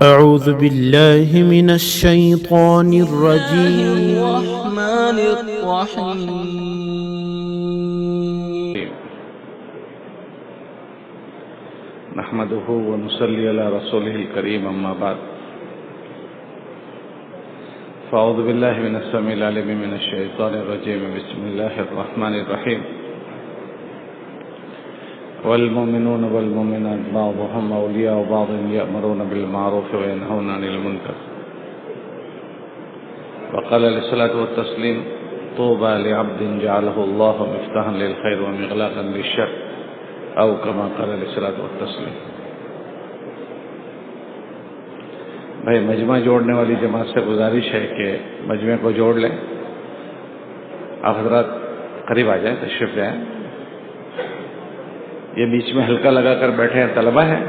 أعوذ بالله من الشيطان الرجيم. الرحمن الرحيم. نحمده ونصلي على رسوله الكريم أما بعد فأعوذ بالله من السميع العليم من الشيطان الرجيم. بسم الله الرحمن الرحيم. والمؤمنون والمؤمنات بعضهم أولياء بعض يأمرون بالمعروف وينهون عن المنكر. وقال الصلاة والتسليم طوبى لعبد جعله الله مفتاحا للخير ومغلاقا للشر او كما قال الصلاة والتسلیم. بھائی مجمع جوڑنے والی جماعت سے گزارش ہے کہ مجمع کو جوڑ لیں. آپ حضرات قریب آ جائیں، تشریف لے آئیں. یہ بیچ میں حلقہ لگا کر بیٹھے ہیں طلبہ ہیں،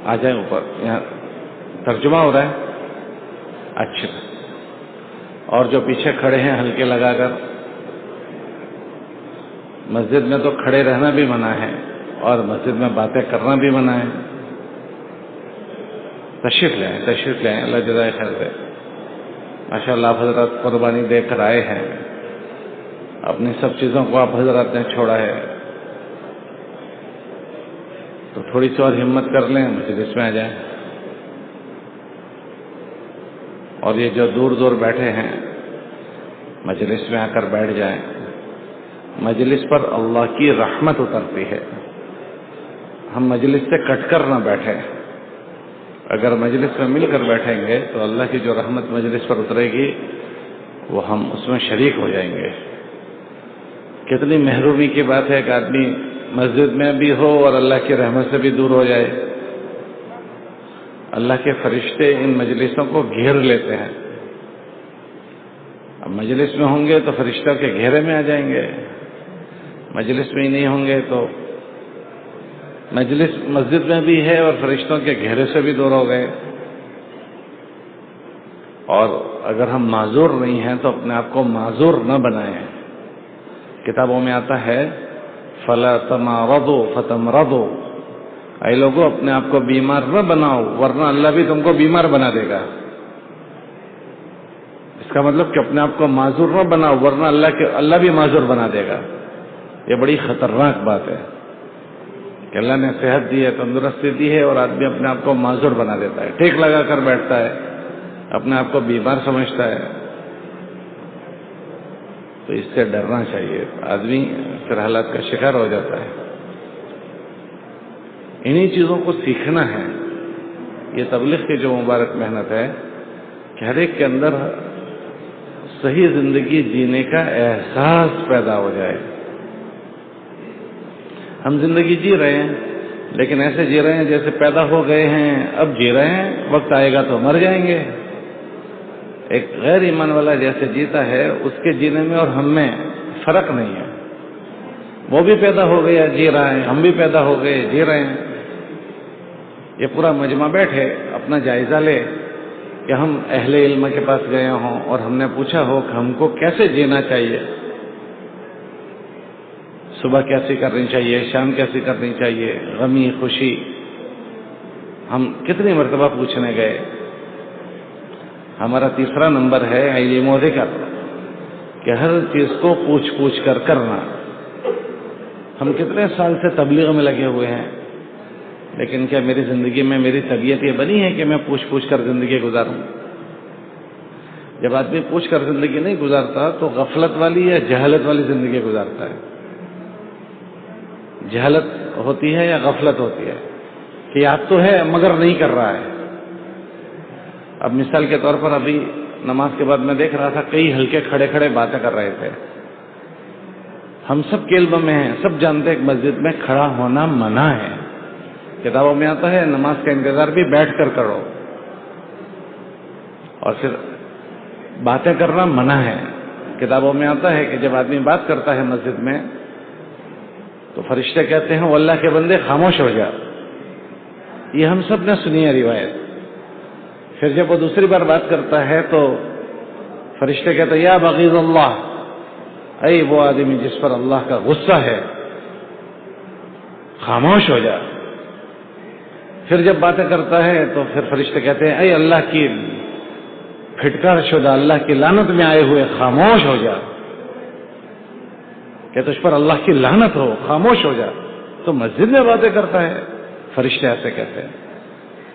آ جائیں اوپر. یہاں ترجمہ ہو رہا ہے. اچھا. اور جو پیچھے کھڑے ہیں حلقے لگا کر، مسجد میں تو کھڑے رہنا بھی منع ہے اور مسجد میں باتیں کرنا بھی منع ہے. تشریف لے آئیں، تشریف لے آئیں. اللہ جزائے خیر دے. ماشاء اللہ آپ حضرات قربانی دے کر آئے ہیں، اپنی سب چیزوں کو آپ حضرات نے چھوڑا ہے، تو تھوڑی سی اور ہمت کر لیں، مجلس میں آ جائیں. اور یہ جو دور دور بیٹھے ہیں مجلس میں آ کر بیٹھ جائیں. مجلس پر اللہ کی رحمت اترتی ہے. ہم مجلس سے کٹ کر نہ بیٹھیں. اگر مجلس میں مل کر بیٹھیں گے تو اللہ کی جو رحمت مجلس پر اترے گی وہ ہم اس میں شریک ہو جائیں گے. کتنی محرومی کی بات ہے کہ آدمی مسجد میں بھی ہو اور اللہ کی رحمت سے بھی دور ہو جائے. اللہ کے فرشتے ان مجلسوں کو گھیر لیتے ہیں. اب مجلس میں ہوں گے تو فرشتوں کے گھیرے میں آ جائیں گے، مجلس میں ہی نہیں ہوں گے تو مجلس مسجد میں بھی ہے اور فرشتوں کے گھیرے سے بھی دور ہو گئے. اور اگر ہم معذور نہیں ہیں تو اپنے آپ کو معذور نہ بنائیں. کتابوں میں آتا ہے فلا تمارضوا فتمرضوا. اے لوگوں اپنے آپ کو بیمار نہ بناؤ ورنہ اللہ بھی تم کو بیمار بنا دے گا. اس کا مطلب کہ اپنے آپ کو معذور نہ بناؤ ورنہ اللہ بھی معذور بنا دے گا. یہ بڑی خطرناک بات ہے کہ اللہ نے صحت دی ہے، تندرستی دی ہے اور آدمی اپنے آپ کو معذور بنا دیتا ہے، ٹیک لگا کر بیٹھتا ہے، اپنے آپ کو بیمار سمجھتا ہے. تو اس سے ڈرنا چاہیے. آدمی پھر حالات کا شکار ہو جاتا ہے. انہی چیزوں کو سیکھنا ہے. یہ تبلیغ کی جو مبارک محنت ہے کہ ہر ایک کے اندر صحیح زندگی جینے کا احساس پیدا ہو جائے. ہم زندگی جی رہے ہیں لیکن ایسے جی رہے ہیں جیسے پیدا ہو گئے ہیں، اب جی رہے ہیں، وقت آئے گا تو مر جائیں گے. ایک غیر ایمان والا جیسے جیتا ہے اس کے جینے میں اور ہم میں فرق نہیں ہے. وہ بھی پیدا ہو گیا جی رہا ہے، ہم بھی پیدا ہو گئے جی رہے ہیں. یہ پورا مجمع بیٹھے اپنا جائزہ لے کہ ہم اہل علم کے پاس گئے ہوں اور ہم نے پوچھا ہو کہ ہم کو کیسے جینا چاہیے، صبح کیسی کرنی چاہیے، شام کیسی کرنی چاہیے، غمی خوشی. ہم کتنی مرتبہ پوچھنے گئے. ہمارا تیسرا نمبر ہے علم و ذکر، کہ ہر چیز کو پوچھ پوچھ کر کرنا. ہم کتنے سال سے تبلیغ میں لگے ہوئے ہیں، لیکن کیا میری زندگی میں میری طبیعت یہ بنی ہے کہ میں پوچھ پوچھ کر زندگی گزاروں؟ جب آدمی پوچھ کر زندگی نہیں گزارتا تو غفلت والی یا جہالت والی زندگی گزارتا ہے. جہالت ہوتی ہے یا غفلت ہوتی ہے کہ یاد تو ہے مگر نہیں کر رہا ہے. اب مثال کے طور پر ابھی نماز کے بعد میں دیکھ رہا تھا کئی ہلکے کھڑے کھڑے باتیں کر رہے تھے. ہم سب کے علم میں ہیں، سب جانتے ہیں کہ مسجد میں کھڑا ہونا منع ہے. کتابوں میں آتا ہے نماز کا انتظار بھی بیٹھ کر کرو. اور پھر باتیں کرنا منع ہے. کتابوں میں آتا ہے کہ جب آدمی بات کرتا ہے مسجد میں تو فرشتے کہتے ہیں وہ اللہ کے بندے خاموش ہو جا. یہ ہم سب نے سنی ہے روایت. پھر جب وہ دوسری بار بات کرتا ہے تو فرشتے کہتے ہیں یا بغیض اللہ، اے وہ آدمی جس پر اللہ کا غصہ ہے خاموش ہو جا. پھر جب باتیں کرتا ہے تو پھر فرشتے کہتے ہیں اے اللہ کی پھٹکار شدہ، اللہ کی لعنت میں آئے ہوئے، خاموش ہو جا، کہ تجھ پر اللہ کی لعنت ہو، خاموش ہو جا۔ تو مسجد میں باتیں کرتا ہے، فرشتے ایسے کہتے ہیں۔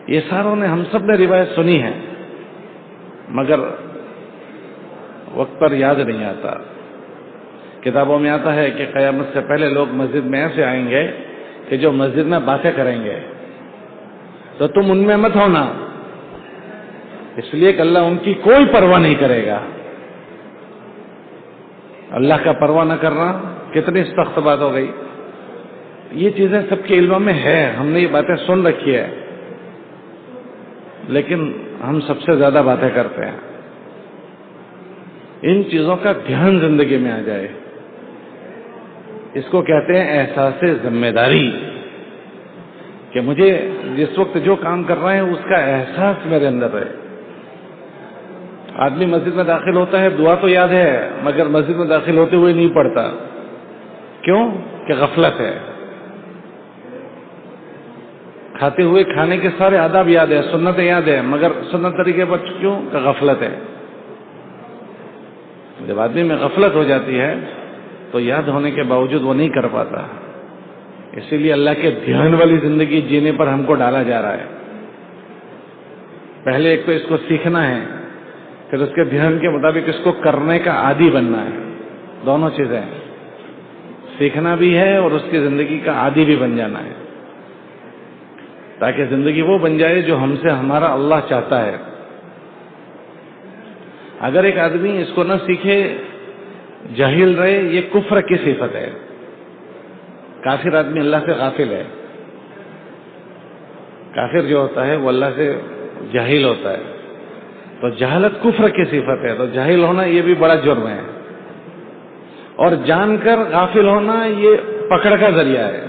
یہ ساروں نے، ہم سب نے روایت سنی ہے، مگر وقت پر یاد نہیں آتا۔ کتابوں میں آتا ہے کہ قیامت سے پہلے لوگ مسجد میں ایسے آئیں گے کہ جو مسجد میں باتیں کریں گے، تو تم ان میں مت ہونا، اس لیے کہ اللہ ان کی کوئی پرواہ نہیں کرے گا۔ اللہ کا پرواہ نہ کرنا کتنی سخت بات ہو گئی۔ یہ چیزیں سب کے علم میں ہے، ہم نے یہ باتیں سن رکھی ہے، لیکن ہم سب سے زیادہ باتیں کرتے ہیں۔ ان چیزوں کا دھیان زندگی میں آ جائے، اس کو کہتے ہیں احساس ذمہ داری، کہ مجھے جس وقت جو کام کر رہے ہیں اس کا احساس میرے اندر ہے۔ آدمی مسجد میں داخل ہوتا ہے، دعا تو یاد ہے، مگر مسجد میں داخل ہوتے ہوئے نہیں پڑھتا، کیوں؟ کہ غفلت ہے۔ کھاتے ہوئے کھانے کے سارے آداب یاد ہے، سنتیں یاد ہے، مگر سنت طریقے پر کیوں؟ کہ غفلت ہے۔ جب آدمی میں غفلت ہو جاتی ہے تو یاد ہونے کے باوجود وہ نہیں کر پاتا۔ اسی لیے اللہ کے دھیان والی زندگی جینے پر ہم کو ڈالا جا رہا ہے۔ پہلے ایک تو اس کو سیکھنا ہے، پھر اس کے دھیان کے مطابق اس کو کرنے کا عادی بننا ہے۔ دونوں چیزیں، سیکھنا بھی ہے اور اس کی زندگی کا عادی بھی بن جانا ہے، تاکہ زندگی وہ بن جائے جو ہم سے ہمارا اللہ چاہتا ہے۔ اگر ایک آدمی اس کو نہ سیکھے، جاہل رہے، یہ کفر کی صفت ہے۔ کافر آدمی اللہ سے غافل ہے۔ کافر جو ہوتا ہے وہ اللہ سے جاہل ہوتا ہے، تو جہالت کفر کی صفت ہے، تو جاہل ہونا یہ بھی بڑا جرم ہے، اور جان کر غافل ہونا یہ پکڑ کا ذریعہ ہے۔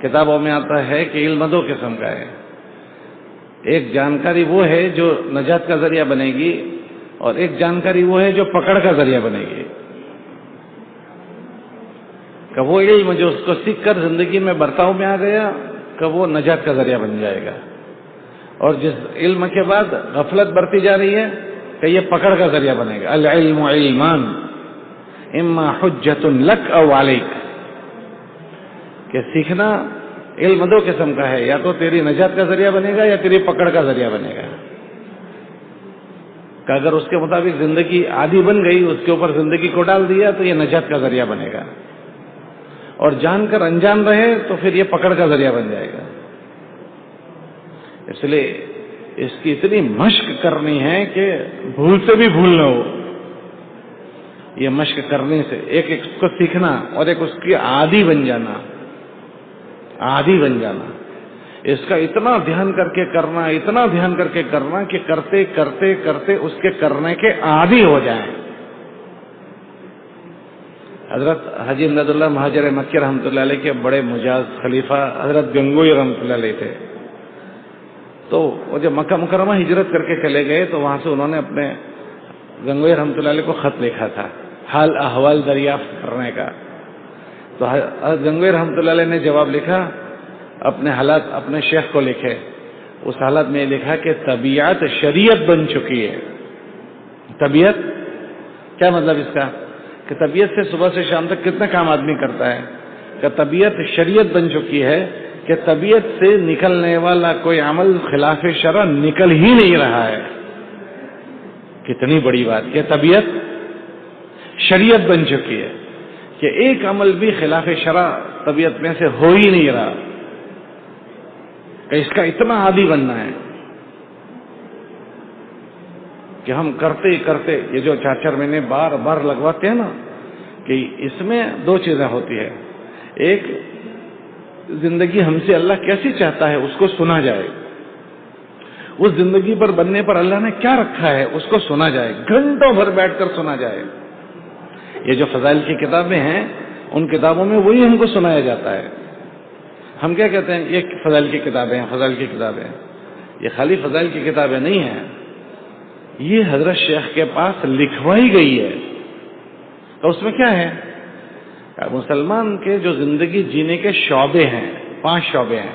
کتابوں میں آتا ہے کہ علم دو قسم کا ہے، ایک جانکاری وہ ہے جو نجات کا ذریعہ بنے گی، اور ایک جانکاری وہ ہے جو پکڑ کا ذریعہ بنے گی۔ کہ وہ علم جو اس کو سیکھ کر زندگی میں برتاؤ میں آ گیا، کہ وہ نجات کا ذریعہ بن جائے گا، اور جس علم کے بعد غفلت برتی جا رہی ہے کہ یہ پکڑ کا ذریعہ بنے گا۔ العلم علمان اما حجت لک او علیک، کہ سیکھنا علم دو قسم کا ہے، یا تو تیری نجات کا ذریعہ بنے گا یا تیری پکڑ کا ذریعہ بنے گا۔ کہ اگر اس کے مطابق زندگی عادی بن گئی، اس کے اوپر زندگی کو ڈال دیا، تو یہ نجات کا ذریعہ بنے گا، اور جان کر انجان رہے تو پھر یہ پکڑ کا ذریعہ بن جائے گا۔ اس لیے اس کی اتنی مشق کرنی ہے کہ بھول سے بھی بھول نہ ہو۔ یہ مشق کرنے سے ایک اس کو سیکھنا اور ایک اس کی عادی بن جانا، عادی بن جانا، اس کا اتنا دھیان کر کے کرنا، اتنا دھیان کر کے کرنا کہ کرتے کرتے کرتے اس کے کرنے کے عادی ہو جائیں۔ حضرت حاجی امداد اللہ مہاجر مکی رحمۃ اللہ علیہ کے بڑے مجاز خلیفہ حضرت گنگوئی رحمۃ اللہ علیہ تھے۔ تو وہ جب مکہ مکرمہ ہجرت کر کے چلے گئے تو وہاں سے انہوں نے اپنے گنگوئی رحمۃ اللہ علیہ کو خط لکھا تھا حال احوال دریافت کرنے کا۔ تو گنگوئی رحمۃ اللہ علیہ نے جواب لکھا، اپنے حالات اپنے شیخ کو لکھے۔ اس حالات میں لکھا کہ طبیعت شریعت بن چکی ہے۔ طبیعت کیا مطلب اس کا؟ کہ طبیعت سے صبح سے شام تک کتنا کام آدمی کرتا ہے، کہ طبیعت شریعت بن چکی ہے، کہ طبیعت سے نکلنے والا کوئی عمل خلاف شرع نکل ہی نہیں رہا ہے۔ کتنی بڑی بات کہ طبیعت شریعت بن چکی ہے، کہ ایک عمل بھی خلاف شرع طبیعت میں سے ہو ہی نہیں رہا، کہ اس کا اتنا عادی بننا ہے کہ ہم کرتے کرتے یہ جو 4-4 مہینے بار بار لگواتے ہیں نا، کہ اس میں دو چیزیں ہوتی ہے، ایک زندگی ہم سے اللہ کیسی چاہتا ہے اس کو سنا جائے، اس زندگی پر بننے پر اللہ نے کیا رکھا ہے اس کو سنا جائے، گھنٹوں بھر بیٹھ کر سنا جائے۔ یہ جو فضائل کی کتابیں ہیں ان کتابوں میں وہی ہم کو سنایا جاتا ہے۔ ہم کیا کہتے ہیں، یہ فضائل کی کتابیں ہیں، فضائل کی کتابیں، یہ خالی فضائل کی کتابیں نہیں ہیں، یہ حضرت شیخ کے پاس لکھوائی گئی ہے۔ تو اس میں کیا ہے، مسلمان کے جو زندگی جینے کے شعبے ہیں، 5 شعبے ہیں،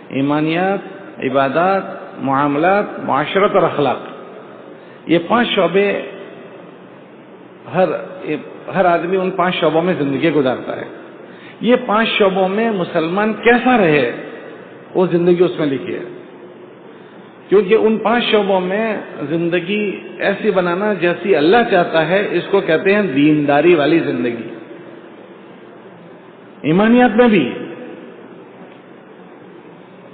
ایمانیات، عبادات، معاملات، معاشرت اور اخلاق، یہ 5 شعبے ہر آدمی ان 5 شعبوں میں زندگی گزارتا ہے. یہ 5 شعبوں میں مسلمان کیسا رہے وہ زندگی اس میں لکھی ہے، کیونکہ ان 5 شعبوں میں زندگی ایسی بنانا جیسی اللہ چاہتا ہے، اس کو کہتے ہیں دینداری والی زندگی. ایمانیات میں بھی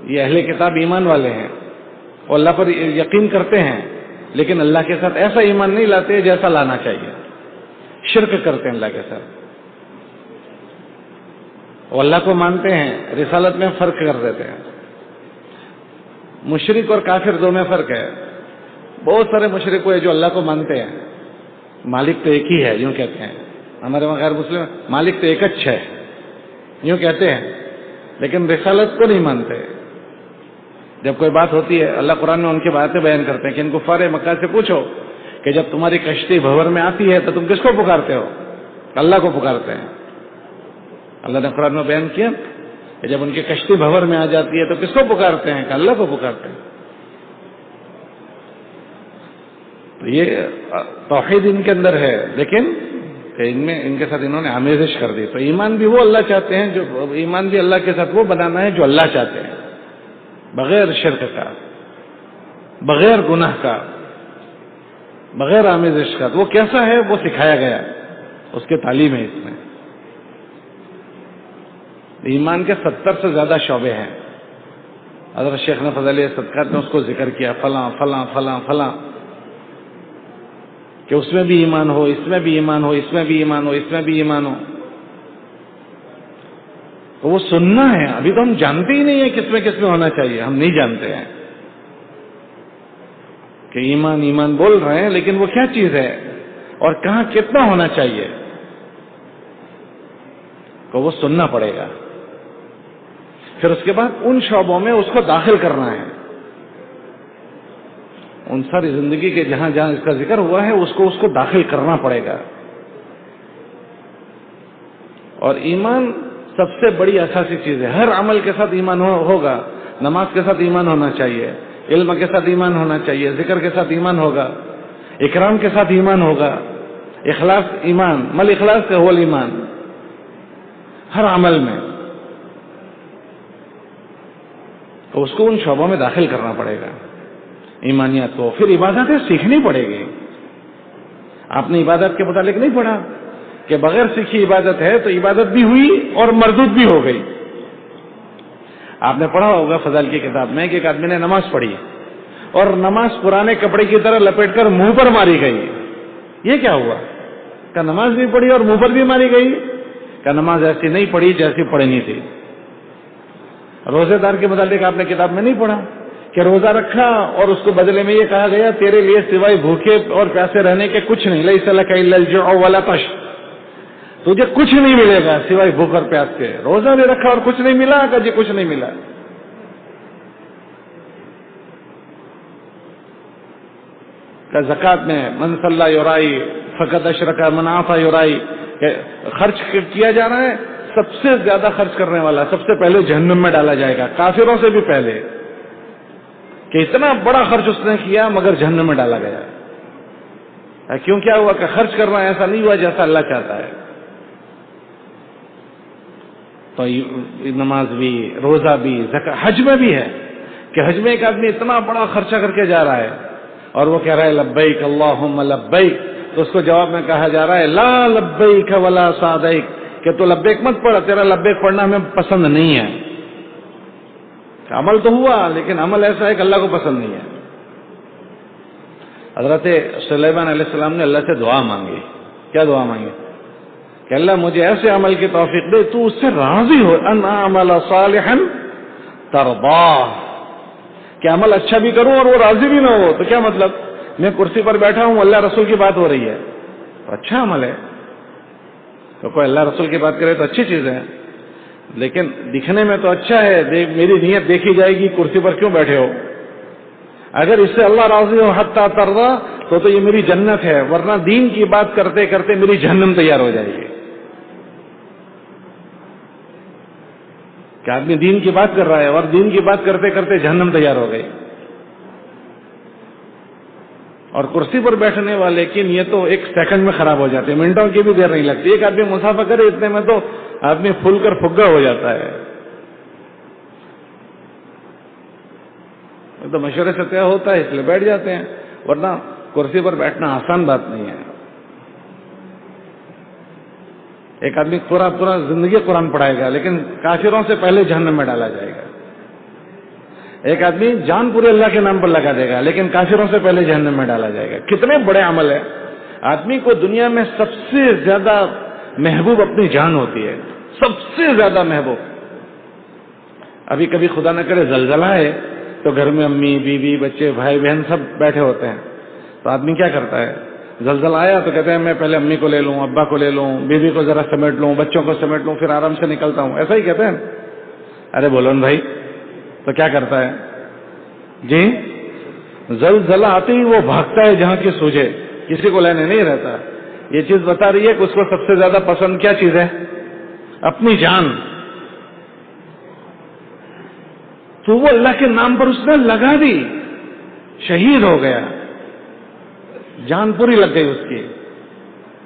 یہ اہل کتاب ایمان والے ہیں، وہ اللہ پر یقین کرتے ہیں، لیکن اللہ کے ساتھ ایسا ایمان نہیں لاتے جیسا لانا چاہیے. شرک کرتے ہیں اللہ کے ساتھ. وہ اللہ کو مانتے ہیں، رسالت میں فرق کر دیتے ہیں. مشرک اور کافر دو میں فرق ہے. بہت سارے مشرک ہوئے جو اللہ کو مانتے ہیں، مالک تو ایک ہی ہے یوں کہتے ہیں. ہمارے وہاں غیر مسلم مالک تو ایک اچھا ہے یوں کہتے ہیں، لیکن رسالت کو نہیں مانتے. جب کوئی بات ہوتی ہے، اللہ قرآن میں ان کی باتیں بیان کرتے ہیں کہ ان کفار مکہ سے پوچھو کہ جب تمہاری کشتی بھور میں آتی ہے تو تم کس کو پکارتے ہو؟ اللہ کو پکارتے ہیں. اللہ نے قرآن میں بیان کیا کہ جب ان کی کشتی بھور میں آ جاتی ہے تو کس کو پکارتے ہیں؟ کہ اللہ کو پکارتے ہیں. تو یہ توحید ان کے اندر ہے، لیکن کہ ان کے ساتھ انہوں نے آمیزش کر دی. تو ایمان بھی وہ اللہ چاہتے ہیں، جو ایمان بھی اللہ کے ساتھ وہ بنانا ہے جو اللہ چاہتے ہیں، بغیر شرک کا، بغیر گناہ کا، بغیر آمیزش کا. وہ کیسا ہے وہ سکھایا گیا، اس کی تعلیم ہے. اس میں ایمان کے 70 سے زیادہ شعبے ہیں. حضرت شیخ نے فضائل صدقات میں اس کو ذکر کیا، فلاں فلاں فلاں فلاں، کہ اس میں بھی ایمان ہو، اس میں بھی ایمان ہو، اس میں بھی ایمان ہو، اس میں بھی ایمان ہو. تو وہ سننا ہے. ابھی تو ہم جانتے ہی نہیں ہیں کس میں ہونا چاہیے. ہم نہیں جانتے ہیں کہ ایمان ایمان بول رہے ہیں، لیکن وہ کیا چیز ہے اور کہاں کتنا ہونا چاہیے، تو وہ سننا پڑے گا. پھر اس کے بعد ان شعبوں میں اس کو داخل کرنا ہے. ان ساری زندگی کے جہاں جہاں اس کا ذکر ہوا ہے اس کو داخل کرنا پڑے گا. اور ایمان سب سے بڑی اساسی چیز ہے. ہر عمل کے ساتھ ایمان ہوگا. نماز کے ساتھ ایمان ہونا چاہیے، علم کے ساتھ ایمان ہونا چاہیے، ذکر کے ساتھ ایمان ہوگا، اکرام کے ساتھ ایمان ہوگا، اخلاص ایمان، مل اخلاص سے ہو ایمان. ہر عمل میں تو اس کو ان شعبوں میں داخل کرنا پڑے گا ایمانیات کو. پھر عبادتیں سیکھنی پڑے گی. آپ نے عبادت کے متعلق نہیں پڑھا کہ بغیر سیکھی عبادت ہے تو عبادت بھی ہوئی اور مردود بھی ہو گئی. آپ نے پڑھا ہوگا فضائل کی کتاب میں کہ ایک آدمی نے نماز پڑھی اور نماز پرانے کپڑے کی طرح لپیٹ کر منہ پر ماری گئی. یہ کیا ہوا؟ کہ نماز بھی پڑھی اور منہ پر بھی ماری گئی. کہ نماز ایسی نہیں پڑھی جیسی پڑھنی تھی. روزے دار کے متعلق آپ نے کتاب میں نہیں پڑھا کہ روزہ رکھا اور اس کو بدلے میں یہ کہا گیا تیرے لیے سوائے بھوکے اور پیاسے رہنے کے کچھ نہیں، لیس لک الا الجوع والعطش، تجھے کچھ نہیں ملے گا سوائے بھوک اور پیاس کے. روزہ بھی رکھا اور کچھ نہیں ملا، کہ جی کچھ نہیں ملا. کہ زکات میں من صلی یرائی فقد اشرک من عطا یرائی، کہ خرچ کیا جا رہا ہے، سب سے زیادہ خرچ کرنے والا سب سے پہلے جہنم میں ڈالا جائے گا، کافروں سے بھی پہلے. کہ اتنا بڑا خرچ اس نے کیا مگر جہنم میں ڈالا گیا. کیوں کیا ہوا؟ کہ خرچ کرنا ایسا نہیں ہوا جیسا اللہ چاہتا ہے. تو نماز بھی، روزہ بھی، زکات، حج میں بھی ہے کہ حج میں ایک آدمی اتنا بڑا خرچہ کر کے جا رہا ہے اور وہ کہہ رہا ہے لبیک اللہم لبیک، تو اس کو جواب میں کہا جا رہا ہے لا لبیک ولا سعدیک، کہ تو لبیک مت پڑھ، تیرا لبیک پڑھنا ہمیں پسند نہیں ہے. عمل تو ہوا لیکن عمل ایسا ہے کہ اللہ کو پسند نہیں ہے. حضرت سلیمان علیہ السلام نے اللہ سے دعا مانگی. کیا دعا مانگی؟ کہ اللہ مجھے ایسے عمل کی توفیق دے تو اس سے راضی ہو، ان اعمل صالحا ترضاه، کہ عمل اچھا بھی کروں اور وہ راضی بھی نہ ہو. تو کیا مطلب؟ میں کرسی پر بیٹھا ہوں، اللہ رسول کی بات ہو رہی ہے، تو اچھا عمل ہے. تو کوئی اللہ رسول کی بات کرے تو اچھی چیز ہے، لیکن دکھنے میں تو اچھا ہے، میری نیت دیکھی جائے گی، کرسی پر کیوں بیٹھے ہو. اگر اس سے اللہ راضی ہو حتی ترضا تو یہ میری جنت ہے، ورنہ دین کی بات کرتے کرتے میری جہنم تیار ہو جائے گی. کہ آدمی دین کی بات کر رہا ہے اور دین کی بات کرتے کرتے جہنم تیار ہو گئی. اور کرسی پر بیٹھنے والے کی نیت تو ایک سیکنڈ میں خراب ہو جاتی ہے, منٹوں کی بھی دیر نہیں لگتی. ایک آدمی مسافہ کرے اتنے میں تو آدمی پھول کر پھگا ہو جاتا ہے. تو مشورے سے طے ہوتا ہے اس لیے بیٹھ جاتے ہیں, ورنہ کرسی پر بیٹھنا آسان بات نہیں ہے. ایک آدمی پورا زندگی قرآن پڑھائے گا لیکن کافروں سے پہلے جہنم میں ڈالا جائے گا. ایک آدمی جان پورے اللہ کے نام پر لگا دے گا لیکن کافروں سے پہلے جہنم میں ڈالا جائے گا. کتنے بڑے عمل ہیں. آدمی کو دنیا میں سب سے زیادہ محبوب اپنی جان ہوتی ہے, سب سے زیادہ محبوب. ابھی کبھی خدا نہ کرے زلزلہ ہے تو گھر میں امی بیوی بچے بھائی بہن سب بیٹھے ہوتے ہیں, تو آدمی کیا کرتا ہے, زلزلہ آیا تو کہتے ہیں میں پہلے امی کو لے لوں, ابا کو لے لوں, بیوی کو ذرا سمیٹ لوں, بچوں کو سمیٹ لوں, پھر آرام سے نکلتا ہوں, ایسا ہی کہتے ہیں. ارے بولو بھائی, تو کیا کرتا ہے جی, زلزلہ آتے ہی وہ بھاگتا ہے جہاں کی سوجے, کسی کو لینے نہیں رہتا. یہ چیز بتا رہی ہے کہ اس کو سب سے زیادہ پسند کیا چیز ہے, اپنی جان. تو وہ اللہ کے نام پر اس نے لگا دی, شہید ہو گیا, جان پوری لگ گئی اس کی,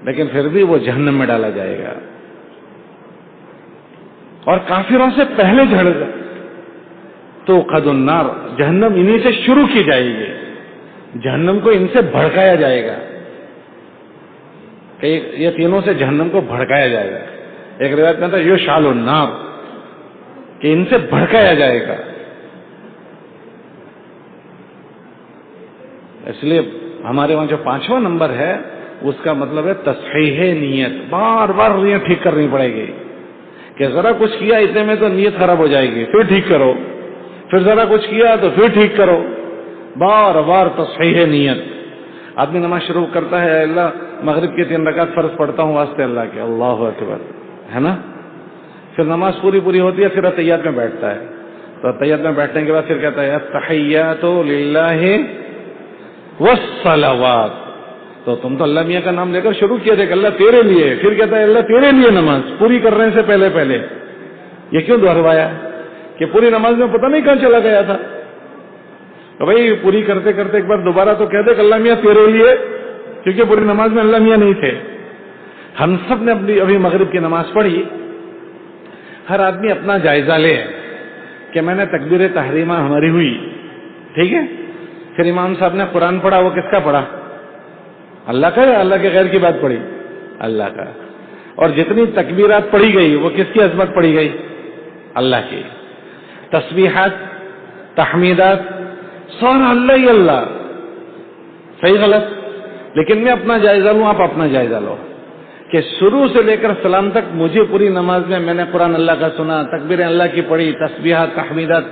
لیکن پھر بھی وہ جہنم میں ڈالا جائے گا. اور کافروں سے پہلے جھڑ گا تو قد النار, جہنم انہی سے شروع کی جائے گی, جہنم کو ان سے بھڑکایا جائے گا. کہ یہ تینوں سے جہنم کو بھڑکایا جائے گا. ایک روایت میں تھا یہ شال النار, کہ ان سے بھڑکایا جائے گا. اس لیے ہمارے وہاں جو 5واں نمبر ہے اس کا مطلب ہے تصحیح نیت. بار بار نیت ٹھیک کرنی پڑے گی کہ ذرا کچھ کیا اتنے میں تو نیت خراب ہو جائے گی, پھر ٹھیک کرو, پھر ذرا کچھ کیا تو پھر ٹھیک کرو, بار بار تصحیح نیت. آدمی نماز شروع کرتا ہے, اللہ مغرب کی 3 رکعت فرض پڑھتا ہوں واسطے اللہ کے, اللہ اکبر, ہے نا. پھر نماز پوری ہوتی ہے, پھر اتحیات میں بیٹھتا ہے. تو اتحیات میں بیٹھنے کے بعد پھر کہتا ہے التحیات للہ والصلوات. تو تم تو اللہ میاں کا نام لے کر شروع کیا تھے کہ اللہ تیرے لیے, پھر کہتا ہے اللہ تیرے لیے نماز پوری کرنے سے پہلے. یہ کیوں دہروایا کہ پوری نماز میں پتہ نہیں کہاں چلا گیا تھا. تو بھائی پوری کرتے کرتے ایک بار دوبارہ تو کہہ دے کہ اللہ میاں تیرے لیے, کیونکہ پوری نماز میں اللہ میاں نہیں تھے. ہم سب نے اپنی ابھی مغرب کی نماز پڑھی, ہر آدمی اپنا جائزہ لے کہ میں نے تکبیر تحریمہ ہماری ہوئی, ٹھیک ہے. پھر امام صاحب نے قرآن پڑھا, وہ کس کا پڑھا, اللہ کا یا اللہ کے غیر کی بات پڑھی, اللہ کا. اور جتنی تکبیرات پڑھی گئی وہ کس کی عظمت پڑھی گئی, اللہ کی. تسبیحات تحمیدات سارا اللہ ہی اللہ, صحیح غلط. لیکن میں اپنا جائزہ لوں, آپ اپنا جائزہ لو کہ شروع سے لے کر سلام تک مجھے پوری نماز میں نے قرآن اللہ کا سنا, تکبیریں اللہ کی پڑھی, تسبیحات تحمیدات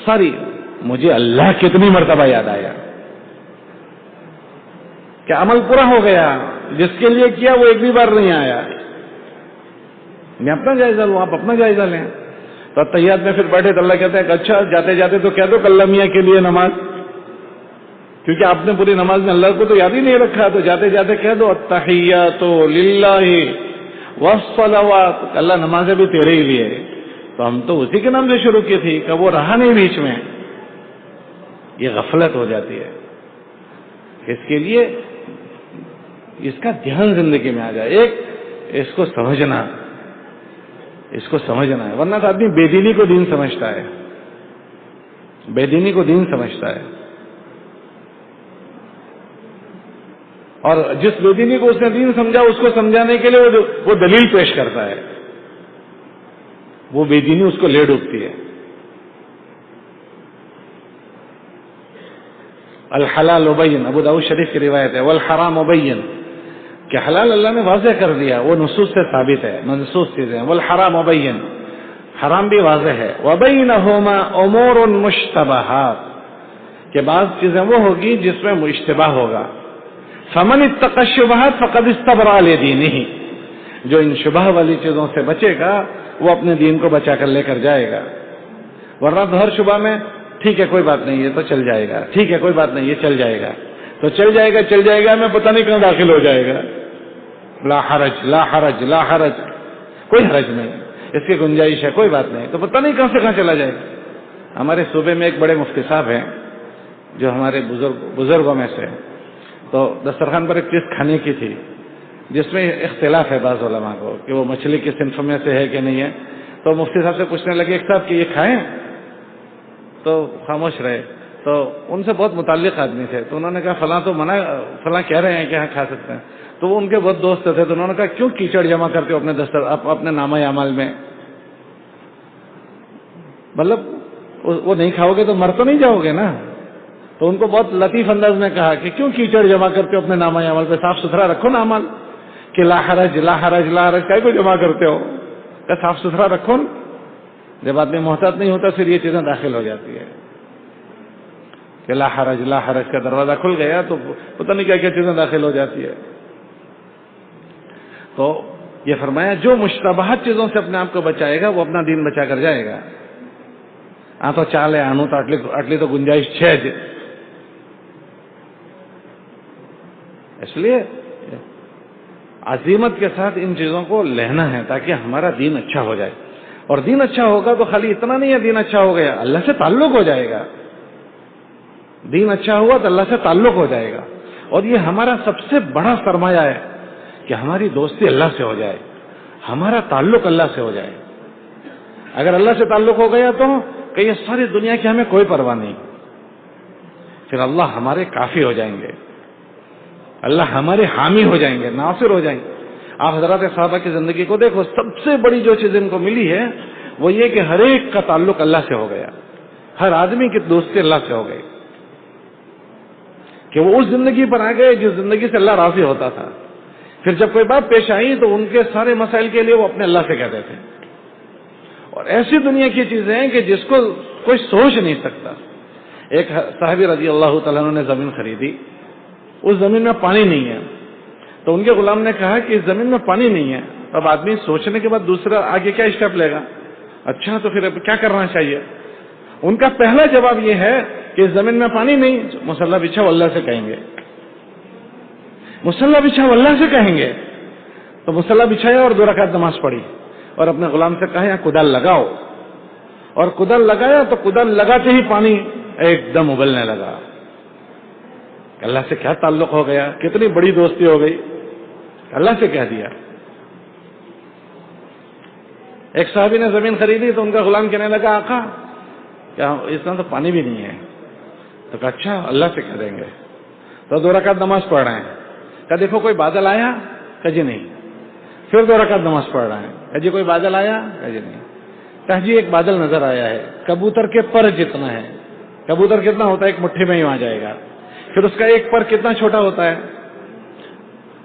ساری, مجھے اللہ کتنی مرتبہ یاد آیا کہ عمل پورا ہو گیا, جس کے لیے کیا وہ ایک بھی بار نہیں آیا. میں اپنا جائزہ لوں, آپ اپنا جائزہ لیں. تو تحیات میں پھر بیٹھے تو اللہ کہتے ہیں کہ اچھا جاتے جاتے تو کہہ دو کہ اللہ میاں کے لیے نماز, کیونکہ آپ نے پوری نماز میں اللہ کو تو یاد ہی نہیں رکھا, تو جاتے جاتے کہہ دو التحیات للہ والصلوات, اللہ نمازیں بھی تیرے ہی لیے. تو ہم تو اسی کے نام سے شروع کی تھی کہ وہ رہا نہیں بیچ میں. یہ غفلت ہو جاتی ہے. اس کے لیے اس کا دھیان زندگی میں آ جائے. ایک اس کو سمجھنا ہے, ورنہ تو آدمی بے دینی کو دین سمجھتا ہے, بے دینی کو دین سمجھتا ہے. اور جس بے دینی کو اس نے دین سمجھا اس کو سمجھانے کے لیے وہ دلیل پیش کرتا ہے, وہ بے دینی اس کو لے ڈوبتی ہے. الحلال مبین, ابو داؤد شریف کی روایت ہے, والحرام مبین, کہ حلال اللہ نے واضح کر دیا, وہ نصوص سے ثابت ہے, منصوص چیزیں. والحرام مبین, حرام بھی واضح ہے. وبینہما امور مشتبہات, کہ بعض چیزیں وہ ہوگی جس میں اشتباہ ہوگا. فمن اتقى الشبہات فقد استبرأ لدینہ, جو ان شبہ والی چیزوں سے بچے گا وہ اپنے دین کو بچا کر لے کر جائے گا. ورنہ تو ہر شبہ میں ٹھیک ہے کوئی بات نہیں یہ تو چل جائے گا, ٹھیک ہے کوئی بات نہیں یہ چل جائے گا, تو چل جائے گا میں پتہ نہیں کہاں داخل ہو جائے گا. لا حرج لا حرج لا حرج, کوئی حرج نہیں. اس کی گنجائش ہے، کوئی بات نہیں، تو پتہ نہیں کہاں سے کہاں چلا جائے. ہمارے صوبے میں ایک بڑے مفتی صاحب ہیں جو ہمارے بزرگوں میں سے، تو دسترخوان پر ایک چیز کھانے کی تھی جس میں اختلاف ہے بعض علماء کو کہ وہ مچھلی کی صنف میں سے ہے کہ نہیں ہے. تو مفتی صاحب سے پوچھنے لگے ایک صاحب کہ یہ کھائیں، تو خاموش رہے. تو ان سے بہت متعلق آدمی تھے، تو انہوں نے کہا فلاں تو منع، فلاں کہہ رہے ہیں کہ ہاں کھا سکتے ہیں. تو وہ ان کے بہت دوست تھے، تو انہوں نے کہا کیوں کیچڑ جمع کرتے ہو اپنے نامہ اعمال میں؟ مطلب وہ نہیں کھاؤ گے تو مر تو نہیں جاؤ گے نا. تو ان کو بہت لطیف انداز میں کہا کہ کیوں کیچڑ جمع کرتے ہو اپنے نامہ اعمال پہ، صاف ستھرا رکھو نا اعمال، کہ لا حرج لا حرج لا حرج کائے کو جمع کرتے ہو، کہ صاف ستھرا رکھو نا. جب آدمی محتاط نہیں ہوتا پھر یہ چیزیں داخل ہو جاتی ہے کہ لا حرج کا دروازہ کھل گیا تو پتہ نہیں کیا کیا چیزیں داخل ہو جاتی ہے. تو یہ فرمایا جو مشتبہات چیزوں سے اپنے آپ کو بچائے گا وہ اپنا دین بچا کر جائے گا. ہاں تو چالے آنو تو اٹلی تو گنجائش ہے. اس لیے عزیمت کے ساتھ ان چیزوں کو لینا ہے تاکہ ہمارا دین اچھا ہو جائے. اور دین اچھا ہوگا تو خالی اتنا نہیں ہے دین اچھا ہو گیا، اللہ سے تعلق ہو جائے گا. دین اچھا ہوا تو اللہ سے تعلق ہو جائے گا. اور یہ ہمارا سب سے بڑا سرمایہ ہے کہ ہماری دوستی اللہ سے ہو جائے، ہمارا تعلق اللہ سے ہو جائے. اگر اللہ سے تعلق ہو گیا تو کہ یہ ساری دنیا کی ہمیں کوئی پرواہ نہیں، پھر اللہ ہمارے کافی ہو جائیں گے، اللہ ہمارے حامی ہو جائیں گے، ناصر ہو جائیں گے. آپ حضرات صحابہ کی زندگی کو دیکھو، سب سے بڑی جو چیز ان کو ملی ہے وہ یہ کہ ہر ایک کا تعلق اللہ سے ہو گیا، ہر آدمی کی دوستی اللہ سے ہو گئی، کہ وہ اس زندگی پر آ گئے جس زندگی سے اللہ راضی ہوتا تھا. پھر جب کوئی بات پیش آئی تو ان کے سارے مسائل کے لیے وہ اپنے اللہ سے کہتے تھے. اور ایسی دنیا کی چیزیں ہیں کہ جس کو کوئی سوچ نہیں سکتا. ایک صحابی رضی اللہ تعالیٰ عنہ نے زمین خریدی، اس زمین میں پانی نہیں ہے. تو ان کے غلام نے کہا کہ اس زمین میں پانی نہیں ہے. اب آدمی سوچنے کے بعد دوسرا آگے کیا اسٹیپ لے گا؟ اچھا تو پھر اب کیا کرنا چاہیے؟ ان کا پہلا جواب یہ ہے کہ اس زمین میں پانی نہیں، مصلی بچھاؤ اللہ سے کہیں گے، مصلی بچھاؤ اللہ سے کہیں گے. تو مصلی بچھایا اور 2 رکعت نماز پڑھی اور اپنے غلام سے کہا یہاں کدال لگاؤ. اور کدال لگایا تو کدال لگاتے ہی پانی ایک دم ابلنے لگا. اللہ سے کیا تعلق ہو گیا، کتنی بڑی دوستی ہو گئی، اللہ سے کہہ دیا. ایک صحابی نے زمین خریدی تو ان کا غلام کہنے لگا آقا کیا اس میں تو پانی بھی نہیں ہے. تو کہا اچھا اللہ سے کہہ دیں گے. تو 2 رکعت نماز پڑھ رہے ہیں. کہا دیکھو کوئی بادل آیا؟ کہا جی نہیں. پھر 2 رکعت نماز پڑھ رہے ہیں. کہا جی کوئی بادل آیا؟ کہا جی نہیں. کہا جی ایک بادل نظر آیا ہے، کبوتر کے پر جتنا ہے. کبوتر کتنا ہوتا ہے؟ ایک مٹھی میں ہی آ جائے گا. پھر اس کا ایک پر کتنا چھوٹا ہوتا ہے،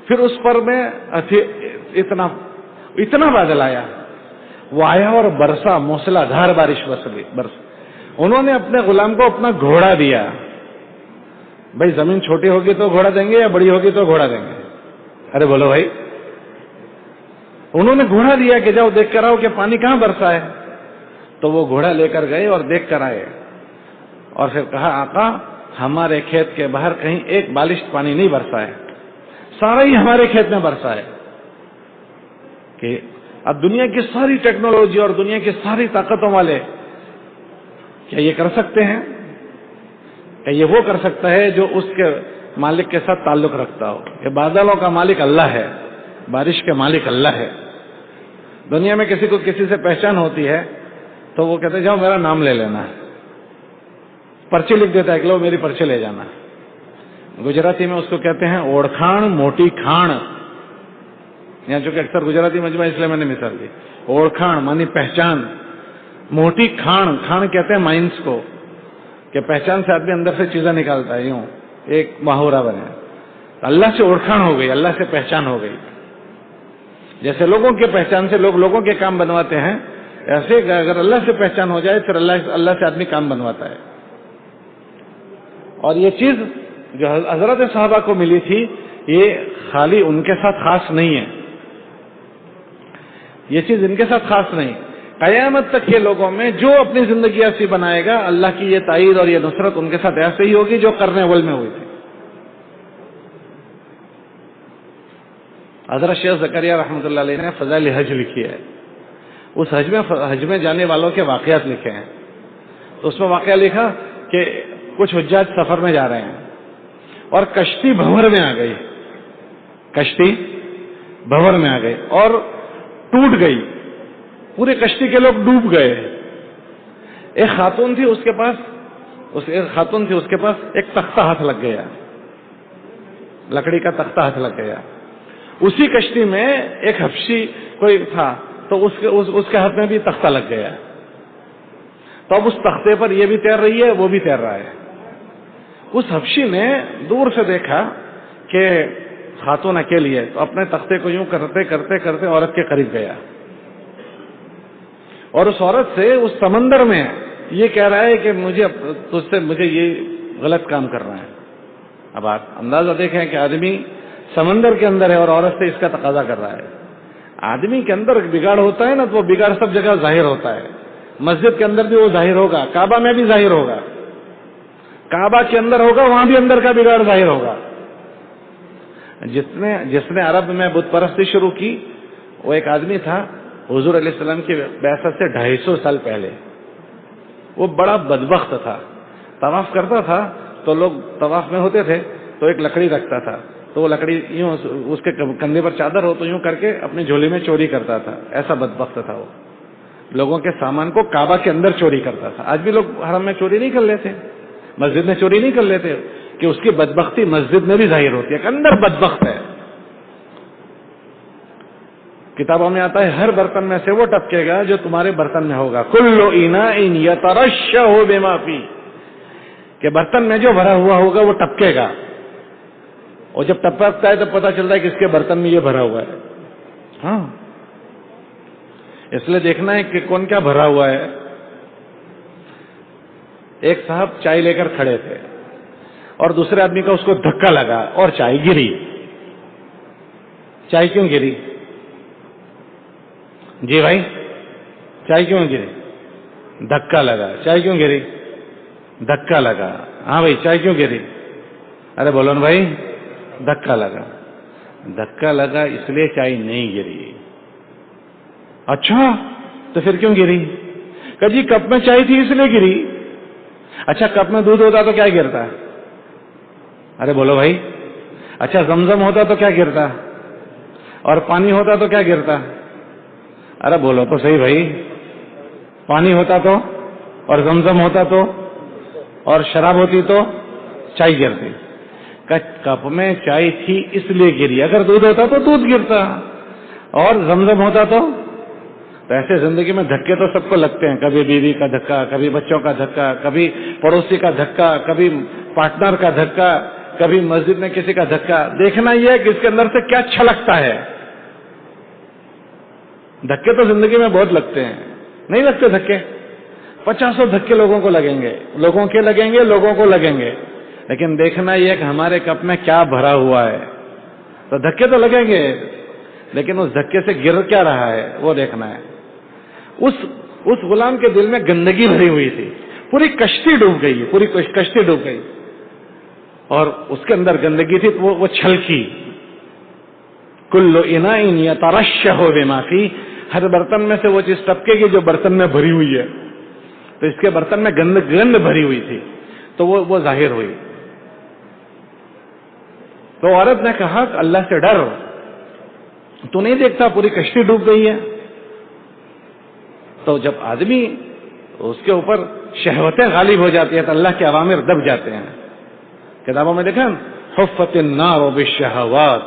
پھر اس پر میں اتنا بادل آیا. وہ آیا اور برسا، موسلا دھار بارش برس. انہوں نے اپنے غلام کو اپنا گھوڑا دیا. بھائی زمین چھوٹی ہوگی تو گھوڑا دیں گے یا بڑی ہوگی تو گھوڑا دیں گے؟ ارے بولو بھائی. انہوں نے گھوڑا دیا کہ جاؤ دیکھ کر آؤ کہ پانی کہاں برسا ہے. تو وہ گھوڑا لے کر گئے اور دیکھ کر آئے. اور پھر کہا آقا ہمارے کھیت کے باہر کہیں ایک بالش پانی نہیں برسا ہے، سارا ہی ہمارے کھیت میں برسا ہے. کہ اب دنیا کی ساری ٹیکنالوجی اور دنیا کی ساری طاقتوں والے کیا یہ کر سکتے ہیں؟ کہ یہ وہ کر سکتا ہے جو اس کے مالک کے ساتھ تعلق رکھتا ہو. کہ بادلوں کا مالک اللہ ہے، بارش کے مالک اللہ ہے. دنیا میں کسی کو کسی سے پہچان ہوتی ہے تو وہ کہتے جاؤ میرا نام لے لینا ہے، پرچی لکھ دیتا ہے کہ لو میری پرچی لے جانا. گجراتی میں اس کو کہتے ہیں اوڑکھان موٹی کھان. یہاں چونکہ اکثر گجراتی مجمع اس لیے میں نے مثال دی. اوڑکھان مانی پہچان، موٹی کھان، کھان کہتے ہیں مائنس کو، کہ پہچان سے آدمی اندر سے چیزیں نکالتا ہے، یوں ایک محاورہ بنے. اللہ سے اوڑکھان ہو گئی، اللہ سے پہچان ہو گئی. جیسے لوگوں کے پہچان سے لوگ لوگوں کے کام بنواتے ہیں، ایسے اگر اللہ سے پہچان ہو جائے پھر اللہ سے آدمی کام بنواتا ہے. اور یہ چیز جو حضرت صحابہ کو ملی تھی یہ خالی ان کے ساتھ خاص نہیں ہے، یہ چیز ان کے ساتھ خاص نہیں. قیامت تک کے لوگوں میں جو اپنی زندگی ایسی بنائے گا اللہ کی یہ تائید اور یہ نصرت ان کے ساتھ ایسے ہی ہوگی جو قرن اول میں ہوئی تھی. حضرت شیخ زکریا رحمۃ اللہ علیہ نے فضائل حج لکھی ہے. اس حج میں جانے والوں کے واقعات لکھے ہیں. تو اس میں واقعہ لکھا کہ کچھ حجاج سفر میں جا رہے ہیں اور کشتی بھنور میں آ گئی, کشتی بھنور میں آ گئی اور ٹوٹ گئی, پورے کشتی کے لوگ ڈوب گئے. ایک خاتون تھی اس کے پاس ایک تختہ ہاتھ لگ گیا, لکڑی کا تختہ ہاتھ لگ گیا. اسی کشتی میں ایک حبشی کوئی تھا تو اس کے ہاتھ میں بھی تختہ لگ گیا. تو اب اس تختے پر یہ بھی تیر رہی ہے, وہ بھی تیر رہا ہے. اس حبشی نے دور سے دیکھا کہ خاتون اکیلی ہے, تو اپنے تختے کو یوں کرتے کرتے کرتے عورت کے قریب گیا اور اس عورت سے اس سمندر میں یہ کہہ رہا ہے کہ مجھے یہ غلط کام کرنا ہے. اب آپ اندازہ دیکھیں کہ آدمی سمندر کے اندر ہے اور عورت سے اس کا تقاضا کر رہا ہے. آدمی کے اندر بگاڑ ہوتا ہے نا, تو وہ بگاڑ سب جگہ ظاہر ہوتا ہے. مسجد کے اندر بھی وہ ظاہر ہوگا, کعبہ میں بھی ظاہر ہوگا, کعبہ کے اندر ہوگا وہاں بھی اندر کا بگاڑ ظاہر ہوگا. جس نے عرب میں بت پرستی شروع کی وہ ایک آدمی تھا حضور علیہ السلام کی بعثت سے 250 سال پہلے. وہ بڑا بدبخت تھا, طواف کرتا تھا تو لوگ طواف میں ہوتے تھے تو ایک لکڑی رکھتا تھا, تو وہ لکڑی یوں اس کے کندھے پر چادر ہو تو یوں کر کے اپنی جھولی میں چوری کرتا تھا. ایسا بدبخت تھا وہ, لوگوں کے سامان کو کعبہ کے اندر چوری کرتا تھا. آج بھی لوگ حرم میں چوری نہیں کر لیتے, مسجد میں چوری نہیں کر لیتے, کہ اس کی بدبختی مسجد میں بھی ظاہر ہوتی ہے کہ اندر بدبخت ہے. کتابوں میں آتا ہے ہر برتن میں سے وہ ٹپکے گا جو تمہارے برتن میں ہوگا. کل اناء یترشح بما فی, کہ برتن میں جو بھرا ہوا ہوگا وہ ٹپکے گا, اور جب ٹپکتا ہے تو پتہ چلتا ہے کہ اس کے برتن میں یہ بھرا ہوا ہے. ہاں, اس لیے دیکھنا ہے کہ کون کیا بھرا ہوا ہے. ایک صاحب چائے لے کر کھڑے تھے اور دوسرے آدمی کا اس کو دھکا لگا اور چائے گری. چائے کیوں گری؟ جی بھائی, چائے کیوں گری؟ دھکا لگا. چائے کیوں گری؟ دھکا لگا. ہاں بھائی, چائے کیوں گری؟ ارے بولو نا بھائی, دھکا لگا. دھکا لگا اس لیے چائے نہیں گری. اچھا تو پھر کیوں گری؟ کہ جی کپ میں چائے تھی اس لیے گری. اچھا کپ میں دودھ ہوتا تو کیا گرتا؟ ارے بولو بھائی. اچھا زمزم ہوتا تو کیا گرتا؟ اور پانی ہوتا تو کیا گرتا؟ ارے بولو تو صحیح بھائی. پانی ہوتا تو, اور زمزم ہوتا تو, اور شراب ہوتی تو چائے گرتی. کپ میں چائے تھی اس لیے گری. اگر دودھ ہوتا تو دودھ گرتا, اور زمزم ہوتا تو ایسے زندگی میں دھکے تو سب کو لگتے ہیں. کبھی بیوی کا دھکا, کبھی بچوں کا دھکا, کبھی پڑوسی کا دھکا, کبھی پارٹنر کا دھکا, کبھی مسجد میں کسی کا دھکا. دیکھنا یہ ہے کہ اس کے اندر سے کیا چھلکتا ہے. دھکے تو زندگی میں بہت لگتے ہیں, نہیں لگتے دھکے؟ 50 دھکے لوگوں کو لگیں گے, لیکن دیکھنا یہ ہے کہ ہمارے کپ میں کیا بھرا ہوا ہے. تو دھکے تو لگیں گے, لیکن اس دھکے سے گر کیا رہا ہے وہ دیکھنا ہے. اس غلام کے دل میں گندگی بھری ہوئی تھی, پوری کشتی ڈوب گئی, پوری کشتی ڈوب گئی, اور اس کے اندر گندگی تھی تو وہ چھلکی. کل اناء یترشح بما فی, ہر برتن میں سے وہ چیز ٹپکے گی جو برتن میں بھری ہوئی ہے. تو اس کے برتن میں گند بھری ہوئی تھی تو وہ ظاہر ہوئی. تو عورت نے کہا کہ اللہ سے ڈر, تو نہیں دیکھتا پوری کشتی ڈوب گئی ہے. تو جب آدمی اس کے اوپر شہوتیں غالب ہو جاتی ہیں تو اللہ کے اوامر دب جاتے ہیں. کتابوں میں دیکھیں حفت النار بالشہوات,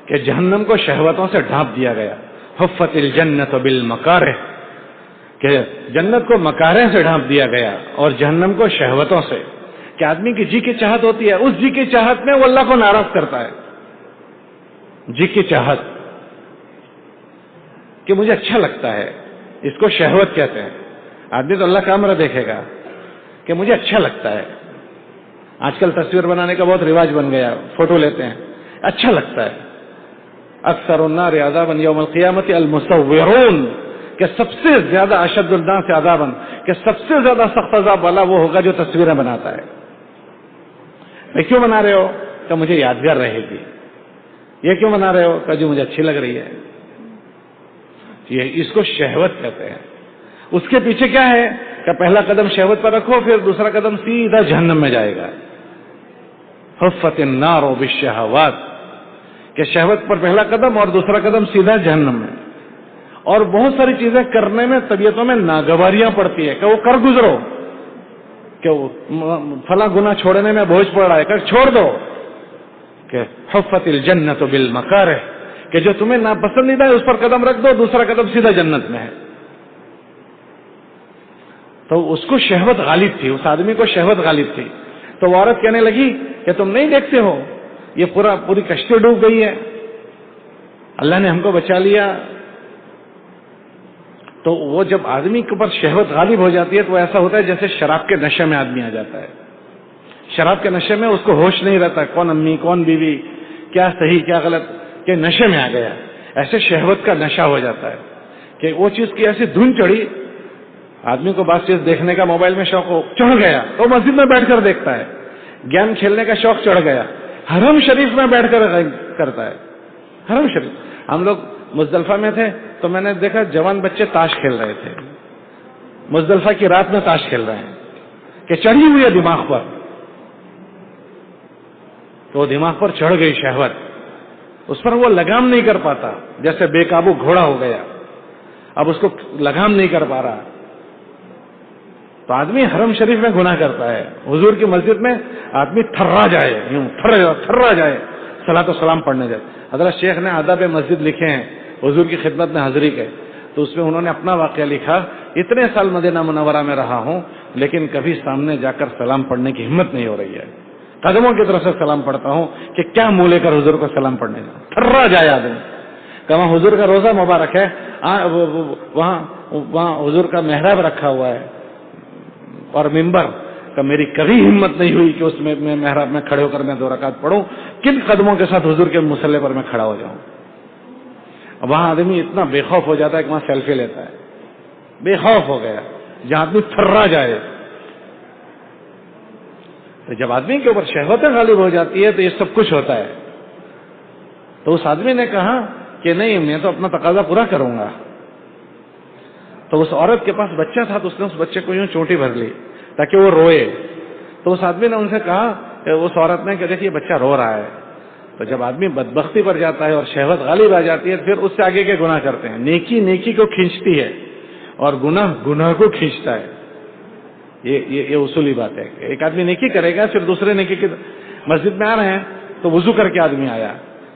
کہ جہنم کو شہوتوں سے ڈھانپ دیا گیا. حفت الجنت بالمکارہ, کہ جنت کو مکارہ سے ڈھانپ دیا گیا اور جہنم کو شہوتوں سے. کہ آدمی کی جی کی چاہت ہوتی ہے, اس جی کی چاہت میں وہ اللہ کو ناراض کرتا ہے. جی کی چاہت کہ مجھے اچھا لگتا ہے, اس کو شہوت کہتے ہیں. آدمی تو اللہ کا امر دیکھے گا کہ مجھے اچھا لگتا ہے. آج کل تصویر بنانے کا بہت رواج بن گیا, فوٹو لیتے ہیں, اچھا لگتا ہے. اکثر النار عذابا یوم القیامت المصورون, کہ سب سے زیادہ اشد الناس عذابا, کہ سب سے زیادہ سخت عذاب والا وہ ہوگا جو تصویریں بناتا ہے. میں کیوں بنا رہے ہو؟ کہ مجھے یادگار رہے گی. یہ کیوں بنا رہے ہو؟ کہ جو مجھے اچھی لگ رہی ہے. یہ اس کو شہوت کہتے ہیں. اس کے پیچھے کیا ہے کہ پہلا قدم شہوت پر رکھو، پھر دوسرا قدم سیدھا جہنم میں جائے گا. حفت النار بالشہوات، کہ شہوت پر پہلا قدم اور دوسرا قدم سیدھا جہنم میں. اور بہت ساری چیزیں کرنے میں طبیعتوں میں ناگواریاں پڑتی ہے کہ وہ کر گزرو، کہ فلاں گناہ چھوڑنے میں بوجھ پڑ رہا ہے کہ چھوڑ دو. کہ حفت الجنت بالمکارہ، کہ جو تمہیں ناپسندیدہ ہے اس پر قدم رکھ دو، دوسرا قدم سیدھا جنت میں ہے. تو اس کو شہوت غالب تھی، اس آدمی کو شہوت غالب تھی. تو وہ عورت کہنے لگی کہ تم نہیں دیکھتے ہو یہ پوری کشتی ڈوب گئی ہے، اللہ نے ہم کو بچا لیا. تو وہ جب آدمی کے اوپر شہوت غالب ہو جاتی ہے تو ایسا ہوتا ہے جیسے شراب کے نشے میں آدمی آ جاتا ہے. شراب کے نشے میں اس کو ہوش نہیں رہتا کون امی کون بیوی، کیا صحیح کیا غلط، کہ نشے میں آ گیا. ایسے شہوت کا نشہ ہو جاتا ہے کہ وہ چیز کی ایسی دھن چڑھی، آدمی کو بات چیز دیکھنے کا موبائل میں شوق چڑھ گیا تو مسجد میں بیٹھ کر دیکھتا ہے. گیم کھیلنے کا شوق چڑھ گیا، حرم شریف میں بیٹھ کر کرتا ہے. حرم شریف. ہم لوگ مزدلفہ میں تھے تو میں نے دیکھا جوان بچے تاش کھیل رہے تھے، مزدلفہ کی رات میں تاش کھیل رہے ہیں کہ چڑھی ہوئی ہے دماغ پر. تو دماغ پر چڑھ گئی شہوت، اس پر وہ لگام نہیں کر پاتا، جیسے بے قابو گھوڑا ہو گیا، اب اس کو لگام نہیں کر پا رہا. تو آدمی حرم شریف میں گناہ کرتا ہے، حضور کی مسجد میں آدمی تھرا جائے، یوں تھرا جائے، صلاۃ و سلام پڑھنے جائے. حضرت شیخ نے آداب مسجد لکھے ہیں حضور کی خدمت میں حاضری کے، تو اس میں انہوں نے اپنا واقعہ لکھا. اتنے سال مدینہ منورہ میں رہا ہوں لیکن کبھی سامنے جا کر سلام پڑھنے کی ہمت نہیں ہو رہی ہے. قدموں کی طرف سے سلام پڑھتا ہوں کہ کیا منہ لے کر حضور کو سلام پڑھنے جاؤں. تھرا جائے آدمی. کہ وہاں حضور کا روزہ مبارک ہے، وہاں حضور کا محراب رکھا ہوا ہے اور منبر کا، میری کبھی ہمت نہیں ہوئی کہ اس میں محراب میں کھڑے ہو کر میں 2 رکعت پڑھوں، کن قدموں کے ساتھ حضور کے مصلی پر میں کھڑا ہو جاؤں. وہاں آدمی اتنا بے خوف ہو جاتا ہے کہ وہاں سیلفی لیتا ہے، بے خوف ہو گیا جہاں آدمی تھرا جائے. تو جب آدمی کے اوپر شہوتیں غالب ہو جاتی ہے تو یہ سب کچھ ہوتا ہے. تو اس آدمی نے کہا کہ نہیں، میں تو اپنا تقاضا پورا کروں گا. تو اس عورت کے پاس بچہ تھا تو اس نے اس بچے کو یوں چونٹی بھر لی تاکہ وہ روئے. تو اس آدمی نے ان سے کہا کہ اس عورت نے کہ دیکھیے بچہ رو رہا ہے. تو جب آدمی بدبختی پر جاتا ہے اور شہوت غالب آ جاتی ہے پھر اس سے آگے کے گناہ کرتے ہیں. نیکی نیکی کو کھینچتی ہے اور گناہ گناہ کو کھینچتا ہے. یہ اصولی بات ہے. ایک آدمی نیکی کرے گا، پھر دوسرے نیکی کی. مسجد میں آ رہے ہیں تو وضو کر کے آدمی آیا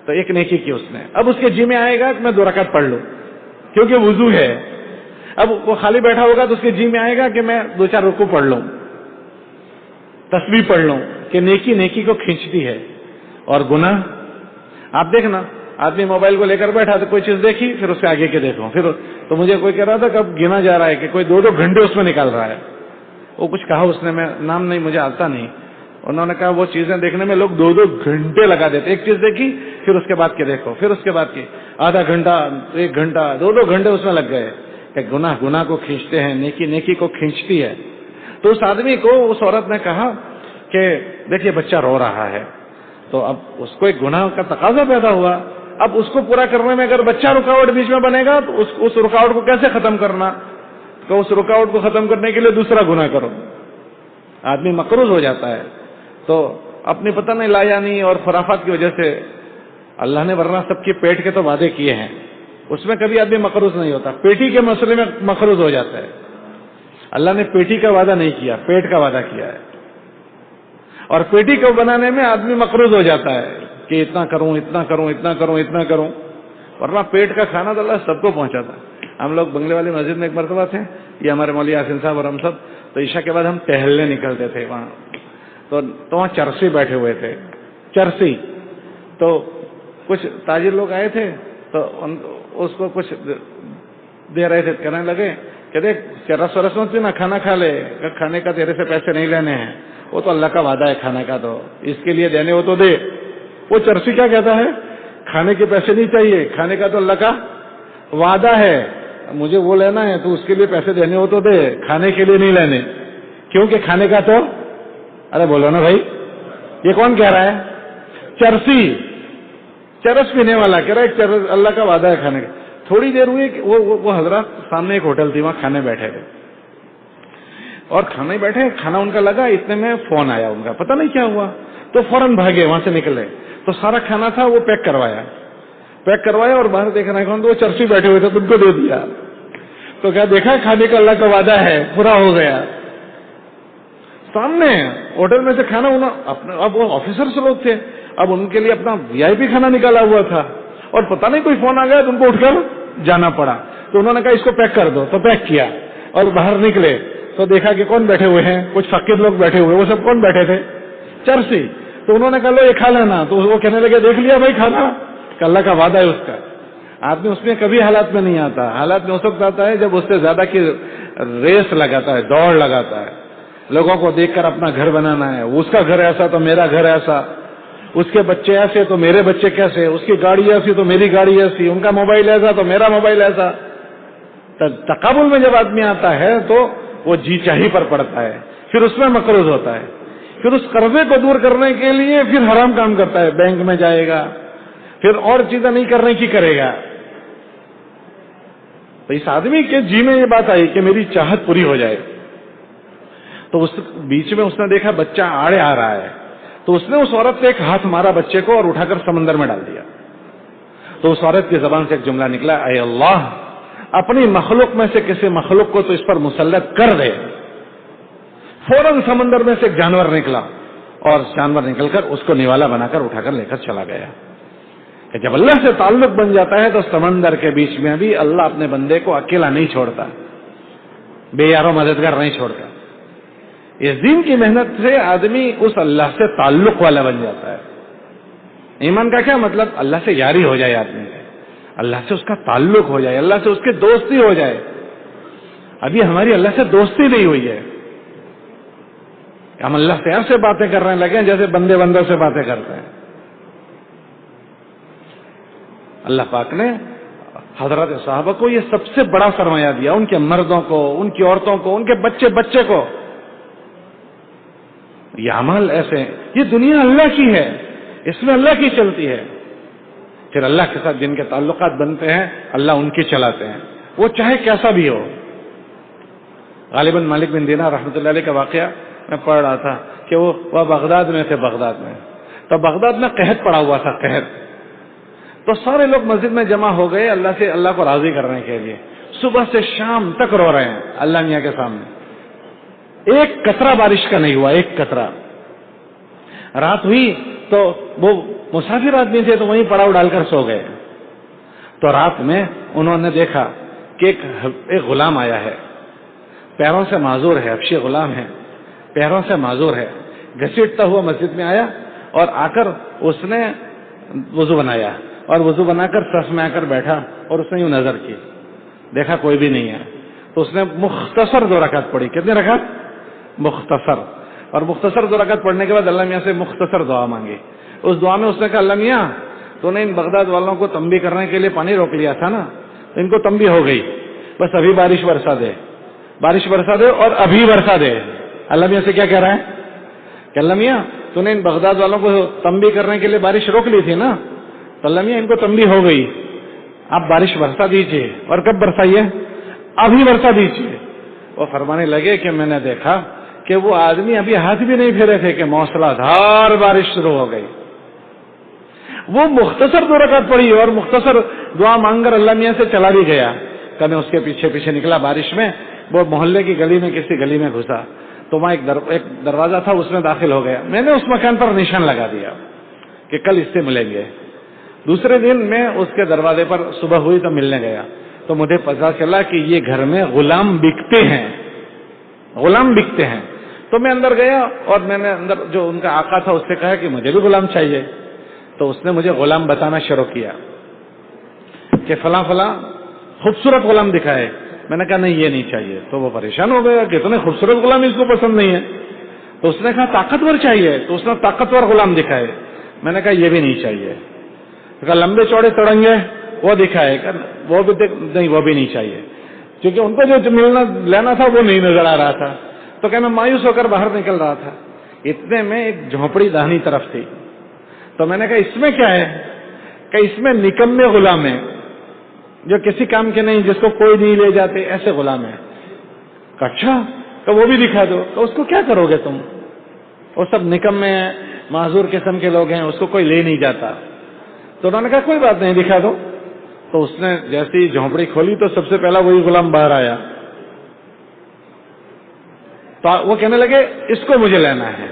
تو ایک نیکی کی اس نے، اب اس کے جی میں آئے گا کہ میں 2 رکعت پڑھ لوں کیونکہ وضو ہے. اب وہ خالی بیٹھا ہوگا تو اس کے جی میں آئے گا کہ میں 2-4 رکوع پڑھ لوں، تسبیح پڑھ لوں. کہ نیکی نیکی کو کھینچتی ہے اور گناہ. آپ دیکھنا آدمی موبائل کو لے کر بیٹھا تو کوئی چیز دیکھی پھر اس سے آگے کے دیکھو، پھر تو مجھے کوئی کہہ رہا تھا کب گنا جا رہا ہے کہ کوئی 2-2 گھنٹے اس میں نکال رہا ہے. وہ کچھ کہا اس نے، میں نام نہیں مجھے آتا نہیں، انہوں نے کہا وہ چیزیں دیکھنے میں لوگ 2-2 گھنٹے لگا دیتے. ایک چیز دیکھی پھر اس کے بعد کے دیکھو، پھر اس کے بعد کی آدھا گھنٹہ 1 گھنٹہ 2-2 گھنٹے اس میں لگ گئے. کہ گناہ گناہ کو کھینچتے ہیں، نیکی نیکی کو کھینچتی ہے. تو اس آدمی کو اس عورت نے کہا کہ دیکھیے بچہ رو رہا ہے. تو اب اس کو ایک گناہ کا تقاضا پیدا ہوا. اب اس کو پورا کرنے میں اگر بچہ رکاوٹ بیچ میں بنے گا تو اس رکاوٹ کو کیسے ختم کرنا؟ تو اس رکاوٹ کو ختم کرنے کے لیے دوسرا گناہ کرو. آدمی مقروض ہو جاتا ہے تو اپنی پتہ نہیں لایا نہیں اور خرافات کی وجہ سے. اللہ نے ورنہ سب کی پیٹ کے تو وعدے کیے ہیں، اس میں کبھی آدمی مقروض نہیں ہوتا. پیٹی کے مسئلے میں مقروض ہو جاتا ہے. اللہ نے پیٹی کا وعدہ نہیں کیا، پیٹ کا وعدہ کیا ہے. اور پیٹی کو بنانے میں آدمی مقروض ہو جاتا ہے کہ اتنا کروں اتنا کروں اتنا کروں اتنا کروں. ورنہ پیٹ کا کھانا تو اللہ سب کو پہنچاتا ہے. ہم لوگ بنگلے والی مسجد میں ایک مرتبہ تھے، یہ ہمارے مولوی یاسین صاحب اور ہم سب. تو عشاء کے بعد ہم ٹہلنے نکلتے تھے وہاں. تو وہاں چرسی بیٹھے ہوئے تھے، چرسی. تو کچھ تاجر لوگ آئے تھے تو اس کو کچھ دے رہے تھے. کہنے لگے کہ دیکھ چرس ورس مت پینا، کھانا کھا لے. کھانے کا تیرے سے پیسے نہیں لینے ہیں، وہ تو اللہ کا وعدہ ہے کھانے کا، تو اس کے لیے دینے ہو تو دے. وہ چرسی کیا کہتا ہے؟ کھانے کے پیسے نہیں چاہیے، کھانے کا تو اللہ کا وعدہ ہے، مجھے وہ لینا ہے تو اس کے لیے پیسے دینے ہو تو دے، کھانے کے لیے نہیں لینے. کیونکہ کھانے کا تو، ارے بولو نا بھائی، یہ کون کہہ رہا ہے؟ چرسی، چرس پینے والا کہہ رہا ہے اللہ کا وعدہ ہے کھانے کا. تھوڑی دیر ہوئی کہ وہ حضرات سامنے ایک ہوٹل تھی، وہاں کھانے بیٹھے تھے اور کھانے بیٹھے، کھانا ان کا لگا، اتنے میں فون آیا ان کا، پتہ نہیں کیا ہوا، تو فوراً بھاگے وہاں سے نکلے، تو سارا کھانا تھا وہ پیک کروایا اور باہر دیکھنا کون، تو وہ چرسی بیٹھے ہوئے تھے، تم کو دے دیا، تو کیا دیکھا کھانے کا اللہ کا وعدہ ہے، پورا ہو گیا سامنے ہوٹل میں سے کھانا، اب وہ آفیسرس لوگ تھے، اب ان کے لیے اپنا VIP کھانا نکالا ہوا تھا اور پتہ نہیں کوئی فون آ گیا تو ان کو اٹھ کر جانا پڑا، تو انہوں نے کہا اس کو پیک کر دو، تو پیک کیا اور باہر نکلے تو دیکھا کہ کون بیٹھے ہوئے ہیں، کچھ فقیر لوگ بیٹھے ہوئے، وہ سب کون بیٹھے تھے، چرسی، تو انہوں نے کہا لو یہ کھا لینا، تو وہ کہنے لگے دیکھ لیا بھائی کھانا، کہ اللہ کا وعدہ ہے اس کا، آدمی اس میں کبھی حالات میں نہیں آتا، حالات میں اس وقت آتا ہے جب اس سے زیادہ کی ریس لگاتا ہے، دوڑ لگاتا ہے، لوگوں کو دیکھ کر اپنا گھر بنانا ہے، اس کا گھر ایسا تو میرا گھر ایسا، اس کے بچے ایسے تو میرے بچے کیسے، اس کی گاڑی ایسی تو میری گاڑی ایسی، ان کا موبائل ایسا تو میرا موبائل ایسا، تقابل میں جب آدمی آتا ہے تو وہ جی چاہی پر پڑتا ہے، پھر اس میں مقروض ہوتا ہے، پھر اس قرضے کو دور کرنے کے لیے پھر حرام کام کرتا ہے، بینک میں جائے گا، پھر اور چیزیں نہیں کرنے کی کرے گا. تو اس آدمی کے جی میں یہ بات آئی کہ میری چاہت پوری ہو جائے، تو اس بیچ میں اس نے دیکھا بچہ آڑے آ رہا ہے، تو اس نے اس عورت سے ایک ہاتھ مارا بچے کو اور اٹھا کر سمندر میں ڈال دیا. تو اس عورت کی زبان سے ایک جملہ نکلا، اے اللہ اپنی مخلوق میں سے کسی مخلوق کو تو اس پر مسلط کر دے. فوراً سمندر میں سے ایک جانور نکلا اور جانور نکل کر اس کو نوالا بنا کر اٹھا کر لے کر چلا گیا. کہ جب اللہ سے تعلق بن جاتا ہے تو سمندر کے بیچ میں بھی اللہ اپنے بندے کو اکیلا نہیں چھوڑتا، بے یارو مددگار نہیں چھوڑتا. اس دین کی محنت سے آدمی اس اللہ سے تعلق والا بن جاتا ہے. ایمان کا کیا مطلب؟ اللہ سے یاری ہو جائے آدمی سے، اللہ سے اس کا تعلق ہو جائے، اللہ سے اس کی دوستی ہو جائے. ابھی ہماری اللہ سے دوستی نہیں ہوئی ہے، ہم اللہ سے ایسے باتیں کرنے لگے جیسے بندے بندوں سے باتیں کرتے ہیں. اللہ پاک نے حضرت صحابہ کو یہ سب سے بڑا سرمایہ دیا، ان کے مردوں کو، ان کی عورتوں کو، ان کے بچے بچے کو. یہ عمل ایسے، یہ دنیا اللہ کی ہے، اس میں اللہ کی چلتی ہے. پھر اللہ کے ساتھ جن کے تعلقات بنتے ہیں اللہ ان کی چلاتے ہیں، وہ چاہے کیسا بھی ہو. غالباً مالک بن دینار رحمۃ اللہ علیہ کا واقعہ میں پڑھ رہا تھا کہ وہ بغداد میں تھے، بغداد میں تو بغداد میں قحط پڑا ہوا تھا، قحط. تو سارے لوگ مسجد میں جمع ہو گئے اللہ کو راضی کرنے کے لیے، صبح سے شام تک رو رہے ہیں اللہ میاں کے سامنے. ایک قطرہ بارش کا نہیں ہوا، ایک قطرہ. رات ہوئی تو وہ مسافر آدمی تھے تو وہیں پڑاؤ ڈال کر سو گئے. تو رات میں انہوں نے دیکھا کہ ایک غلام آیا ہے، پیروں سے معذور ہے، حبشی غلام ہے، پیروں سے معذور ہے، گھسیٹتا ہوا مسجد میں آیا اور آ کر اس نے وضو بنایا اور وضو بنا کر صف میں آ کر بیٹھا اور اس نے یوں نظر کی، دیکھا کوئی بھی نہیں ہے تو اس نے مختصر 2 رکعت پڑھی. کتنے رکعت؟ مختصر. اور مختصر 2 رکعت پڑھنے کے بعد اللہ میاں سے مختصر دعا مانگی. اس دعا میں اس نے کہا اللہ میاں تو نے ان بغداد والوں کو تنبیہ کرنے کے لیے پانی روک لیا تھا نا، تو ان کو تنبیہ ہو گئی، بس ابھی بارش برسا دے، بارش برسا دے اور ابھی برسا دے. اللہ میاں سے کیا کہہ رہا ہے کہ اللہ میاں تو نے ان بغداد والوں کو تنبیہ کرنے کے لیے بارش روک لی تھی نا، تو اللہ میاں ان کو تنبیہ ہو گئی، آپ بارش برسا دیجیے. اور کب برسائیے؟ ابھی برسا دیجیے. وہ فرمانے لگے کہ میں نے دیکھا کہ وہ آدمی ابھی ہاتھ بھی نہیں پھیرے تھے کہ موسلا دھار بارش شروع ہو گئی. وہ مختصر 2 رکعت پڑھی اور مختصر دعا مانگ کر اللہ میاں سے چلا بھی گیا. کہ میں اس کے پیچھے پیچھے نکلا بارش میں، وہ محلے کی گلی میں کسی گلی میں گھسا تو وہاں ایک دروازہ تھا، اس میں داخل ہو گیا. میں نے اس مکان پر نشان لگا دیا کہ کل اس سے ملیں گے. دوسرے دن میں اس کے دروازے پر صبح ہوئی تو ملنے گیا تو مجھے پتا چلا کہ یہ گھر میں غلام بکتے ہیں، غلام بکتے ہیں. تو میں اندر گیا اور میں نے اندر جو ان کا آقا تھا اس سے کہا کہ مجھے بھی غلام چاہیے. تو اس نے مجھے غلام بتانا شروع کیا کہ فلاں فلاں خوبصورت غلام دکھائے. میں نے کہا نہیں یہ نہیں چاہیے. تو وہ پریشان ہو گیا کہ اتنے خوبصورت غلام اس کو پسند نہیں ہے. تو اس نے کہا طاقتور چاہیے، تو اس نے طاقتور غلام دکھائے. میں نے کہا یہ بھی نہیں چاہیے. تو کہا لمبے چوڑے تڑنگے وہ دکھائے، وہ بھی نہیں، وہ بھی نہیں چاہیے، کیونکہ ان کو جو ملنا لینا تھا وہ نہیں نظر آ رہا تھا. تو کہ میں مایوس ہو کر باہر نکل رہا تھا، اتنے میں ایک جھونپڑی داہنی طرف تھی. تو میں نے کہا اس میں کیا ہے؟ کہ اس میں نکمے غلام ہیں، جو کسی کام کے نہیں، جس کو کوئی نہیں لے جاتے، ایسے غلام ہیں. اچھا تو وہ بھی دکھا دو. تو اس کو کیا کرو گے تم؟ وہ سب نکمے ہیں، معذور قسم کے لوگ ہیں، اس کو کوئی لے نہیں جاتا. تو انہوں نے کہا کوئی بات نہیں، دکھا دو. تو اس نے جیسی جھونپڑی کھولی تو سب سے پہلا وہی غلام باہر آیا. تو وہ کہنے لگے اس کو مجھے لینا ہے.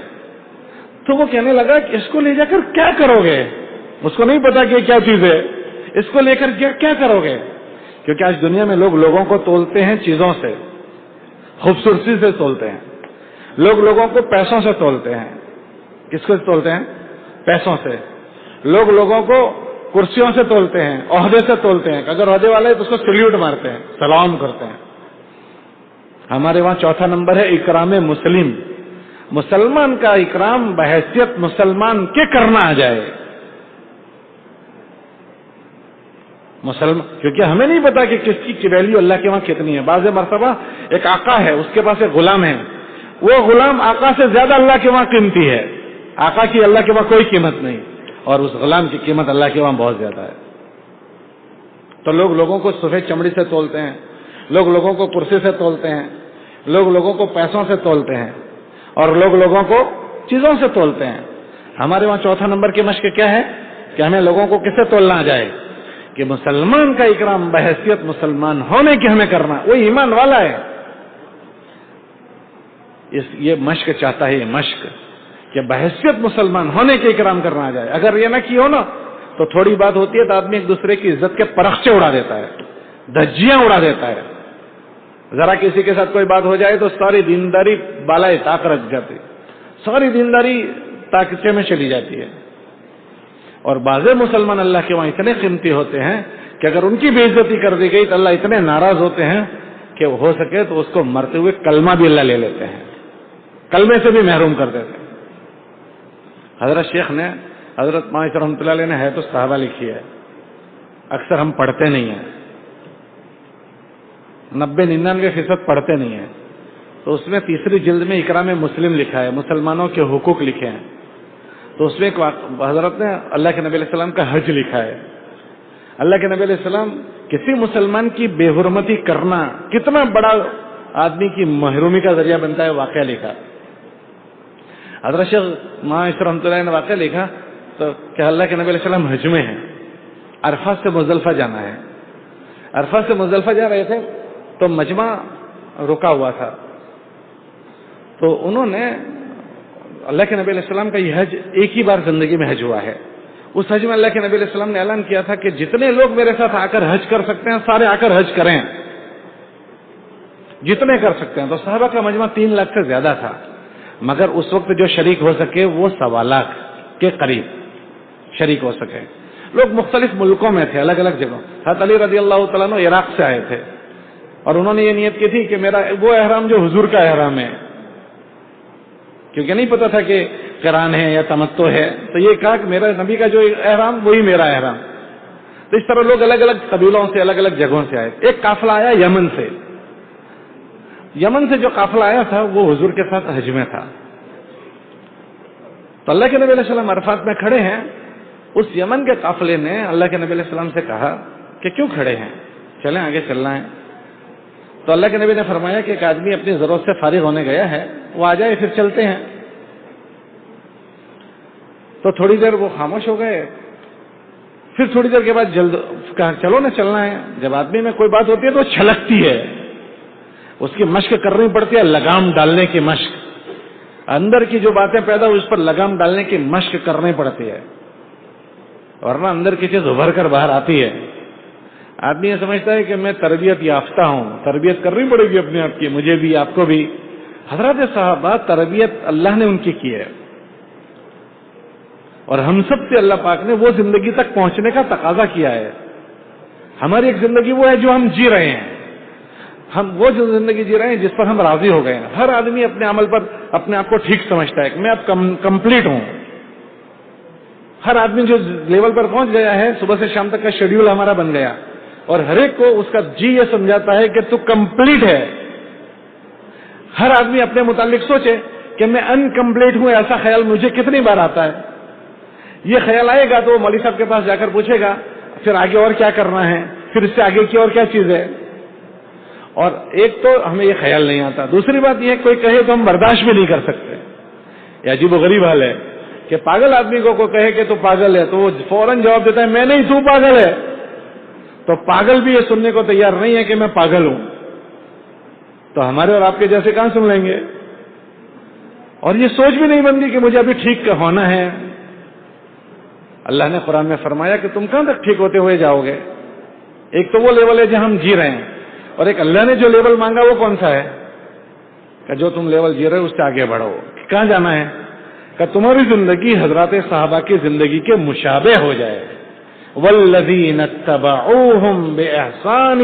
تو وہ کہنے لگا کہ اس کو لے جا کر کیا کرو گے؟ اس کو نہیں پتا کہ کیا چیز ہے. اس کو لے کر کیا کرو گے؟ کیونکہ آج دنیا میں لوگ لوگوں کو تولتے ہیں چیزوں سے، خوبصورتی سے تولتے ہیں. لوگ لوگوں کو پیسوں سے تولتے ہیں. کس کو تولتے ہیں؟ پیسوں سے. لوگ لوگوں کو کرسیوں سے تولتے ہیں، عہدے سے تولتے ہیں. اگر عہدے والے تو اس کو سلیوٹ مارتے ہیں، سلام کرتے ہیں. ہمارے وہاں چوتھا نمبر ہے اکرام مسلم. مسلمان کا اکرام بحیثیت مسلمان کے کرنا آ جائے. کیونکہ ہمیں نہیں پتا کہ کس کی ویلیو اللہ کے وہاں کتنی ہے. بعض مرتبہ ایک آقا ہے، اس کے پاس ایک غلام ہے، وہ غلام آقا سے زیادہ اللہ کے وہاں قیمتی ہے. آقا کی اللہ کے وہاں کوئی قیمت نہیں، اور اس غلام کی قیمت اللہ کے وہاں بہت زیادہ ہے. تو لوگ لوگوں کو سفید چمڑی سے تولتے ہیں، لوگ لوگوں کو کرسی سے تولتے ہیں، لوگ لوگوں کو پیسوں سے تولتے ہیں، اور لوگ لوگوں کو چیزوں سے تولتے ہیں. ہمارے وہاں چوتھا نمبر کی مشق کیا ہے کہ ہمیں لوگوں کو کس سے تولنا جائے؟ کہ مسلمان کا اکرام بحیثیت مسلمان ہونے کی ہمیں کرنا. وہ ایمان والا ہے. یہ مشق چاہتا ہے، یہ مشق کہ بحیثیت مسلمان ہونے کے اکرام کرنا آ جائے. اگر یہ نہ کی ہو نا تو تھوڑی بات ہوتی ہے تو آدمی ایک دوسرے کی عزت کے پرخچے اڑا دیتا ہے، دھجیاں اڑا دیتا ہے. ذرا کسی کے ساتھ کوئی بات ہو جائے تو ساری دینداری بالائے طاق رکھ جاتی، ساری دینداری طاقچے میں چلی جاتی ہے. اور بعض مسلمان اللہ کے وہاں اتنے قیمتی ہوتے ہیں کہ اگر ان کی بے عزتی کر دی گئی تو اللہ اتنے ناراض ہوتے ہیں کہ ہو سکے تو اس کو مرتے ہوئے کلمہ بھی اللہ لے لیتے ہیں، کلمے سے بھی محروم کر دیتے ہیں. حضرت شیخ نے، حضرت مائش رحمۃ اللہ علیہ نے ہے تو صحابہ لکھی ہے، اکثر ہم پڑھتے نہیں ہیں، 90-99% پڑھتے نہیں ہیں. تو اس میں تیسری جلد میں اکرام مسلم لکھا ہے، مسلمانوں کے حقوق لکھے ہیں. تو اس میں حضرت نے اللہ کے نبی علیہ السلام کا حج لکھا ہے. اللہ کے نبی علیہ السلام کسی مسلمان کی بے حرمتی کرنا کتنا بڑا آدمی کی محرومی کا ذریعہ بنتا ہے، واقعہ لکھا. حضرت شیخ مائش رحمۃ اللہ نے واقعہ لکھا تو کہ اللہ کے نبی علیہ السلام حج میں ہیں، عرفات سے مزدلفہ جانا ہے. عرفات سے مزدلفہ جا رہے تھے تو مجمع رکا ہوا تھا. تو انہوں نے، اللہ کے نبی علیہ السلام کا یہ حج ایک ہی بار زندگی میں حج ہوا ہے. اس حج میں اللہ کے نبی علیہ السلام نے اعلان کیا تھا کہ جتنے لوگ میرے ساتھ آ کر حج کر سکتے ہیں سارے آ کر حج کریں، جتنے کر سکتے ہیں. تو صحابہ کا مجمع 3 لاکھ سے زیادہ تھا، مگر اس وقت جو شریک ہو سکے وہ 1.25 لاکھ کے قریب شریک ہو سکے. لوگ مختلف ملکوں میں تھے، الگ الگ جگہوں. حضرت علی رضی اللہ تعالیٰ عنہ عراق سے آئے تھے اور انہوں نے یہ نیت کی تھی کہ میرا وہ احرام جو حضور کا احرام ہے، کیونکہ نہیں پتا تھا کہ قران ہے یا تمتع ہے. تو یہ کہا کہ میرا نبی کا جو احرام وہی میرا احرام. تو اس طرح لوگ الگ الگ قبیلوں سے، الگ الگ جگہوں سے آئے. ایک قافلہ آیا یمن سے. یمن سے جو قافلہ آیا تھا وہ حضور کے ساتھ حج میں تھا. تو اللہ کے نبی علیہ السلام عرفات میں کھڑے ہیں. اس یمن کے قافلے نے اللہ کے نبی علیہ السلام سے کہا کہ کیوں کھڑے ہیں، چلیں آگے چلنا ہے. تو اللہ کے نبی نے فرمایا کہ ایک آدمی اپنی ضرورت سے فارغ ہونے گیا ہے، وہ آ جائے پھر چلتے ہیں. تو تھوڑی دیر وہ خاموش ہو گئے. پھر تھوڑی دیر کے بعد جلد کہا چلو نا چلنا ہے. جب آدمی میں کوئی بات ہوتی ہے تو وہ چھلکتی ہے، اس کی مشق کرنی پڑتی ہے، لگام ڈالنے کی مشق. اندر کی جو باتیں پیدا ہوئی اس پر لگام ڈالنے کی مشق کرنی پڑتی ہے، ورنہ اندر کی چیز ابھر کر باہر آتی ہے. آدمی یہ سمجھتا ہے کہ میں تربیت یافتہ ہوں، تربیت کرنی پڑے گی اپنے آپ کی، مجھے بھی آپ کو بھی. حضرات صحابہ تربیت اللہ نے ان کی ہے، اور ہم سب سے اللہ پاک نے وہ زندگی تک پہنچنے کا تقاضا کیا ہے. ہماری ایک زندگی وہ ہے جو ہم جی رہے ہیں، ہم وہ جو زندگی جی رہے ہیں جس پر ہم راضی ہو گئے ہیں. ہر آدمی اپنے عمل پر اپنے آپ کو ٹھیک سمجھتا ہے کہ میں اب کمپلیٹ ہوں. ہر آدمی جو لیول پر پہنچ گیا ہے، صبح سے شام تک کا شیڈیول ہمارا بن گیا، اور ہر ایک کو اس کا جی یہ سمجھاتا ہے کہ تو کمپلیٹ ہے. ہر آدمی اپنے متعلق سوچے کہ میں انکمپلیٹ ہوں، ایسا خیال مجھے کتنی بار آتا ہے. یہ خیال آئے گا تو وہ مولوی صاحب کے پاس جا کر پوچھے گا پھر آگے اور کیا کرنا ہے. پھر اس سے آگے کی اور کیا چیز ہے؟ اور ایک تو ہمیں یہ خیال نہیں آتا، دوسری بات یہ کوئی کہے تو ہم برداشت بھی نہیں کر سکتے. یہ عجیب و غریب حال ہے کہ پاگل آدمی کو کوئی کہے کہ تو پاگل ہے تو وہ فوراً جواب دیتا ہے میں نہیں، تو پاگل ہے. تو پاگل بھی یہ سننے کو تیار نہیں ہے کہ میں پاگل ہوں، تو ہمارے اور آپ کے جیسے کہاں سن لیں گے؟ اور یہ سوچ بھی نہیں بنتی کہ مجھے ابھی ٹھیک ہونا ہے. اللہ نے قرآن میں فرمایا کہ تم کہاں تک ٹھیک ہوتے ہوئے جاؤ گے؟ ایک تو وہ لیول ہے جہاں ہم جی رہے ہیں، اور ایک اللہ نے جو لیول مانگا وہ کون سا ہے؟ کہ جو تم لیول جی رہے ہو اس سے آگے بڑھو. کہاں جانا ہے؟ کہ تمہاری زندگی حضرات صحابہ کی زندگی کے مشابہ ہو جائے. والذین اتبعوہم بإحسان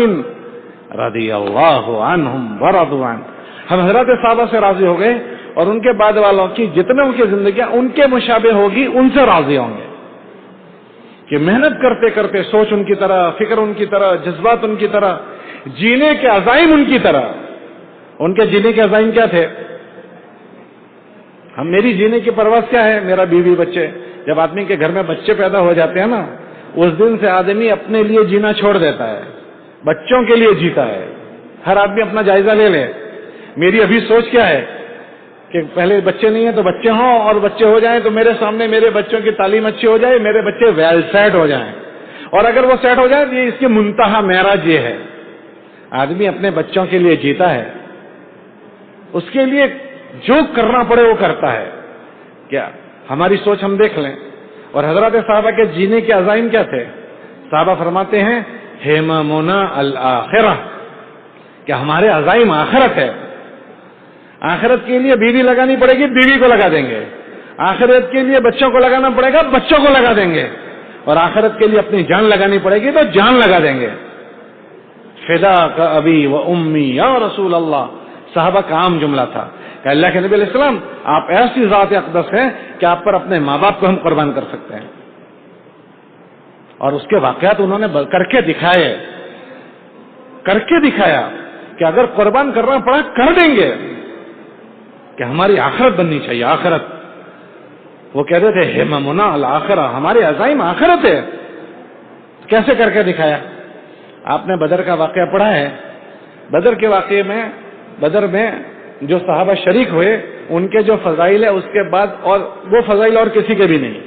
رضی اللہ عنہم ورضوا عنہ. ہم حضرات صحابہ سے راضی ہو گئے اور ان کے بعد والوں کی جتنے ان کی زندگیاں ان کے مشابہ ہوگی ان سے راضی ہوں گے. کہ محنت کرتے کرتے سوچ ان کی طرح، فکر ان کی طرح، جذبات ان کی طرح، جینے کے عزائم ان کی طرح. ان کے جینے کے عزائم کیا تھے؟ میری جینے کی پرواز کیا ہے؟ میرا بیوی بچے. جب آدمی کے گھر میں بچے پیدا ہو جاتے ہیں نا، اس دن سے آدمی اپنے لیے جینا چھوڑ دیتا ہے، بچوں کے لیے جیتا ہے. ہر آدمی اپنا جائزہ لے لے. میری ابھی سوچ کیا ہے کہ پہلے بچے نہیں ہیں تو بچے ہوں، اور بچے ہو جائیں تو میرے سامنے میرے بچوں کی تعلیم اچھی ہو جائے، میرے بچے ویل سیٹ ہو جائیں. اور اگر وہ سیٹ ہو جائیں تو یہ اس کی منتہا معراج یہ ہے. آدمی اپنے بچوں کے لیے جیتا ہے، اس کے لیے جو کرنا پڑے وہ کرتا ہے. کیا ہماری سوچ ہم دیکھ لیں. اور حضرات صحابہ کے جینے کے عزائم کیا تھے؟ صحابہ فرماتے ہیں ہممنا الآخرہ، کہ ہمارے عزائم آخرت ہے. آخرت کے لیے بیوی لگانی پڑے گی، بیوی کو لگا دیں گے. آخرت کے لیے بچوں کو لگانا پڑے گا، بچوں کو لگا دیں گے. اور آخرت کے لیے اپنی جان لگانی پڑے گی تو جان لگا دیں گے. فداک ابی و امی یا رسول اللہ، صحابہ کا عام جملہ تھا کہ اللہ کے نبی علیہ السلام آپ ایسی ذات اقدس ہیں کہ آپ پر اپنے ماں باپ کو ہم قربان کر سکتے ہیں. اور اس کے واقعات انہوں نے کر کے دکھایا کہ اگر قربان کرنا پڑا کر دیں گے، کہ ہماری آخرت بننی چاہیے. آخرت وہ کہتے تھے ہممنا الآخرہ، ہمارے عزائم آخرت ہے. کیسے کر کے دکھایا؟ آپ نے بدر کا واقعہ پڑھا ہے. بدر کے واقعے میں، بدر میں جو صحابہ شریک ہوئے ان کے جو فضائل ہے اس کے بعد اور وہ فضائل اور کسی کے بھی نہیں.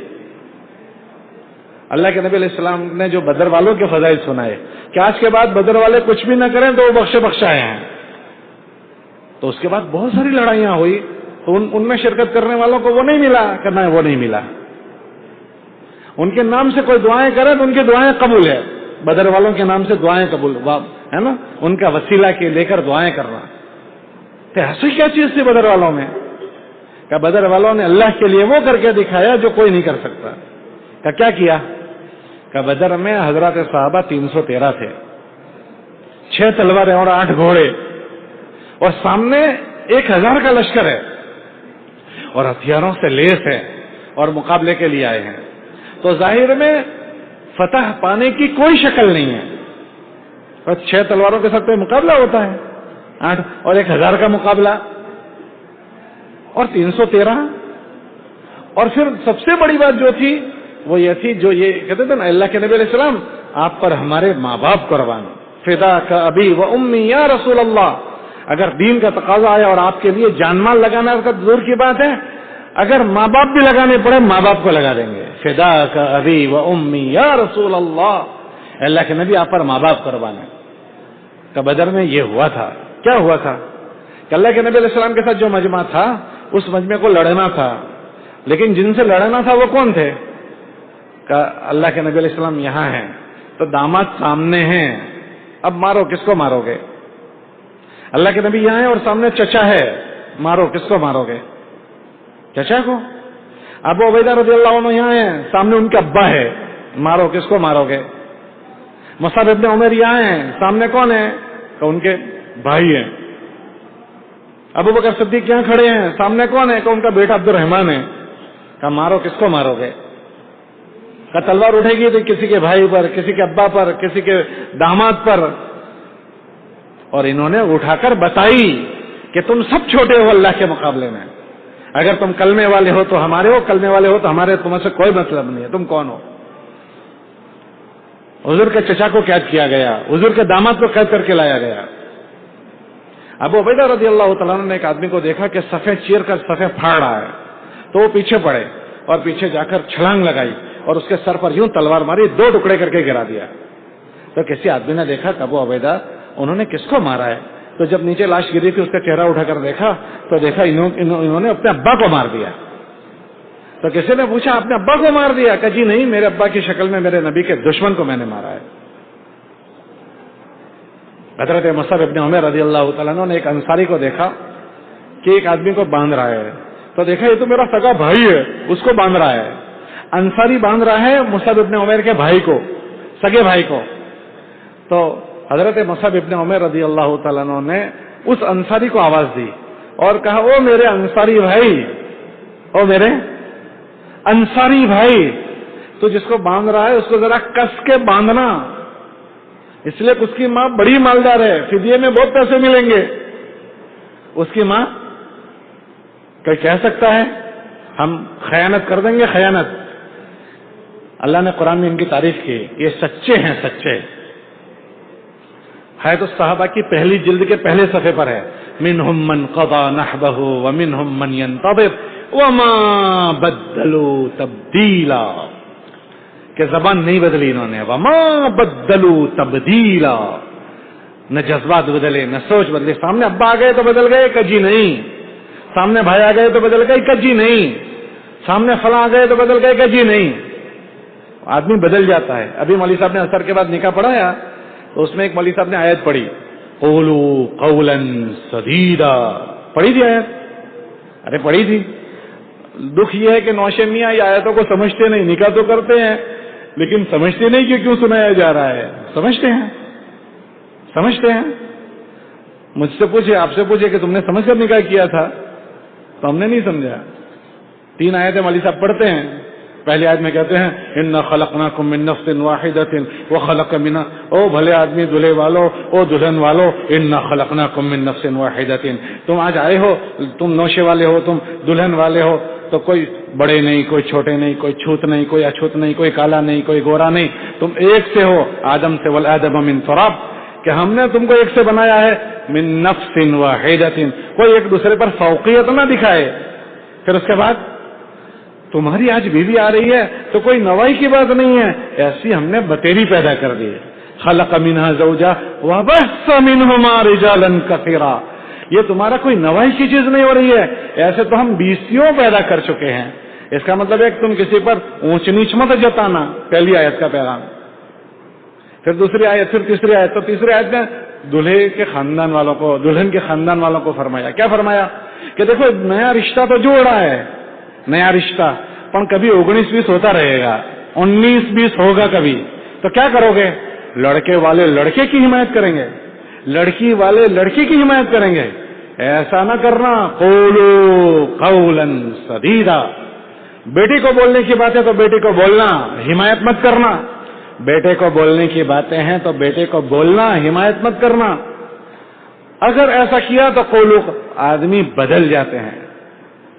اللہ کے نبی علیہ السلام نے جو بدر والوں کے فضائل سنائے کہ آج کے بعد بدر والے کچھ بھی نہ کریں تو وہ بخشائے ہیں. تو اس کے بعد بہت ساری لڑائیاں ہوئی تو ان میں شرکت کرنے والوں کو وہ نہیں ملا، کرنا ہے وہ نہیں ملا. ان کے نام سے کوئی دعائیں کرے تو ان کی دعائیں قبول ہے. بدر والوں کے نام سے دعائیں قبول ہے نا، ان کا وسیلہ کے لے کر دعائیں کرنا. تو ایسی کیا چیز تھی بدر والوں میں کہ بدر والوں نے اللہ کے لیے وہ کر کے دکھایا جو کوئی نہیں کر سکتا. کہ کیا کیا؟ کہ بدر میں حضرات صحابہ 313 تھے، 6 تلواریں اور 8 گھوڑے، اور سامنے 1000 کا لشکر ہے اور ہتھیاروں سے لیس ہے اور مقابلے کے لیے آئے ہیں. تو ظاہر میں فتح پانے کی کوئی شکل نہیں ہے. اور 6 تلواروں کے ساتھ مقابلہ ہوتا ہے، 8 اور 1000 کا مقابلہ، اور 313. اور پھر سب سے بڑی بات جو تھی وہ یہ تھی، جو یہ کہتے تھے نا اللہ کے نبی علیہ السلام آپ پر ہمارے ماں باپ قربان، فداک ابی و امی یا رسول اللہ. اگر دین کا تقاضا آیا اور آپ کے لیے جان مال لگانا کا دور کی بات ہے، اگر ماں باپ بھی لگانے پڑے ماں باپ کو لگا دیں گے. فداک ابی و امی یا رسول اللہ، اللہ کے نبی آپ پر ماں باپ قربان ہے. کہ بدر میں یہ ہوا تھا. کیا ہوا تھا؟ کہ اللہ کے نبی علیہ السلام کے ساتھ جو مجمع تھا اس مجمع کو لڑنا تھا، لیکن جن سے لڑنا تھا وہ کون تھے؟ کہ اللہ کے نبی علیہ السلام یہاں ہیں تو داماد سامنے ہیں، اب مارو، کس کو مارو گے؟ اللہ کے نبی یہاں ہیں اور سامنے چچا ہے، مارو، کس کو مارو گے؟ چچا کو. ابو عبیدہ رضی اللہ عنہ یہاں ہیں، سامنے ان کا ابا ہے، مارو، کس کو مارو گے؟ مصعب ابن عمر یہاں ہیں، سامنے کون ہے؟ کہ ان کے بھائی ہیں. ابو بکر صدیق یہاں کھڑے ہیں، سامنے کون ہے؟ کہ ان کا بیٹا عبد الرحمن ہے. کہ مارو، کس کو مارو گے؟ کہ تلوار اٹھے گی تو کسی کے بھائی پر، کسی کے ابا پر، کسی کے داماد پر. اور انہوں نے اٹھا کر بتائی کہ تم سب چھوٹے ہو اللہ کے مقابلے میں. اگر تم کلمے والے ہو تو ہمارے ہو، کلمے والے ہو تو ہمارے، تمہیں سے کوئی مطلب نہیں ہے، تم کون ہو؟ حضور کے چچا کو قید کیا گیا، حضور کے داماد کو قید کر کے لایا گیا۔ ابو عبیدہ رضی اللہ تعالیٰ عنہ نے ایک آدمی کو دیکھا کہ صفیں چیر کر صفیں پھاڑ رہا ہے، تو وہ پیچھے پڑے اور پیچھے جا کر چھلانگ لگائی اور اس کے سر پر یوں تلوار ماری، 2 ٹکڑے کر کے گرا دیا۔ تو کسی آدمی نے دیکھا کہ ابو عبیدہ انہوں نے کس کو مارا ہے؟ تو جب نیچے لاش گری تھی اس کا چہرہ اٹھا کر دیکھا تو دیکھا انہوں نے اپنے ابا کو مار دیا۔ تو کسی نے پوچھا آپ نے ابا کو مار دیا؟ کہ جی نہیں، میرے ابا کی شکل میں میرے نبی کے دشمن کو میں نے مارا ہے۔ حضرت مصعب ابن عمیر رضی اللہ تعالیٰ عنہ نے ایک انصاری کو دیکھا کہ ایک آدمی کو باندھ رہا ہے، تو دیکھا یہ تو میرا سگا بھائی ہے، اس کو باندھ رہا ہے۔ انصاری باندھ رہا ہے مصعب ابن عمیر کے بھائی کو، سگے بھائی کو۔ تو حضرت مصعب ابن عمیر رضی اللہ تعالیٰ عنہ نے اس انصاری کو آواز دی اور کہا او میرے انصاری بھائی، او میرے انصاری بھائی، تو جس کو باندھ رہا ہے اس کو ذرا کس کے باندھنا، اس لیے اس کی ماں بڑی مالدار ہے، فدیے میں بہت پیسے ملیں گے۔ اس کی ماں کوئی کہہ سکتا ہے ہم خیانت کر دیں گے؟ خیانت اللہ نے قرآن میں ان کی تعریف کی، یہ سچے ہیں، سچے۔ حیات الصحابہ کی پہلی جلد کے پہلے صفحے پر ہے، منہم من قضى نحبہ ومنہم من ينتظر وما بدلوا تبدیلا، کہ زبان نہیں بدلی انہوں نے، وما بدلوا تبدیلا، نہ جذبات بدلے نہ سوچ بدلے۔ سامنے ابا آ گئے تو بدل گئے، کجی نہیں۔ سامنے بھائی آ گئے تو بدل گئے، کجی نہیں۔ سامنے فلاں آ گئے تو بدل گئے، کجی نہیں۔ آدمی بدل جاتا ہے۔ ابھی مولوی صاحب نے عصر کے بعد نکاح پڑھایا تو اس میں ایک مولوی صاحب نے آیت پڑھی، قولوا قولا سدیدا، پڑھی تھی آیت؟ ارے پڑھی تھی۔ دکھ یہ ہے کہ نوشے میاں یہ آیتوں کو سمجھتے نہیں، نکاح تو کرتے ہیں لیکن سمجھتے نہیں کہ کیوں سنایا جا رہا ہے۔ سمجھتے ہیں۔ مجھ سے پوچھے، آپ سے پوچھے کہ تم نے سمجھ کر نکاح کیا تھا؟ تو ہم نے نہیں سمجھا۔ 3 آیتیں مولوی صاحب پڑھتے ہیں، پہلی آیت میں کہتے ہیں انا خلقناکم من نفس واحدۃ وخلق منها، او بھلے آدمی دلہے والو، او دلہن والو، انا خلقناکم من نفس واحدۃ، تم آج آئے ہو، تم نوشے والے ہو، تم دلہن والے ہو، تو کوئی بڑے نہیں، کوئی چھوٹے نہیں، کوئی چھوت نہیں، کوئی اچھوت نہیں، کوئی کالا نہیں، کوئی گورا نہیں، تم ایک سے ہو، آدم سے، والآدم من تراب، کہ ہم نے تم کو ایک سے بنایا ہے، من نفس واحدۃ، کوئی ایک دوسرے پر فوقیت نہ دکھائے۔ پھر اس کے بعد تمہاری آج بیوی آ رہی ہے تو کوئی نوائی کی بات نہیں ہے، ایسی ہم نے بتیری پیدا کر دی ہے۔ خلق منها زوجها وبث منهما رجالا كثيرا، یہ تمہارا کوئی نوائی کی چیز نہیں ہو رہی ہے، ایسے تو ہم بیسیوں پیدا کر چکے ہیں۔ اس کا مطلب ہے کہ تم کسی پر اونچ نیچ مت جتانا، پہلی آیت کا پیغام۔ پھر دوسری آیت، پھر تیسری آیت، تو تیسری آیت میں دلہے کے خاندان والوں کو، دلہن کے خاندان والوں کو فرمایا، کیا فرمایا کہ دیکھو نیا رشتہ تو جوڑ رہا ہے، نیا رشتہ، پر کبھی 19-20 ہوتا رہے گا، 19-20 ہوگا کبھی، تو کیا کرو گے؟ لڑکے والے لڑکے کی حمایت کریں گے، لڑکی والے لڑکی کی حمایت کریں گے۔ ایسا نہ کرنا، قولوا قولا سدیدا، بیٹی کو بولنے کی باتیں تو بیٹی کو بولنا، حمایت مت کرنا، بیٹے کو بولنے کی باتیں ہیں تو بیٹے کو بولنا، حمایت مت کرنا۔ اگر ایسا کیا تو قولوا، آدمی بدل جاتے ہیں،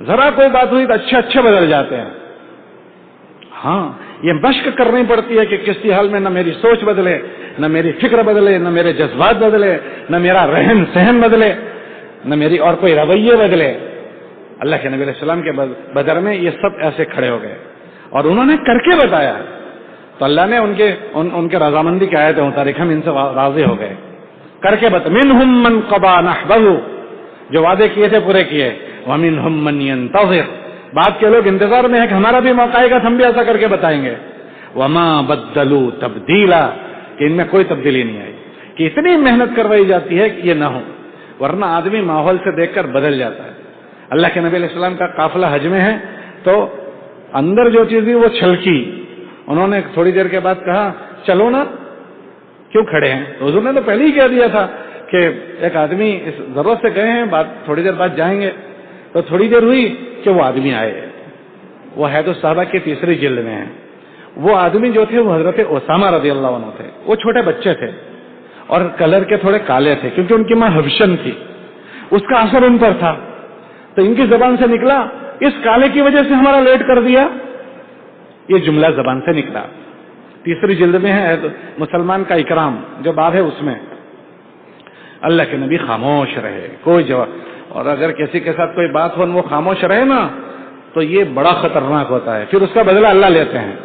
ذرا کوئی بات ہوئی تو اچھے بدل جاتے ہیں۔ ہاں، یہ مشق کرنی پڑتی ہے کہ کسی حال میں نہ میری سوچ بدلے، نہ میری فکر بدلے، نہ میرے جذبات بدلے، نہ میرا رہن سہن بدلے، نہ میری اور کوئی رویے بدلے۔ اللہ کے نبی علیہ السلام کے بدر میں یہ سب ایسے کھڑے ہو گئے اور انہوں نے کر کے بتایا، تو اللہ نے ان کے رضامندی کی آیتیں اتاری، ہم ان سے راضی ہو گئے، کر کے بتا۔ منہم من قضى نحبہ، جو وعدے کیے تھے پورے کیے، ومنہم من ينتظر، بعد کے لوگ انتظار میں ہے کہ ہمارا بھی موقع آئے گا، ہم بھی ایسا کر کے بتائیں گے۔ وما بدلوا تبدیلا، کہ ان میں کوئی تبدیلی نہیں آئی، کہ اتنی محنت کروائی جاتی ہے کہ یہ نہ ہو، ورنہ آدمی ماحول سے دیکھ کر بدل جاتا ہے۔ اللہ کے نبی علیہ السلام کا قافلہ حج میں ہے تو اندر جو چیز تھی وہ چھلکی، انہوں نے تھوڑی دیر کے بعد کہا چلو نا، کیوں کھڑے ہیں؟ تو حضور نے تو پہلے ہی کہہ دیا تھا کہ ایک آدمی اس ضرورت سے گئے ہیں، تھوڑی دیر بعد جائیں گے۔ تو تھوڑی دیر ہوئی کہ وہ آدمی آئے، وہ حیات الصحابہ کی 3 جلد میں ہے۔ وہ آدمی جو تھے وہ حضرت اسامہ رضی اللہ عنہ تھے، وہ چھوٹے بچے تھے اور کلر کے تھوڑے کالے تھے کیونکہ ان کی ماں حبشن تھی، اس کا اثر ان پر تھا، تو ان کی زبان سے نکلا اس کالے کی وجہ سے ہمارا لیٹ کر دیا، یہ جملہ زبان سے نکلا۔ تیسری جلد میں ہے مسلمان کا اکرام، جو باب ہے اس میں اللہ کے نبی خاموش رہے، کوئی جواب، اور اگر کسی کے ساتھ کوئی بات ہو وہ خاموش رہے نا تو یہ بڑا خطرناک ہوتا ہے، پھر اس کا بدلہ اللہ لیتے ہیں،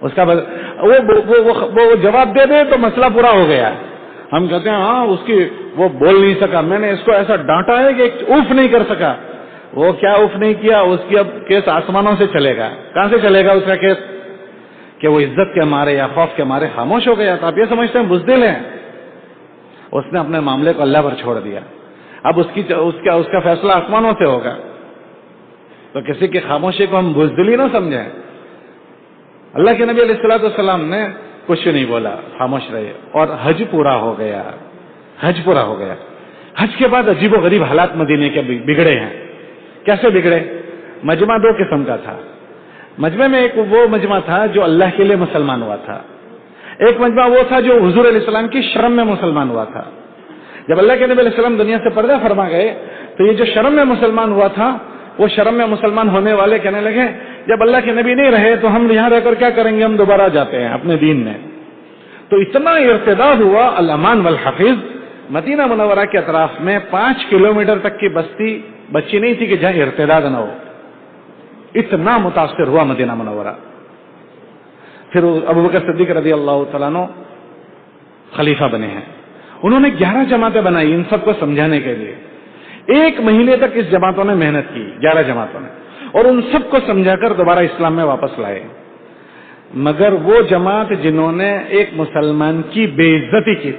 اس کا وہ جواب دے دے تو مسئلہ پورا ہو گیا۔ ہم کہتے ہیں ہاں اس کی وہ بول نہیں سکا، میں نے اس کو ایسا ڈانٹا ہے کہ اوف نہیں کر سکا۔ وہ کیا اوف نہیں کیا، اس کی اب کیس آسمانوں سے چلے گا۔ کہاں سے چلے گا اس کا کیس؟ کہ وہ عزت کے مارے یا خوف کے مارے خاموش ہو گیا، تو آپ یہ سمجھتے ہیں بزدل ہے؟ اس نے اپنے معاملے کو اللہ پر چھوڑ دیا، اب اس کا فیصلہ آسمانوں سے ہوگا۔ تو کسی کی خاموشی کو ہم بزدلی نہ سمجھیں۔ اللہ کے نبی علیہ الصلوۃ والسلام نے کچھ نہیں بولا، خاموش رہے، اور حج پورا ہو گیا۔ حج پورا ہو گیا، حج کے بعد عجیب و غریب حالات مدینے کے بگڑے ہیں۔ کیسے بگڑے؟ مجمع دو قسم کا تھا۔ مجمع میں ایک وہ مجمع تھا جو اللہ کے لیے مسلمان ہوا تھا، ایک مجمع وہ تھا جو حضور علیہ السلام کی شرم میں مسلمان ہوا تھا۔ جب اللہ کے نبی علیہ السلام دنیا سے پردہ فرما گئے تو یہ جو شرم میں مسلمان ہوا تھا، وہ شرم میں مسلمان ہونے والے کہنے لگے جب اللہ کے نبی نہیں رہے تو ہم یہاں رہ کر کیا کریں گے، ہم دوبارہ جاتے ہیں اپنے دین میں۔ تو اتنا ارتداد ہوا، الامان والحفیظ، مدینہ منورہ کے اطراف میں 5 کلومیٹر تک کی بستی بچی نہیں تھی کہ جہاں ارتداد نہ ہو، اتنا متاثر ہوا مدینہ منورہ۔ پھر ابوبکر صدیق رضی اللہ تعالیٰ عنہ خلیفہ بنے ہیں، انہوں نے 11 جماعتیں بنائی ان سب کو سمجھانے کے لیے۔ 1 مہینے تک اس جماعتوں نے محنت کی، 11 جماعتوں نے، اور ان سب کو سمجھا کر دوبارہ اسلام میں واپس لائے۔ مگر وہ جماعت جنہوں نے ایک مسلمان کی بے عزتی کی،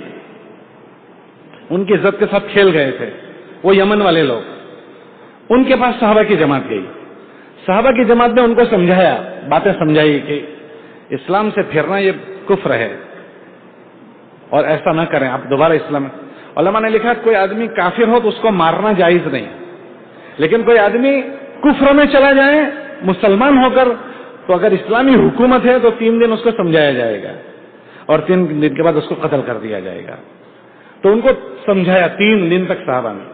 ان کی عزت کے ساتھ کھیل گئے تھے، وہ یمن والے لوگ، ان کے پاس صحابہ کی جماعت گئی۔ صحابہ کی جماعت نے ان کو سمجھایا، باتیں سمجھائی کہ اسلام سے پھرنا یہ کفر ہے اور ایسا نہ کریں، آپ دوبارہ اسلام۔ علماء نے لکھا کوئی آدمی کافر ہو تو اس کو مارنا جائز نہیں، لیکن کوئی آدمی کفر میں چلا جائے مسلمان ہو کر تو اگر اسلامی حکومت ہے تو 3 دن اس کو سمجھایا جائے گا اور 3 دن کے بعد اس کو قتل کر دیا جائے گا۔ تو ان کو سمجھایا 3 دن تک صحابہ نے،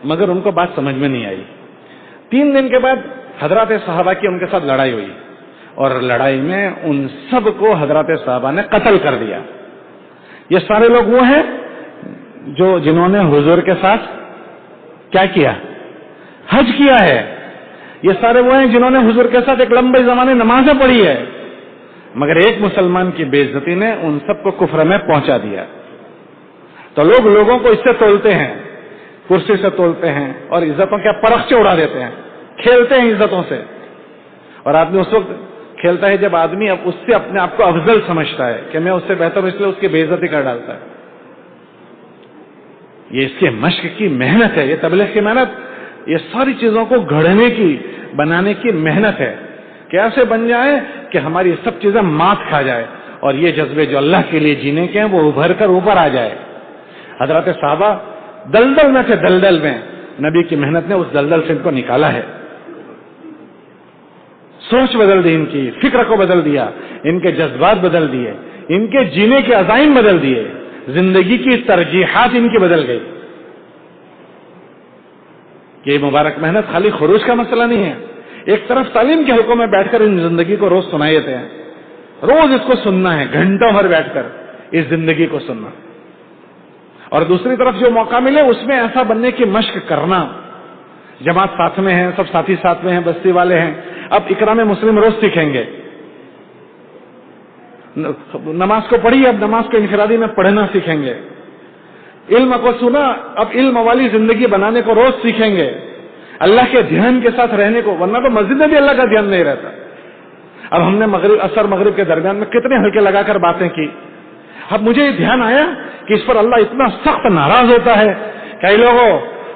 مگر ان کو بات سمجھ میں نہیں آئی۔ 3 دن کے بعد حضرات صحابہ کی ان کے ساتھ لڑائی ہوئی، اور لڑائی میں ان سب کو حضرات صحابہ نے قتل کر دیا۔ یہ سارے لوگ وہ ہیں جنہوں نے حضور کے ساتھ کیا کیا؟ حج کیا ہے۔ یہ سارے وہ ہیں جنہوں نے حضور کے ساتھ ایک لمبے زمانے نمازیں پڑھی ہے، مگر ایک مسلمان کی بے عزتی نے ان سب کو کفر میں پہنچا دیا۔ تو لوگ لوگوں کو اس سے تولتے ہیں، کرسی سے تولتے ہیں، اور عزتوں کے پرخچے اڑا دیتے ہیں، کھیلتے ہیں عزتوں سے۔ اور آدمی اس وقت کھیلتا ہے جب آدمی اب اس سے اپنے آپ کو افضل سمجھتا ہے کہ میں اس سے بہتر ہوں، اس لیے اس کی بے عزتی کر ڈالتا ہے۔ یہ اس کے مشق کی محنت ہے، یہ تبلیغ کی محنت، یہ ساری چیزوں کو گھڑنے کی، بنانے کی محنت ہے کہ ایسے بن جائے کہ ہماری سب چیزیں مات کھا جائے اور یہ جذبے جو اللہ کے لیے جینے کے ہیں وہ ابھر کر اوپر آ جائے۔ حضرات صحابہ دلدل میں تھے، دلدل میں، نبی کی محنت نے اس دلدل سے ان کو نکالا ہے، سوچ بدل دی، ان کی فکر کو بدل دیا، ان کے جذبات بدل دیے، ان کے جینے کے عزائم بدل دیے، زندگی کی ترجیحات ان کی بدل گئی۔ یہ مبارک محنت خالی خروج کا مسئلہ نہیں ہے، ایک طرف تعلیم کے حلقوں میں بیٹھ کر ان زندگی کو روز سنائی دیتے ہیں، روز اس کو سننا ہے، گھنٹوں بھر بیٹھ کر اس زندگی کو سننا، اور دوسری طرف جو موقع ملے اس میں ایسا بننے کی مشق کرنا۔ جماعت ساتھ میں ہیں، سب ساتھی ساتھ میں ہیں، بستی والے ہیں، اب اکرام مسلم روز سیکھیں گے، نماز کو پڑھی، اب نماز کو انفرادی میں پڑھنا سیکھیں گے، علم کو سنا، اب علم والی زندگی بنانے کو روز سیکھیں گے، اللہ کے دھیان کے ساتھ رہنے کو، ورنہ تو مسجد میں بھی اللہ کا دھیان نہیں رہتا۔ اب ہم نے عصر مغرب کے درمیان میں کتنے ہلکے لگا کر باتیں کی، اب مجھے یہ دھیان آیا کہ اس پر اللہ اتنا سخت ناراض ہوتا ہے۔ کئی لوگوں،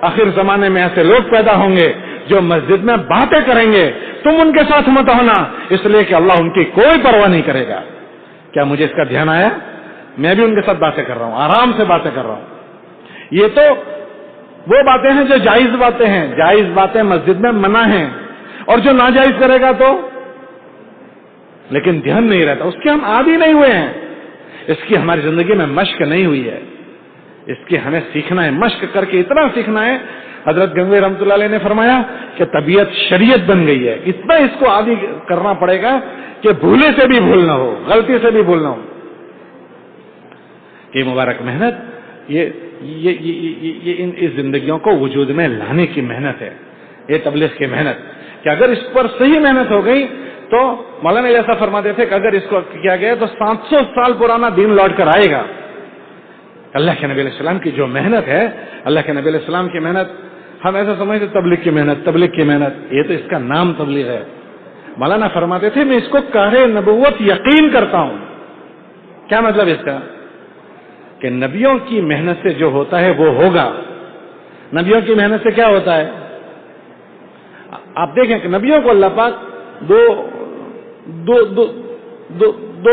آخر زمانے میں ایسے لوگ پیدا ہوں گے جو مسجد میں باتیں کریں گے، تم ان کے ساتھ مت ہونا، اس لیے کہ اللہ ان کی کوئی پرواہ نہیں کرے گا۔ کیا مجھے اس کا دھیان آیا؟ میں بھی ان کے ساتھ باتیں کر رہا ہوں، آرام سے باتیں کر رہا ہوں۔ یہ تو وہ باتیں ہیں جو جائز باتیں ہیں، جائز باتیں مسجد میں منع ہیں، اور جو ناجائز کرے گا تو، لیکن دھیان نہیں رہتا، اس کے ہم عادی نہیں ہوئے ہیں، اس کی ہماری زندگی میں مشق نہیں ہوئی ہے، اس کی ہمیں سیکھنا ہے، مشق کر کے اتنا سیکھنا ہے حضرت گنگوئی رحمۃ اللہ علیہ نے فرمایا کہ طبیعت شریعت بن گئی ہے، اتنا اس کو عادی کرنا پڑے گا کہ بھولے سے بھی بھول نہ ہو، غلطی سے بھی بھول نہ ہو. یہ مبارک محنت یہ اس زندگیوں کو وجود میں لانے کی محنت ہے، یہ تبلیغ کی محنت، کہ اگر اس پر صحیح محنت ہو گئی تو مولانا ایسا فرماتے تھے کہ اگر اس کو کیا گیا تو 700 سال پرانا دین لوٹ کر آئے گا. اللہ کے نبی علیہ السلام کی جو محنت ہے، اللہ کے نبی علیہ السلام کی محنت، ہم ایسا سمجھتے تبلیغ کی محنت، یہ تو اس کا نام تبلیغ ہے. مولانا فرماتے تھے میں اس کو کار نبوت یقین کرتا ہوں. کیا مطلب اس کا؟ کہ نبیوں کی محنت سے جو ہوتا ہے وہ ہوگا. نبیوں کی محنت سے کیا ہوتا ہے؟ آپ دیکھیں کہ نبیوں کو اللہ پاک دو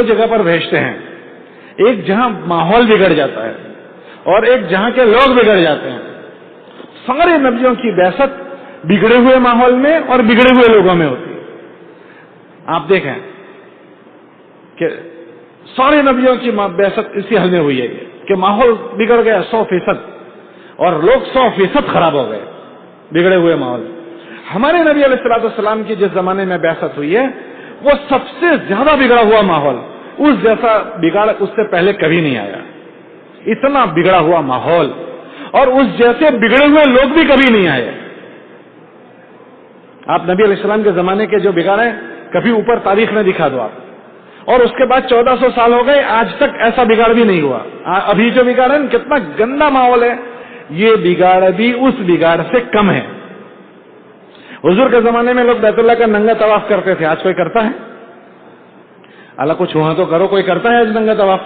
جگہ پر بھیجتے ہیں، ایک جہاں ماحول بگڑ جاتا ہے اور ایک جہاں کے لوگ بگڑ جاتے ہیں. سارے نبیوں کی بعثت بگڑے ہوئے ماحول میں اور بگڑے ہوئے لوگوں میں ہوتی ہے. آپ دیکھیں کہ سارے نبیوں کی بعثت اسی حل میں ہوئی ہے کہ ماحول بگڑ گیا 100% اور لوگ 100% خراب ہو گئے بگڑے ہوئے ماحول. ہمارے نبی علیہ الصلوۃ والسلام کی جس زمانے میں بعثت ہوئی ہے وہ سب سے زیادہ بگڑا ہوا ماحول، اس جیسا بگاڑ اس سے پہلے کبھی نہیں آیا. اتنا بگڑا ہوا ماحول اور اس جیسے بگڑے ہوئے لوگ بھی کبھی نہیں آئے. آپ نبی علیہ السلام کے زمانے کے جو بگاڑ ہیں کبھی اوپر تاریخ میں دکھا دو آپ، اور اس کے بعد 1400 سال ہو گئے آج تک ایسا بگاڑ بھی نہیں ہوا. ابھی جو بگاڑ ہے کتنا گندا ماحول ہے، یہ بگاڑ بھی اس بگاڑ سے کم ہے. حضور کے زمانے میں لوگ بیت اللہ کا ننگا طواف کرتے تھے، آج کوئی کرتا ہے؟ اللہ کو چھوہا تو کرو، کوئی کرتا ہے آج ننگا طواف؟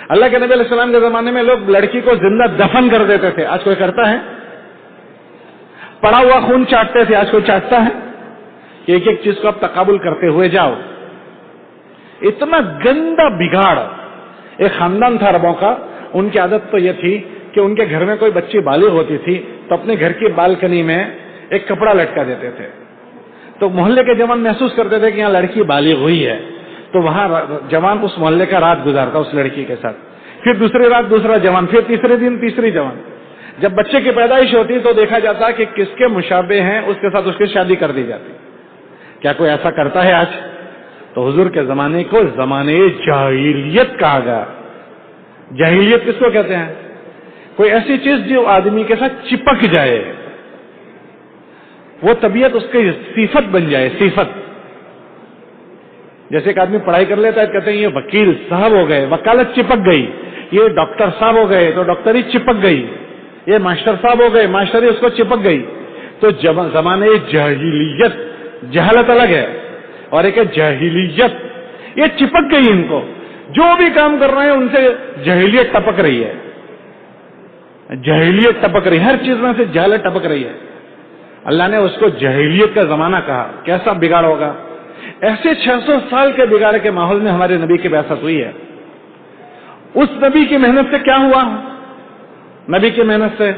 اللہ کے نبی علیہ السلام کے زمانے میں لوگ لڑکی کو زندہ دفن کر دیتے تھے، آج کوئی کرتا ہے؟ پڑا ہوا خون چاٹتے تھے، آج کوئی چاٹتا ہے؟ ایک ایک چیز کو آپ تقابل کرتے ہوئے جاؤ. اتنا گندا بگاڑ. ایک خاندان تھا عربوں کا، ان کی عادت تو یہ تھی کہ ان کے گھر میں کوئی بچی بالغ ہوتی تھی تو اپنے گھر کی بالکنی میں ایک کپڑا لٹکا دیتے تھے. تو محلے کے جوان محسوس کرتے تھے کہ یہاں لڑکی بالغ ہوئی ہے، تو وہاں جوان اس محلے کا رات گزارتا اس لڑکی کے ساتھ. پھر دوسری رات دوسرا جوان، پھر تیسرے دن تیسری جوان. جب بچے کی پیدائش ہوتی تو دیکھا جاتا کہ کس کے مشابہ ہیں اس کے ساتھ اس کی شادی کر دی جاتی. کیا کوئی ایسا کرتا ہے آج؟ تو حضور کے زمانے کو زمانے جاہلیت کہا گیا. جاہلیت کس کو کہتے ہیں؟ کوئی ایسی چیز جو آدمی کے ساتھ چپک جائے، وہ طبیعت اس کی صفت بن جائے. صفت جیسے ایک آدمی پڑھائی کر لیتا ہے، کہتے ہیں یہ وکیل صاحب ہو گئے، وکالت چپک گئی. یہ ڈاکٹر صاحب ہو گئے تو ڈاکٹری چپک گئی. یہ ماسٹر صاحب ہو گئے، ماسٹری اس کو چپک گئی. تو زمانے جاہلیت، جہالت الگ ہے اور ایک ہے جاہلیت. یہ چپک گئی ان کو، جو بھی کام کر رہے ہیں ان سے جاہلیت ٹپک رہی ہے. جاہلیت ٹپک رہی ہے، ہر چیز میں سے جہالت ٹپک رہی ہے. اللہ نے اس کو جاہلیت کا زمانہ کہا. کیسا بگاڑ ہوگا؟ ایسے 600 سال کے بگاڑ کے ماحول میں ہمارے نبی کی بعثت ہوئی ہے. اس نبی کی محنت سے کیا ہوا؟ نبی کی محنت سے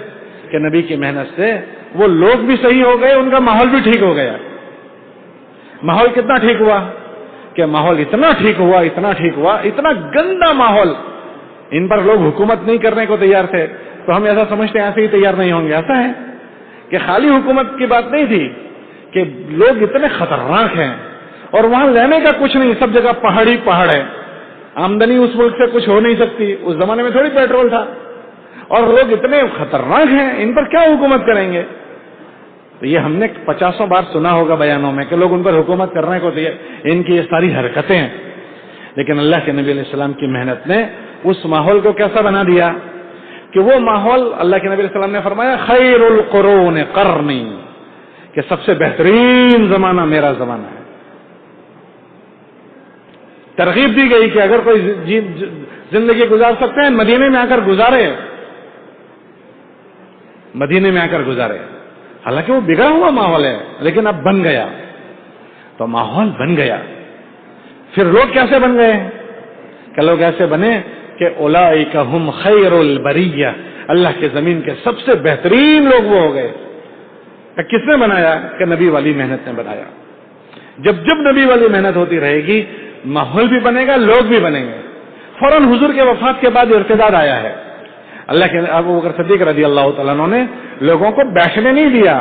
کہ نبی کی محنت سے وہ لوگ بھی صحیح ہو گئے، ان کا ماحول بھی ٹھیک ہو گیا. ماحول کتنا ٹھیک ہوا کہ ماحول اتنا ٹھیک ہوا، اتنا گندا ماحول. ان پر لوگ حکومت نہیں کرنے کو تیار تھے، تو ہم ایسا سمجھتے ہیں ایسے ہی تیار نہیں ہوں گے. ایسا ہے کہ خالی حکومت کی بات نہیں تھی کہ لوگ اتنے خطرناک ہیں اور وہاں لینے کا کچھ نہیں، سب جگہ پہاڑ ہی پہاڑ ہے. آمدنی اس ملک سے کچھ ہو نہیں سکتی، اس زمانے میں تھوڑی پیٹرول تھا، اور لوگ اتنے خطرناک ہیں، ان پر کیا حکومت کریں گے؟ تو یہ ہم نے 50 بار سنا ہوگا بیانوں میں کہ لوگ ان پر حکومت کرنے کو تیار. ان کی یہ ساری حرکتیں ہیں. لیکن اللہ کے نبی علیہ السلام کی محنت نے اس ماحول کو کیسا بنا دیا کہ وہ ماحول، اللہ کے نبی علیہ السلام نے فرمایا خیر القرون قرنی، کہ سب سے بہترین زمانہ میرا زمانہ ہے. ترغیب دی گئی کہ اگر کوئی زندگی گزار سکتے ہیں مدینے میں آ کر گزارے، مدینے میں آ کر گزارے. حالانکہ وہ بگڑا ہوا ماحول ہے لیکن اب بن گیا. تو ماحول بن گیا. پھر لوگ کیسے بن گئے؟ کہ لوگ ایسے بنے کہ اولئک ہم خیر البریہ، اللہ کے زمین کے سب سے بہترین لوگ وہ ہو گئے. کس نے بنایا؟ کہ نبی والی محنت نے بنایا. جب جب نبی والی محنت ہوتی رہے گی ماحول بھی بنے گا، لوگ بھی بنیں گے. فوراً حضور کے وفات کے بعد ارتداد آیا ہے. اللہ کے ابو بکر صدیق رضی اللہ تعالیٰ عنہ نے لوگوں کو بیٹھنے نہیں دیا،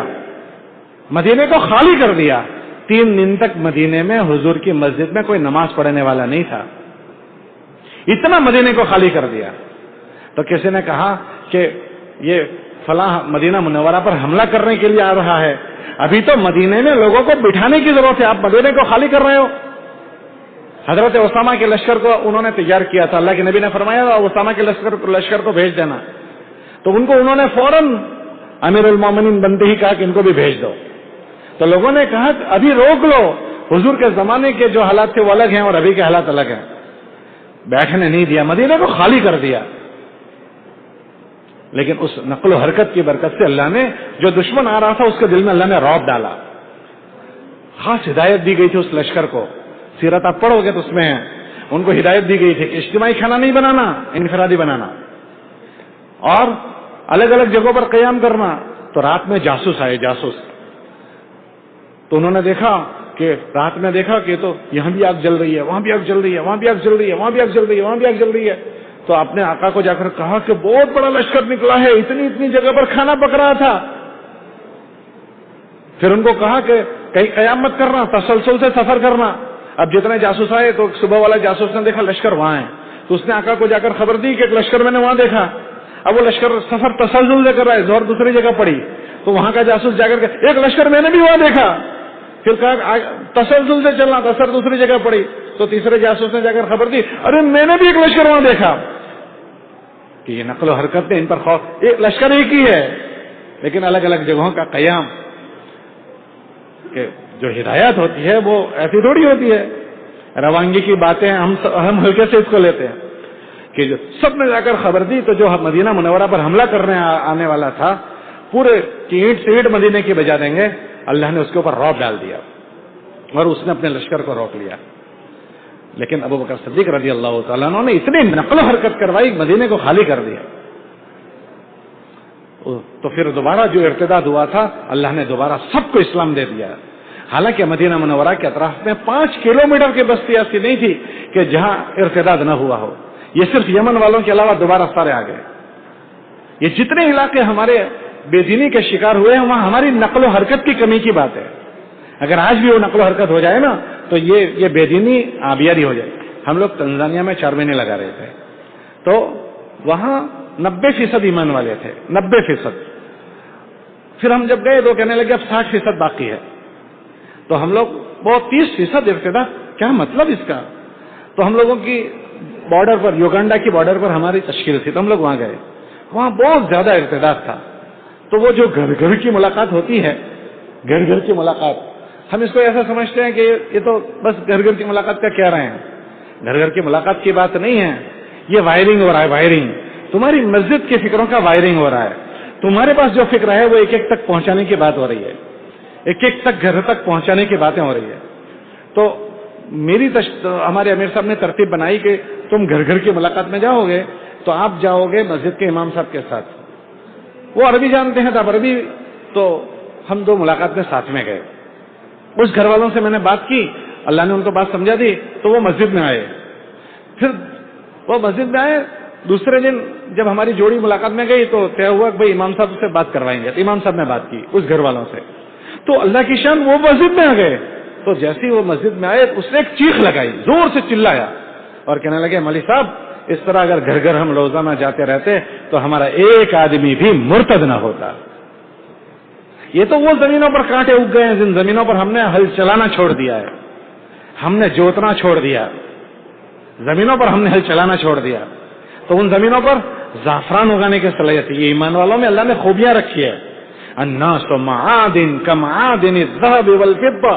مدینے کو خالی کر دیا. 3 دن تک مدینے میں حضور کی مسجد میں کوئی نماز پڑھنے والا نہیں تھا، اتنا مدینے کو خالی کر دیا. تو کسی نے کہا کہ یہ فلاں مدینہ منورہ پر حملہ کرنے کے لیے آ رہا ہے، ابھی تو مدینے میں لوگوں کو بٹھانے کی ضرورت ہے، آپ مدینے کو خالی کر رہے ہو. حضرت اسامہ کے لشکر کو انہوں نے تیار کیا تھا، اللہ کے نبی نے فرمایا اسامہ کے لشکر کو بھیج دینا، تو ان کو انہوں نے فوراً امیر المومنین بنتے ہی کہا کہ ان کو بھی بھیج دو. تو لوگوں نے کہا کہ ابھی روک لو، حضور کے زمانے کے جو حالات تھے وہ الگ ہیں اور ابھی کے حالات الگ ہیں. بیٹھنے نہیں دیا، مدینے کو خالی کر دیا. لیکن اس نقل و حرکت کی برکت سے اللہ نے جو دشمن آ رہا تھا اس کے دل میں اللہ نے رعب ڈالا. خاص ہدایت دی گئی تھی اس لشکر کو، سیرت آپ پڑھو گے تو اس میں ان کو ہدایت دی گئی تھی کہ اجتماعی کھانا نہیں بنانا، انفرادی بنانا، اور الگ الگ جگہوں پر قیام کرنا. تو رات میں جاسوس آئے، جاسوس. تو انہوں نے دیکھا کہ رات میں دیکھا کہ تو یہاں بھی آگ جل رہی ہے، وہاں بھی آگ جل رہی ہے، وہاں بھی آگ جل رہی ہے، وہاں بھی آگ جل رہی ہے، وہاں بھی آگ جل رہی ہے. تو اپنے آقا کو جا کر کہا کہ بہت بڑا لشکر نکلا ہے، اتنی اتنی جگہ پر کھانا پک رہا تھا. پھر ان کو کہا کہ کہیں قیام مت کرنا، تسلسل سے سفر کرنا. اب جتنے جاسوس آئے تو صبح والا جاسوس نے دیکھا لشکر وہاں ہے، تو اس نے آقا کو جا کر خبر دی کہ ایک لشکر میں نے وہاں دیکھا. اب وہ لشکر سفر تسلسل سے کر رہا ہے، زور دوسری جگہ پڑی. تو وہاں کا جاسوس جا کر کے ایک لشکر میں نے بھی وہاں دیکھا. پھر کہا تسلسل سے چلنا، تسر دوسری جگہ پڑی. تو تیسرے جاسوس نے جا کر خبر دی، ارے میں نے بھی ایک لشکر وہاں دیکھا. کہ یہ نقل و حرکت نے ان پر خوف، ایک لشکر ایک ہی ہے لیکن الگ الگ جگہوں کا قیام. کہ جو ہدایت ہوتی ہے وہ ایسی تھوڑی ہوتی ہے، روانگی کی باتیں ہم ہلکے سے اس کو لیتے ہیں. کہ جو سب نے جا کر خبر دی تو جو مدینہ منورہ پر حملہ کرنے آنے والا تھا پورے کی اینٹ سے اینٹ مدینے کی بجا دیں گے، اللہ نے اس کے اوپر رعب ڈال دیا اور اس نے اپنے لشکر کو روک لیا. لیکن ابو بکر صدیق رضی اللہ تعالیٰ عنہ نے اتنی نقل و حرکت کروائی، مدینے کو خالی کر دیا. تو پھر دوبارہ جو ارتداد ہوا تھا اللہ نے دوبارہ سب کو اسلام دے دیا. حالانکہ مدینہ منورہ کے اطراف میں 5 کلومیٹر کی بستی ایسی نہیں تھی کہ جہاں ارتداد نہ ہوا ہو. یہ صرف یمن والوں کے علاوہ دوبارہ سارے آ گئے. یہ جتنے علاقے ہمارے بے دینی کے شکار ہوئے ہیں وہاں ہماری نقل و حرکت کی کمی کی بات ہے. اگر آج بھی وہ نقل و حرکت ہو جائے نا تو یہ بے دینی آبیاری ہو جائے. ہم لوگ تنزانیہ میں 4 مہینے لگا رہے تھے تو وہاں 90% ایمان والے تھے، 90%. پھر ہم جب گئے تو کہنے لگے اب 60% باقی ہے. تو ہم لوگ وہ 30% ارتداد، کیا مطلب اس کا؟ تو ہم لوگوں کی بارڈر پر، یوگنڈا کی بارڈر پر ہماری تشکیل تھی تو ہم لوگ وہاں گئے. وہاں بہت زیادہ ارتداد تھا. تو وہ جو گھر گھر کی ملاقات ہوتی ہے، گھر گھر کی ملاقات، ہم اس کو ایسا سمجھتے ہیں کہ یہ تو بس گھر گھر کی ملاقات کا کہہ رہے ہیں. گھر گھر کی ملاقات کی بات نہیں ہے، یہ وائرنگ ہو رہا ہے. وائرنگ تمہاری مسجد کی فکروں کا وائرنگ ہو رہا ہے. تمہارے پاس جو فکر ہے وہ ایک ایک تک پہنچانے کی بات ہو رہی ہے، ایک ایک تک گھر تک پہنچانے کی باتیں ہو رہی ہے. تو ہمارے امیر صاحب نے ترتیب بنائی کہ تم گھر گھر کی ملاقات میں جاؤ گے تو آپ جاؤ گے مسجد کے امام صاحب کے ساتھ. وہ عربی جانتے ہیں تو عربی، تو ہم 2 ملاقات میں ساتھ میں گئے. اس گھر والوں سے میں نے بات کی، اللہ نے ان کو بات سمجھا دی تو وہ مسجد میں آئے. پھر وہ مسجد میں آئے، دوسرے دن جب ہماری جوڑی ملاقات میں گئی تو طے ہوا کہ بھائی امام صاحب سے بات کروائیں گے. تو امام صاحب نے بات کی اس گھر والوں سے، تو اللہ کی شان وہ مسجد میں آ گئے. تو جیسے ہی وہ مسجد میں آئے اس نے ایک چیخ لگائی، زور سے چلایا اور کہنے لگے مولوی صاحب اس طرح اگر گھر گھر ہم روزانہ جاتے رہتے تو ہمارا ایک آدمی بھی مرتد نہ ہوتا. یہ تو وہ زمینوں پر کانٹے اگ گئے ہیں جن زمینوں پر ہم نے ہل چلانا چھوڑ دیا ہے، ہم نے جوتنا چھوڑ دیا، زمینوں پر ہم نے ہل چلانا چھوڑ دیا. تو ان زمینوں پر زعفران اگانے کی صلاحیت ہے. یہ ایمان والوں میں اللہ نے خوبیاں رکھی ہے. الناس معادن کمعادن الذهب والفضة،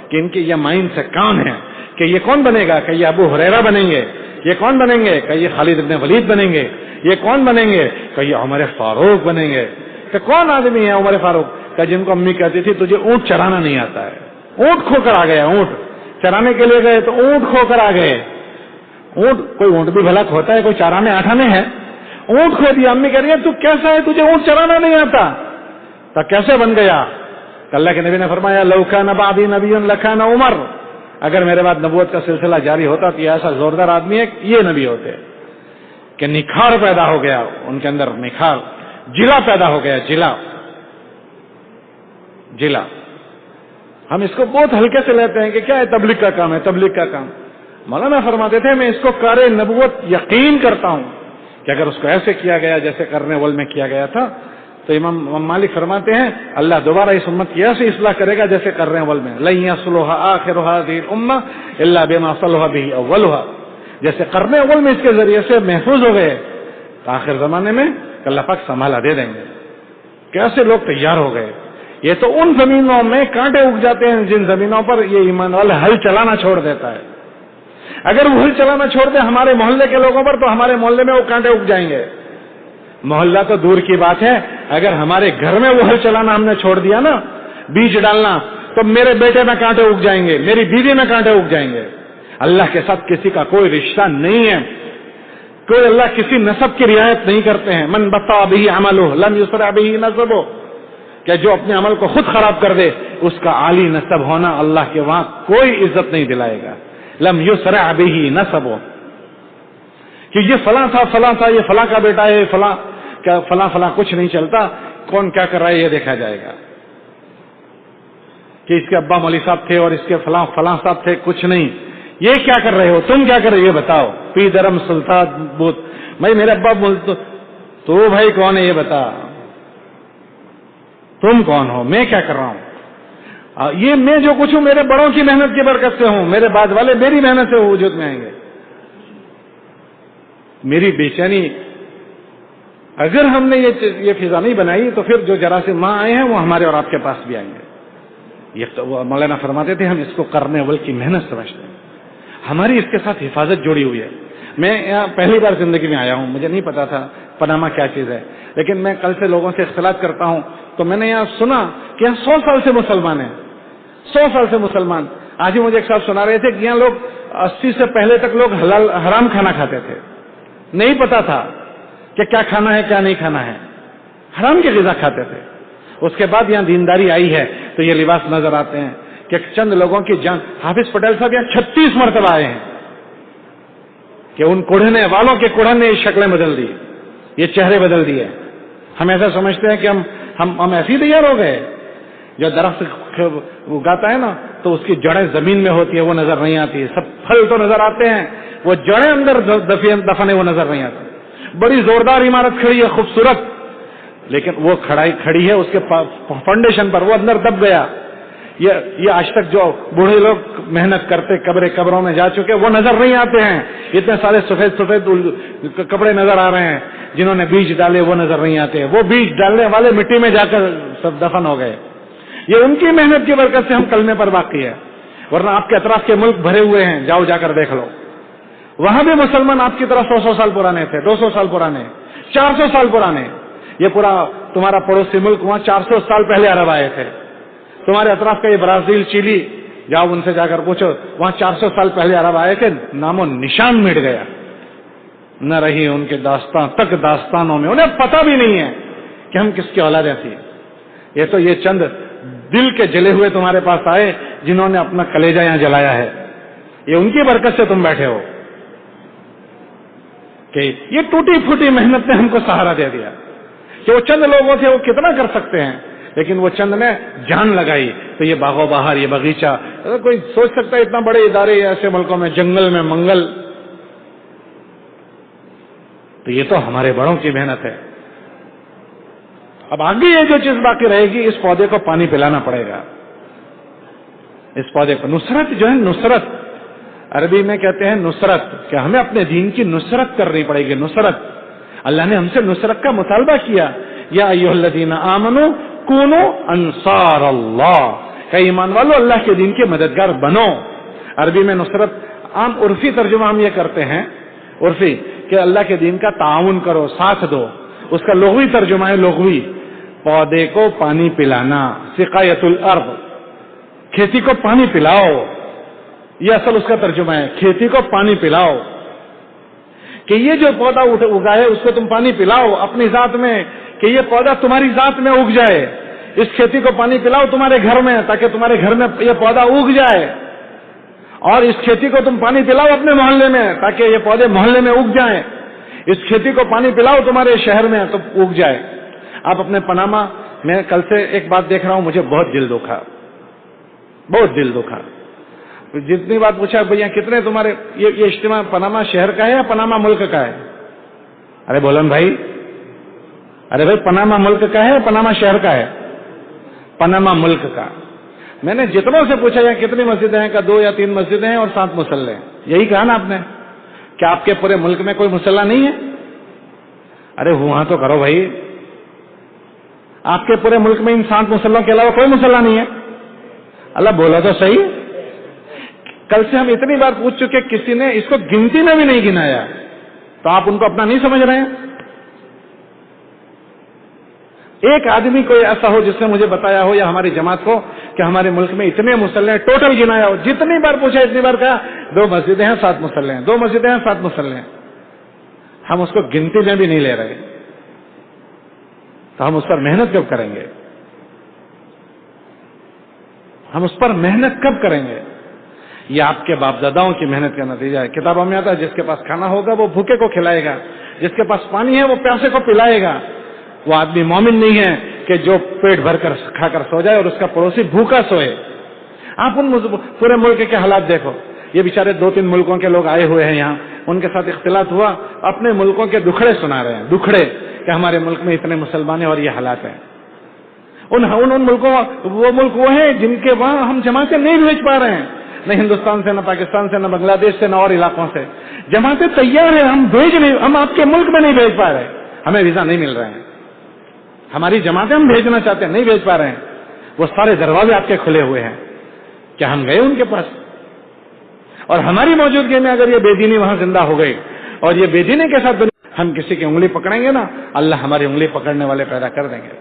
کہ ان کی یہ مائن سے کام ہے کہ یہ کون بنے گا، کہ یہ ابو ہریرہ بنیں گے، یہ کون بنیں گے، کہ یہ خالد ابن ولید بنیں گے، یہ کون بنیں گے، کہ یہ عمر فاروق بنیں گے. کہ کون آدمی ہے عمر فاروق، کہ جن کو امی کہتی تھی تجھے اونٹ چرانا نہیں آتا ہے. اونٹ کھو کر آ گیا، اونٹ چرانے کے لیے گئے تو اونٹ کھو کر آ گئے. اونٹ، کوئی اونٹ بھی بھلا کھوتا ہے، کوئی چرانے آٹھانے ہے. اونٹ کھو دیا. امی کہہ رہی ہے تو کیسا ہے، تجھے اونٹ چرانا نہیں آتا، تو کیسے بن گیا؟ اللہ کے نبی نے فرمایا لو کان بعدی نبی لکان عمر، اگر میرے بعد نبوت کا سلسلہ جاری ہوتا تو ایسا زوردار آدمی ہے یہ نبی ہوتے. کہ نکھار پیدا ہو گیا ان کے اندر، نکھار، جلا پیدا ہو گیا، جلا۔ ہم اس کو بہت ہلکے سے لیتے ہیں کہ کیا ہے، تبلیغ کا کام ہے، تبلیغ کا کام۔ مولانا فرماتے تھے میں اس کو کار نبوت یقین کرتا ہوں کہ اگر اس کو ایسے کیا گیا جیسے قرن اول میں کیا گیا تھا تو امام مالک فرماتے ہیں اللہ دوبارہ اس امت کی ایسی اصلاح کرے گا جیسے قرن اول میں، لن يصلح آخر هذه الامه الا بما صلح به اولها، جیسے قرن اول میں اس کے ذریعے سے محفوظ ہو گئے تو آخر زمانے میں اللہ پاک سنبھالا دے دیں گے۔ کیسے لوگ تیار ہو گئے۔ یہ تو ان زمینوں میں کانٹے اگ جاتے ہیں جن زمینوں پر یہ ایمان والا ہل چلانا چھوڑ دیتا ہے۔ اگر وہ ہل چلانا چھوڑ دے ہمارے محلے کے لوگوں پر تو ہمارے محلے میں وہ کانٹے اگ جائیں گے۔ محلہ تو دور کی بات ہے، اگر ہمارے گھر میں وہ ہل چلانا ہم نے چھوڑ دیا نا، بیج ڈالنا، تو میرے بیٹے میں کانٹے اگ جائیں گے، میری بیوی میں کانٹے اگ جائیں گے۔ اللہ کے ساتھ کسی کا کوئی رشتہ نہیں ہے، کوئی اللہ کسی نسب کی رعایت نہیں کرتے ہیں۔ من بطأ به عمله لم يسرع به نسبه، کہ جو اپنے عمل کو خود خراب کر دے اس کا عالی نسب ہونا اللہ کے وہاں کوئی عزت نہیں دلائے گا۔ لم يسرع به نسبه، کہ یہ فلاں تھا، یہ فلاں کا بیٹا ہے، فلاں کچھ نہیں چلتا، کون کیا کر رہا ہے یہ دیکھا جائے گا کہ اس کے ابا مولوی صاحب تھے اور اس کے فلاں صاحب تھے، کچھ نہیں۔ یہ کیا کر رہے ہو، تم کیا کر رہے ہو یہ بتاؤ۔ پی درم سلطان بوت، بھائی میرے ابا تو بھائی کون ہے یہ بتا، تم کون ہو، میں کیا کر رہا ہوں۔ یہ میں جو کچھ ہوں میرے بڑوں کی محنت کی برکت سے ہوں، میرے بعد والے میری محنت سے وجود میں آئیں گے۔ میری بے چینی، اگر ہم نے یہ فضا نہیں بنائی تو پھر جو جراثیم ماں آئے ہیں وہ ہمارے اور آپ کے پاس بھی آئیں گے۔ یہ تو مولانا فرماتے تھے ہم اس کو کرنے والے کی محنت سمجھتے ہیں، ہماری اس کے ساتھ حفاظت جڑی ہوئی ہے۔ میں یہاں پہلی بار زندگی میں آیا ہوں، مجھے نہیں پتا تھا پاناما کیا چیز ہے، لیکن میں کل سے لوگوں سے اختلاط کرتا ہوں تو میں نے یہاں سنا کہ یہاں 100 سال سے مسلمان ہیں، 100 سال سے مسلمان۔ آج ہی مجھے ایک صاحب سنا رہے تھے کہ یہاں لوگ 80 سے پہلے تک لوگ حلال حرام کھانا کھاتے تھے، نہیں پتا تھا کہ کیا کھانا ہے کیا نہیں کھانا ہے، حرام کی غذا کھاتے تھے۔ اس کے بعد یہاں دینداری آئی ہے تو یہ لباس نظر آتے ہیں کہ چند لوگوں کی جان، حافظ پٹیل صاحب یہاں 36 مرتبہ آئے ہیں کہ ان کوڑھنے والوں کے کوڑھن نے یہ شکلیں بدل دی، یہ چہرے بدل دیے۔ ہم ایسا سمجھتے ہیں کہ ہم ایسے ہی تیار ہو گئے۔ جو درخت اگاتا ہے نا تو اس کی جڑیں زمین میں ہوتی ہے وہ نظر نہیں آتی، سب پھل تو نظر آتے ہیں، وہ جڑیں اندر دفنے وہ نظر نہیں آتی۔ بڑی زوردار عمارت کھڑی ہے خوبصورت، لیکن وہ کھڑی ہے اس کے فاؤنڈیشن پر، وہ اندر دب گیا۔ یہ آج تک جو بوڑھے لوگ محنت کرتے قبروں میں جا چکے وہ نظر نہیں آتے ہیں، اتنے سارے سفید کپڑے نظر آ رہے ہیں، جنہوں نے بیج ڈالے وہ نظر نہیں آتے، وہ بیج ڈالنے والے مٹی میں جا کر سب دفن ہو گئے۔ یہ ان کی محنت کی برکت سے ہم کلمے پر باقی ہے، ورنہ آپ کے اطراف کے ملک بھرے ہوئے ہیں، جاؤ جا کر دیکھ لو، وہاں بھی مسلمان آپ کی طرح 100 سال پرانے تھے، 200 سال پرانے، 400 سال پرانے۔ یہ پورا تمہارا پڑوسی ملک وہاں 400 سال پہلے عرب آئے تھے، تمہارے اطراف کا یہ برازیل، چیلی، جاؤ ان سے جا کر پوچھو، وہاں 400 سال پہلے عرب آئے تھے، نام و نشان مٹ گیا، نہ رہی ان کے داستانوں میں، انہیں پتہ بھی نہیں ہے کہ ہم کس کی اولادیں تھی۔ یہ تو یہ چند دل کے جلے ہوئے تمہارے پاس آئے جنہوں نے اپنا کلیجہ یہاں جلایا ہے، یہ ان کی برکت سے تم بیٹھے ہو کہ یہ ٹوٹی پھوٹی محنت نے ہم کو سہارا دے دیا کہ وہ چند لوگوں تھے وہ کتنا کر سکتے ہیں، لیکن وہ چند نے جان لگائی تو یہ باغ و بہار، یہ باغیچہ، کوئی سوچ سکتا ہے اتنا بڑے ادارے ایسے ملکوں میں، جنگل میں منگل، تو یہ تو ہمارے بڑوں کی محنت ہے۔ اب آگے یہ جو چیز باقی رہے گی، اس پودے کو پانی پلانا پڑے گا، اس پودے کو۔ نصرت جو ہے، نصرت عربی میں کہتے ہیں نصرت، کہ ہمیں اپنے دین کی نصرت کرنی پڑے گی۔ نصرت، اللہ نے ہم سے نصرت کا مطالبہ کیا، یا ایھا الذین آمنوا کونوا انصار اللہ، کہ ایمان والو اللہ کے دین کے مددگار بنو۔ عربی میں نصرت عام عرفی ترجمہ ہم یہ کرتے ہیں، عرفی، کہ اللہ کے دین کا تعاون کرو، ساتھ دو۔ اس کا لغوی ترجمہ ہے، لغوی، پودے کو پانی پلانا، سقایت الارض، کھیتی کو پانی پلاؤ، یہ اصل اس کا ترجمہ ہے، کھیتی کو پانی پلاؤ، کہ یہ جو پودا اگا ہے اس کو تم پانی پلاؤ اپنی ذات میں، کہ یہ پودا تمہاری ذات میں اگ جائے، اس کھیتی کو پانی پلاؤ تمہارے گھر میں، تاکہ تمہارے گھر میں یہ پودا اگ جائے، اور اس کھیتی کو تم پانی پلاؤ اپنے محلے میں، تاکہ یہ پودے محلے میں اگ جائیں۔ اس کھیتی کو پانی پلاؤ تمہارے شہر میں تو اگ جائے. آپ اپنے پاناما میں کل سے ایک بات دیکھ رہا ہوں, مجھے بہت دل دکھا, بہت دل دکھا. جتنی بات پوچھا بھیا کتنے تمہارے, یہ اجتماع پاناما شہر کا ہے یا پاناما ملک کا ہے؟ ارے بولن بھائی, ارے بھائی پاناما ملک کا ہے یا پاناما شہر کا ہے؟ پاناما ملک کا. میں نے جتنوں سے پوچھا یہاں کتنی مسجدیں ہیں, کا 2 یا 3 مسجدیں ہیں اور 7 مصلے ہیں. یہی کہا نا آپ نے, کیا آپ کے پورے ملک میں کوئی مصلی نہیں ہے؟ ارے وہاں تو کرو بھائی, آپ کے پورے ملک میں ان 7 مصلوں کے علاوہ کوئی مصلی نہیں ہے؟ اللہ بولا تو صحیح. کل سے ہم اتنی بار پوچھ چکے, کسی نے اس کو گنتی میں بھی نہیں گنایا, تو آپ ان کو اپنا نہیں سمجھ رہے ہیں؟ ایک آدمی کوئی ایسا ہو جس نے مجھے بتایا ہو یا ہماری جماعت کو کہ ہمارے ملک میں اتنے مصلی ٹوٹل گنایا ہو. جتنی بار پوچھا اتنی بار کہا 2 مسجدیں ہیں 7 مصلی ہیں, 2 مسجدیں ہیں 7 مصلی ہیں. ہم اس کو گنتی میں بھی نہیں لے رہے, تو ہم اس پر محنت کب کریں گے؟ ہم اس پر محنت کب کریں گے؟ یہ آپ کے باپ داداؤں کی محنت کا نتیجہ ہے. کتابوں میں آتا ہے جس کے پاس کھانا ہوگا وہ بھوکے کو کھلائے گا, جس کے پاس پانی ہے وہ پیاسے کو پلائے گا. وہ آدمی مومن نہیں ہے کہ جو پیٹ بھر کر کھا کر سو جائے اور اس کا پڑوسی بھوکا سوئے. آپ ان پورے ملک کے حالات دیکھو. یہ بیچارے 2-3 ملکوں کے لوگ آئے ہوئے ہیں یہاں, ان کے ساتھ اختلاط ہوا, اپنے ملکوں کے دکھڑے سنا رہے ہیں, دکھڑے کہ ہمارے ملک میں اتنے مسلمان ہیں اور یہ حالات ہیں. ان ملکوں, وہ ملک وہ ہیں جن کے وہاں ہم جماعتیں نہیں بھیج پا رہے ہیں, نہ ہندوستان سے, نہ پاکستان سے, نہ بنگلہ دیش سے, نہ اور علاقوں سے. جماعتیں تیار ہیں, ہم بھیج نہیں, ہم آپ کے ملک میں نہیں بھیج پا رہے, ہمیں ویزا نہیں مل رہے ہیں. ہماری جماعتیں ہم بھیجنا چاہتے ہیں, نہیں بھیج پا رہے ہیں. وہ سارے دروازے آپ کے کھلے ہوئے ہیں, کیا ہم گئے ان کے پاس؟ اور ہماری موجودگی میں اگر یہ بے دینی وہاں زندہ ہو گئی اور یہ بے دینی کے ساتھ ہم کسی کی انگلی پکڑیں گے نا, اللہ ہماری انگلی پکڑنے والے پیدا کر دیں گے.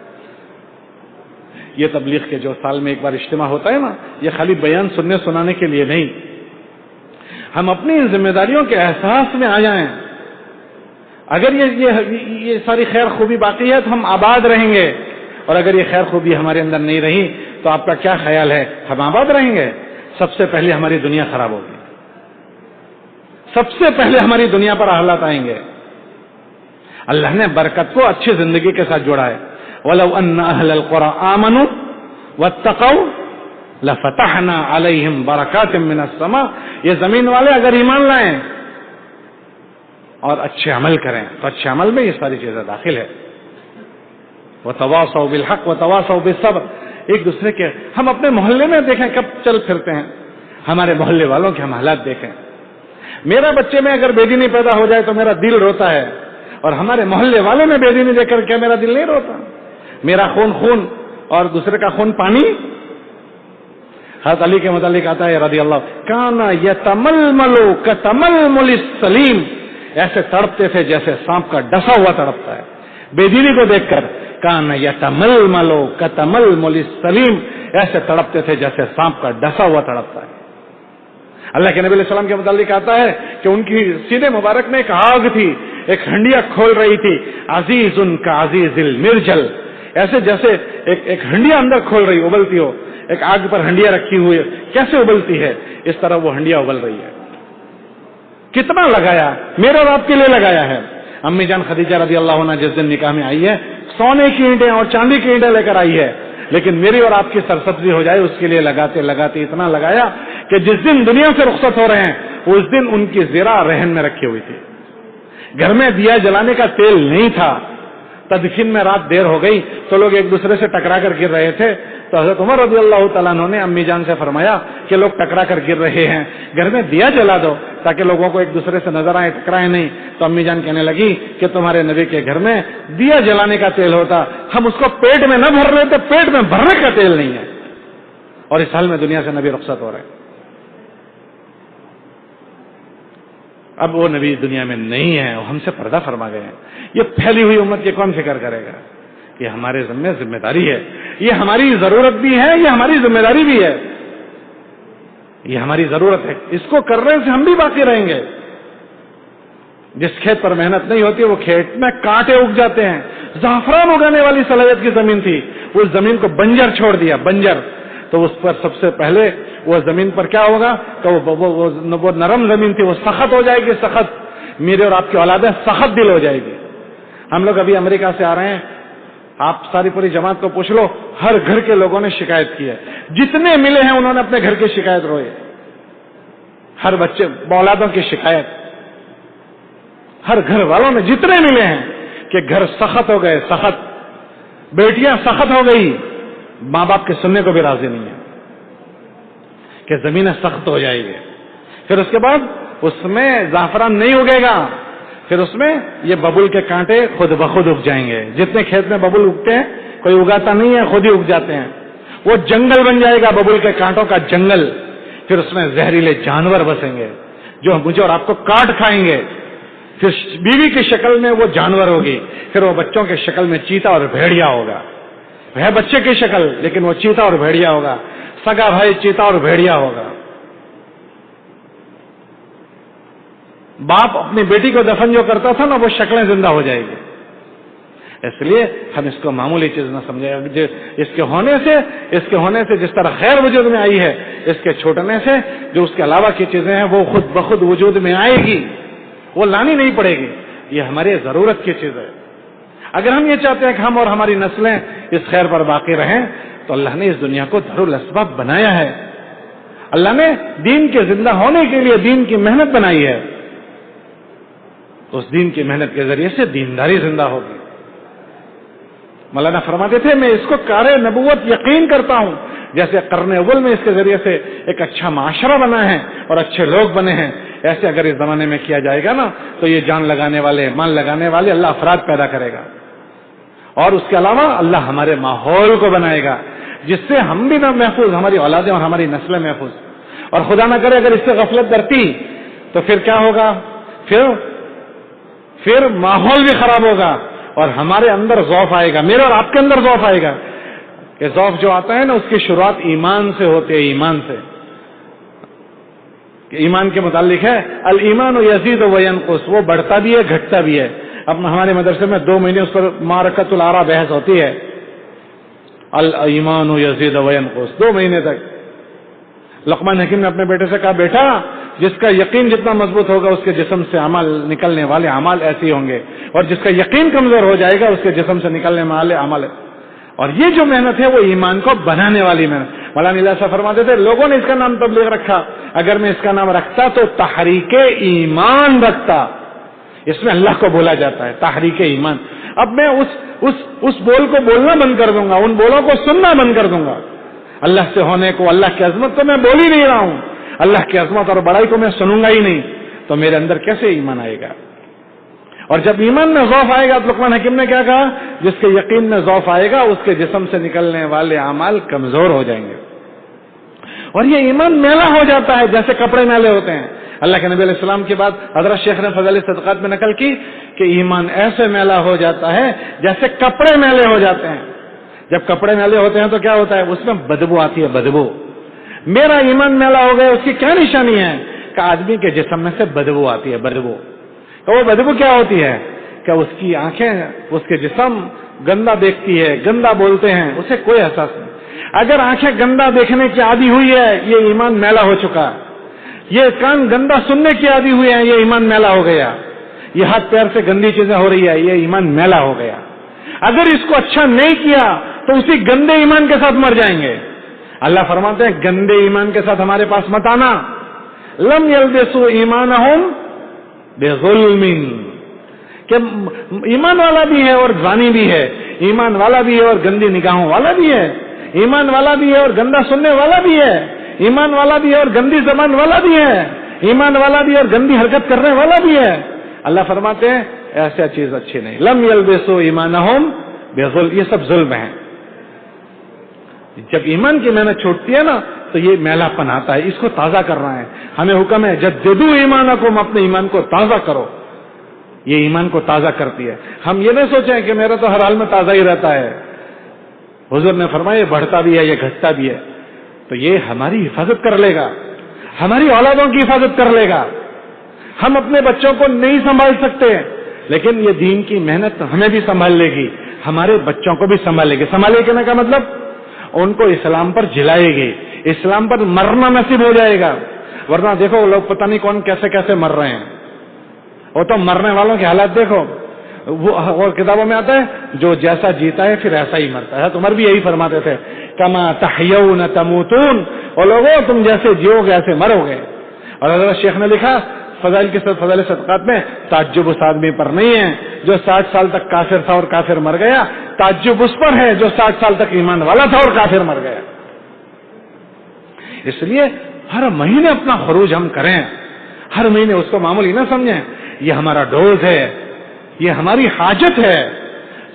یہ تبلیغ کے جو سال میں ایک بار اجتماع ہوتا ہے نا, یہ خالی بیان سننے سنانے کے لیے نہیں. ہم اپنی ان ذمہ داریوں کے احساس میں آ جائیں. اگر یہ ساری خیر خوبی باقی ہے تو ہم آباد رہیں گے, اور اگر یہ خیر خوبی ہمارے اندر نہیں رہی تو آپ کا کیا خیال ہے, ہم آباد رہیں گے؟ سب سے پہلے ہماری دنیا خراب ہوگی, سب سے پہلے ہماری دنیا پر حالات آئیں گے. اللہ نے برکت کو اچھی زندگی کے ساتھ جوڑا ہے. وَلَوْ أَنَّ أَهْلَ الْقُرَىٰ آمَنُوا وَاتَّقَوْا لَفَتَحْنَا عَلَيْهِمْ بَرَكَاتٍ مِّنَ السَّمَاءِ. یہ زمین والے اگر ایمان لائیں اور اچھے عمل کریں تو اچھے عمل میں یہ ساری چیزیں داخل ہے. وَتَوَاصَوْا بِالْحَقِّ وَتَوَاصَوْا بِالصَّبْرِ. ایک دوسرے کے, ہم اپنے محلے میں دیکھیں کب چل پھرتے ہیں, ہمارے محلے والوں کے ہم حالات دیکھیں. میرا بچے میں اگر بے دینی پیدا ہو جائے تو میرا دل روتا ہے, اور ہمارے محلے والوں میں بے دینی دیکھ کر کیا میرا دل نہیں روتا؟ میرا خون خون اور دوسرے کا خون پانی. حضرت علی کے متعلق آتا ہے رضی اللہ, کانا یتململ کتململ السلیم, ایسے تڑپتے تھے جیسے سانپ کا ڈسا ہوا تڑپتا ہے. بے دینی کو دیکھ کر کانا یتململ کتململ السلیم, ایسے تڑپتے تھے جیسے سانپ کا ڈسا ہوا تڑپتا ہے. اللہ کے نبی علیہ السلام کے متعلق آتا ہے کہ ان کی سینے مبارک میں ایک آگ تھی, ایک ہنڈیا کھول رہی تھی. عزیز ان کا عزیز المرجل, ایسے جیسے ایک ہنڈیا اندر کھول رہی, ابلتی ہو. ایک آگ پر ہنڈیا رکھی ہوئی ہے, کیسے ابلتی ہے اس طرح وہ ہنڈیا ابل رہی ہے. کتنا لگایا, میرے اور آپ کے لیے لگایا ہے. امی جان خدیجہ رضی اللہ عنہ جس دن نکاح میں آئی ہے, سونے کی اینٹیں اور چاندی کی اینٹیں لے کر آئی ہے, لیکن میری اور آپ کی سرسبزی ہو جائے اس کے لیے لگاتے لگاتے اتنا لگایا کہ جس دن دنیا سے رخصت ہو رہے ہیں اس دن ان کی زرہ رہن میں رکھی ہوئی تھی. گھر میں دیا جلانے کا تیل نہیں تھا. تدفین میں رات دیر ہو گئی تو لوگ ایک دوسرے سے ٹکرا کر گر رہے تھے, تو حضرت عمر رضی اللہ تعالیٰ عنہ نے امی جان سے فرمایا کہ لوگ ٹکرا کر گر رہے ہیں, گھر میں دیا جلا دو تاکہ لوگوں کو ایک دوسرے سے نظر آئے, ٹکرائے نہیں. تو امی جان کہنے لگی کہ تمہارے نبی کے گھر میں دیا جلانے کا تیل ہوتا, ہم اس کو پیٹ میں نہ بھر لیتے, پیٹ میں بھرنے کا تیل نہیں ہے. اور اس حال میں دنیا سے نبی رخصت ہو رہے ہیں. اب وہ نبی دنیا میں نہیں ہے, وہ ہم سے پردہ فرما گئے ہیں. یہ پھیلی ہوئی امت کی کون فکر کرے گا؟ یہ ہمارے ذمہ داری ہے, یہ ہماری ضرورت بھی ہے, یہ ہماری ذمہ داری بھی ہے, یہ ہماری ضرورت ہے. اس کو کرنے سے ہم بھی باقی رہیں گے. جس کھیت پر محنت نہیں ہوتی وہ کھیت میں کانٹے اگ جاتے ہیں. زعفران اگانے والی صلاحیت کی زمین تھی, اس زمین کو بنجر چھوڑ دیا, بنجر. تو اس پر سب سے پہلے وہ زمین پر کیا ہوگا, تو وہ نرم زمین تھی وہ سخت ہو جائے گی, سخت. میرے اور آپ کی اولادیں سخت دل ہو جائے گی. ہم لوگ ابھی امریکہ سے آ رہے ہیں, آپ ساری پوری جماعت کو پوچھ لو, ہر گھر کے لوگوں نے شکایت کی ہے. جتنے ملے ہیں انہوں نے اپنے گھر کی شکایت روئی, ہر بچے اولادوں کی شکایت, ہر گھر والوں نے جتنے ملے ہیں کہ گھر سخت ہو گئے, سخت, بیٹیاں سخت ہو گئی, ماں باپ کے سننے کو بھی راضی نہیں ہے کہ زمینیں سخت ہو جائے گی. پھر اس کے بعد اس میں زعفران نہیں اگے گا, پھر اس میں یہ ببول کے کانٹے خود بخود اگ جائیں گے. جتنے کھیت میں ببول اگتے ہیں کوئی اگاتا نہیں ہے, خود ہی اگ جاتے ہیں. وہ جنگل بن جائے گا, ببول کے کانٹوں کا جنگل. پھر اس میں زہریلے جانور بسیں گے جو مجھے اور آپ کو کاٹ کھائیں گے. پھر بیوی کی شکل میں وہ جانور ہوگی, پھر وہ بچوں کی شکل میں چیتا اور بھیڑیا ہوگا. وہ بچے کی شکل لیکن وہ چیتا اور بھیڑیا ہوگا, سگا بھائی چیتا اور بھیڑیا ہوگا. باپ اپنی بیٹی کو دفن جو کرتا تھا نا, وہ شکلیں زندہ ہو جائے گی. اس لیے ہم اس کو معمولی چیز نہ سمجھیں. اس کے ہونے سے جس طرح خیر وجود میں آئی ہے, اس کے چھوٹنے سے جو اس کے علاوہ کی چیزیں ہیں وہ خود بخود وجود میں آئے گی, وہ لانی نہیں پڑے گی. یہ ہماری ضرورت کی چیز ہے. اگر ہم یہ چاہتے ہیں کہ ہم اور ہماری نسلیں اس خیر پر باقی رہیں تو اللہ نے اس دنیا کو دارالاسباب بنایا ہے. اللہ نے دین کے زندہ ہونے کے لیے دین کی محنت بنائی ہے. اس دین کی محنت کے ذریعے سے دینداری زندہ ہوگی. مولانا فرماتے تھے میں اس کو کار نبوت یقین کرتا ہوں, جیسے قرن اول میں اس کے ذریعے سے ایک اچھا معاشرہ بنا ہے اور اچھے لوگ بنے ہیں, ایسے اگر اس زمانے میں کیا جائے گا نا تو یہ جان لگانے والے, مال لگانے والے اللہ افراد پیدا کرے گا. اور اس کے علاوہ اللہ ہمارے ماحول کو بنائے گا جس سے ہم بھی نہ محفوظ, ہماری اولادیں اور ہماری نسلیں محفوظ. اور خدا نہ کرے اگر اس سے غفلت برتی تو پھر کیا ہوگا, پھر ماحول بھی خراب ہوگا اور ہمارے اندر ضعف آئے گا, میرے اور آپ کے اندر ضعف آئے گا. کہ ضعف جو آتا ہے نا اس کی شروعات ایمان سے ہوتی ہے, ایمان سے. کہ ایمان کے متعلق ہے الایمان یزید و ینقص, وہ بڑھتا بھی ہے گھٹتا بھی ہے. اب ہمارے مدرسے میں 2 مہینے اس پر معرکۃ الآراء بحث ہوتی ہے, الایمان یزید و ینقص, 2 مہینے تک. لقمان حکیم نے اپنے بیٹے سے کہا, بیٹا جس کا یقین جتنا مضبوط ہوگا اس کے جسم سے عمل نکلنے والے اعمال ایسے ہی ہوں گے, اور جس کا یقین کمزور ہو جائے گا اس کے جسم سے نکلنے والے اعمال. اور یہ جو محنت ہے وہ ایمان کو بنانے والی محنت. مولانا نیلہ صاحب فرماتے تھے لوگوں نے اس کا نام تبلیغ رکھا, اگر میں اس کا نام رکھتا تو تحریک ایمان رکھتا. اس میں اللہ کو بولا جاتا ہے, تحریک ایمان. اب میں اس بول کو بولنا بند کر دوں گا, ان بولوں کو سننا بند کر دوں گا. اللہ سے ہونے کو, اللہ کی عظمت تو میں بول ہی نہیں رہا ہوں, اللہ کی عظمت اور بڑائی کو میں سنوں گا ہی نہیں, تو میرے اندر کیسے ایمان آئے گا. اور جب ایمان میں ضعف آئے گا تو لقمان حکیم نے کیا کہا, جس کے یقین میں ضعف آئے گا اس کے جسم سے نکلنے والے اعمال کمزور ہو جائیں گے. اور یہ ایمان میلا ہو جاتا ہے جیسے کپڑے میلے ہوتے ہیں. اللہ کے نبی علیہ السلام کے بعد حضرت شیخ نے فضائل صدقات میں نقل کی کہ ایمان ایسے میلا ہو جاتا ہے جیسے کپڑے میلے ہو جاتے ہیں. جب کپڑے میلے ہوتے ہیں تو کیا ہوتا ہے, اس میں بدبو آتی ہے, بدبو. میرا ایمان میلا ہو گیا, اس کی کیا نشانی ہے کہ آدمی کے جسم میں سے بدبو آتی ہے, بدبو. تو وہ بدبو کیا ہوتی ہے کہ اس کی آنکھیں, اس کے جسم گندا دیکھتی ہے, گندا بولتے ہیں, اسے کوئی احساس نہیں. اگر آنکھیں گندا دیکھنے کی عادی ہوئی ہے یہ ایمان میلا ہو چکا. یہ کان گندا سننے کی عادی ہوئی ہے یہ ایمان میلا ہو گیا. یہ ہاتھ پیر سے گندی چیزیں ہو رہی ہے یہ ایمان میلا ہو گیا. اگر اس کو اچھا نہیں کیا تو اسی گندے ایمان کے ساتھ مر جائیں گے. اللہ فرماتے ہیں گندے ایمان کے ساتھ ہمارے پاس مت آنا. لم یلبسوا ایمانہم بظلم, کہ ایمان والا بھی ہے اور زانی بھی ہے, ایمان والا بھی ہے اور گندی نگاہوں والا بھی ہے, ایمان والا بھی ہے اور گندا سننے والا بھی ہے, ایمان والا بھی ہے اور گندی زبان والا بھی ہے, ایمان والا بھی ہے اور گندی حرکت کرنے والا بھی ہے. اللہ فرماتے ہیں ایسا چیز اچھی نہیں. لم یلبسوا ایمانہم بظلم, یہ سب ظلم ہے. جب ایمان کی محنت چھوٹتی ہے نا تو یہ میلا پن آتا ہے, اس کو تازہ کرنا ہے. ہمیں حکم ہے جددوا ایمانکم, اپنے ایمان کو تازہ کرو. یہ ایمان کو تازہ کرتی ہے. ہم یہ نہ سوچیں کہ میرا تو ہر حال میں تازہ ہی رہتا ہے. حضور نے فرمایا یہ بڑھتا بھی ہے یہ گھٹتا بھی ہے. تو یہ ہماری حفاظت کر لے گا, ہماری اولادوں کی حفاظت کر لے گا. ہم اپنے بچوں کو نہیں سنبھال سکتے لیکن یہ دین کی محنت ہمیں بھی سنبھال لے گی, ہمارے بچوں کو بھی سنبھالے گی. سنبھالے کہنے کا مطلب ان کو اسلام پر جلائے گی, اسلام پر مرنا نصیب ہو جائے گا. ورنہ دیکھو لوگ پتہ نہیں کون کیسے کیسے مر رہے ہیں. وہ تو مرنے والوں کے حالات دیکھو. وہ کتابوں میں آتا ہے جو جیسا جیتا ہے پھر ایسا ہی مرتا ہے. عمر بھی یہی فرماتے تھے کما تحیون تموتون، اور لوگوں تم جیسے جیو گے ایسے مرو گے. اور حضرت شیخ نے لکھا فضائل کے ساتھ فضائل صدقات میں تعجب اس آدمی پر نہیں ہے جو 60 سال تک کافر تھا اور کافر مر گیا، تعجب اس پر ہے جو 60 سال تک ایمان والا تھا اور کافر مر گیا. اس لیے ہر مہینے اپنا خروج ہم کریں، ہر مہینے اس کو معمولی نہ سمجھیں. یہ ہمارا ڈوز ہے، یہ ہماری حاجت ہے.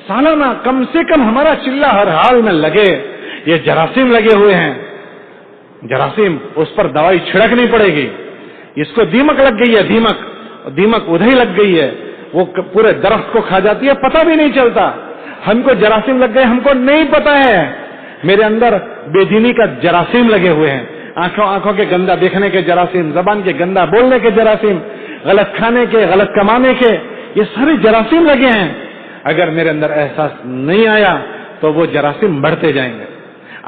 سالانہ کم سے کم ہمارا چلہ ہر حال میں لگے. یہ جراثیم لگے ہوئے ہیں، جراثیم، اس پر دوائی چھڑکنی پڑے گی. اس کو دیمک لگ گئی ہے، دیمک ادھر ہی لگ گئی ہے، وہ پورے درخت کو کھا جاتی ہے، پتہ بھی نہیں چلتا. ہم کو جراثیم لگ گئے، ہم کو نہیں پتا ہے. میرے اندر بے دینی کا جراثیم لگے ہوئے ہیں، آنکھوں کے گندا دیکھنے کے جراثیم، زبان کے گندا بولنے کے جراثیم، غلط کھانے کے، غلط کمانے کے، یہ سارے جراثیم لگے ہیں. اگر میرے اندر احساس نہیں آیا تو وہ جراثیم بڑھتے جائیں گے.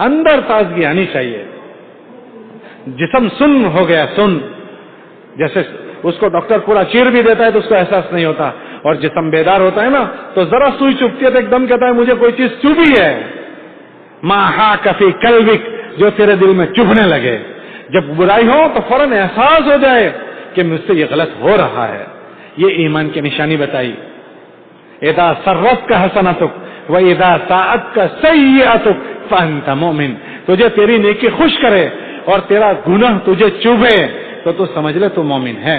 اندر تازگی آنی چاہیے. جسم سن ہو گیا، سن، جیسے اس کو ڈاکٹر پورا چیر بھی دیتا ہے تو اس کو احساس نہیں ہوتا، اور جسم بیدار ہوتا ہے نا تو ذرا سوئی چبھتی ہے تو ایک دم کہتا ہے مجھے کوئی چیز چبھی ہے. ما حاک فی قلبک، جو تیرے دل میں چبھنے لگے. جب برائی ہو تو فوراً احساس ہو جائے کہ مجھ سے یہ غلط ہو رہا ہے. یہ ایمان کی نشانی بتائی. اذا سرتک حسنتک واذا ساءتک سیئتک فانت مؤمن. تجھے تیری نیکی خوش کرے اور تیرا گناہ تجھے چبھے تو تو سمجھ لے تو مومن ہے.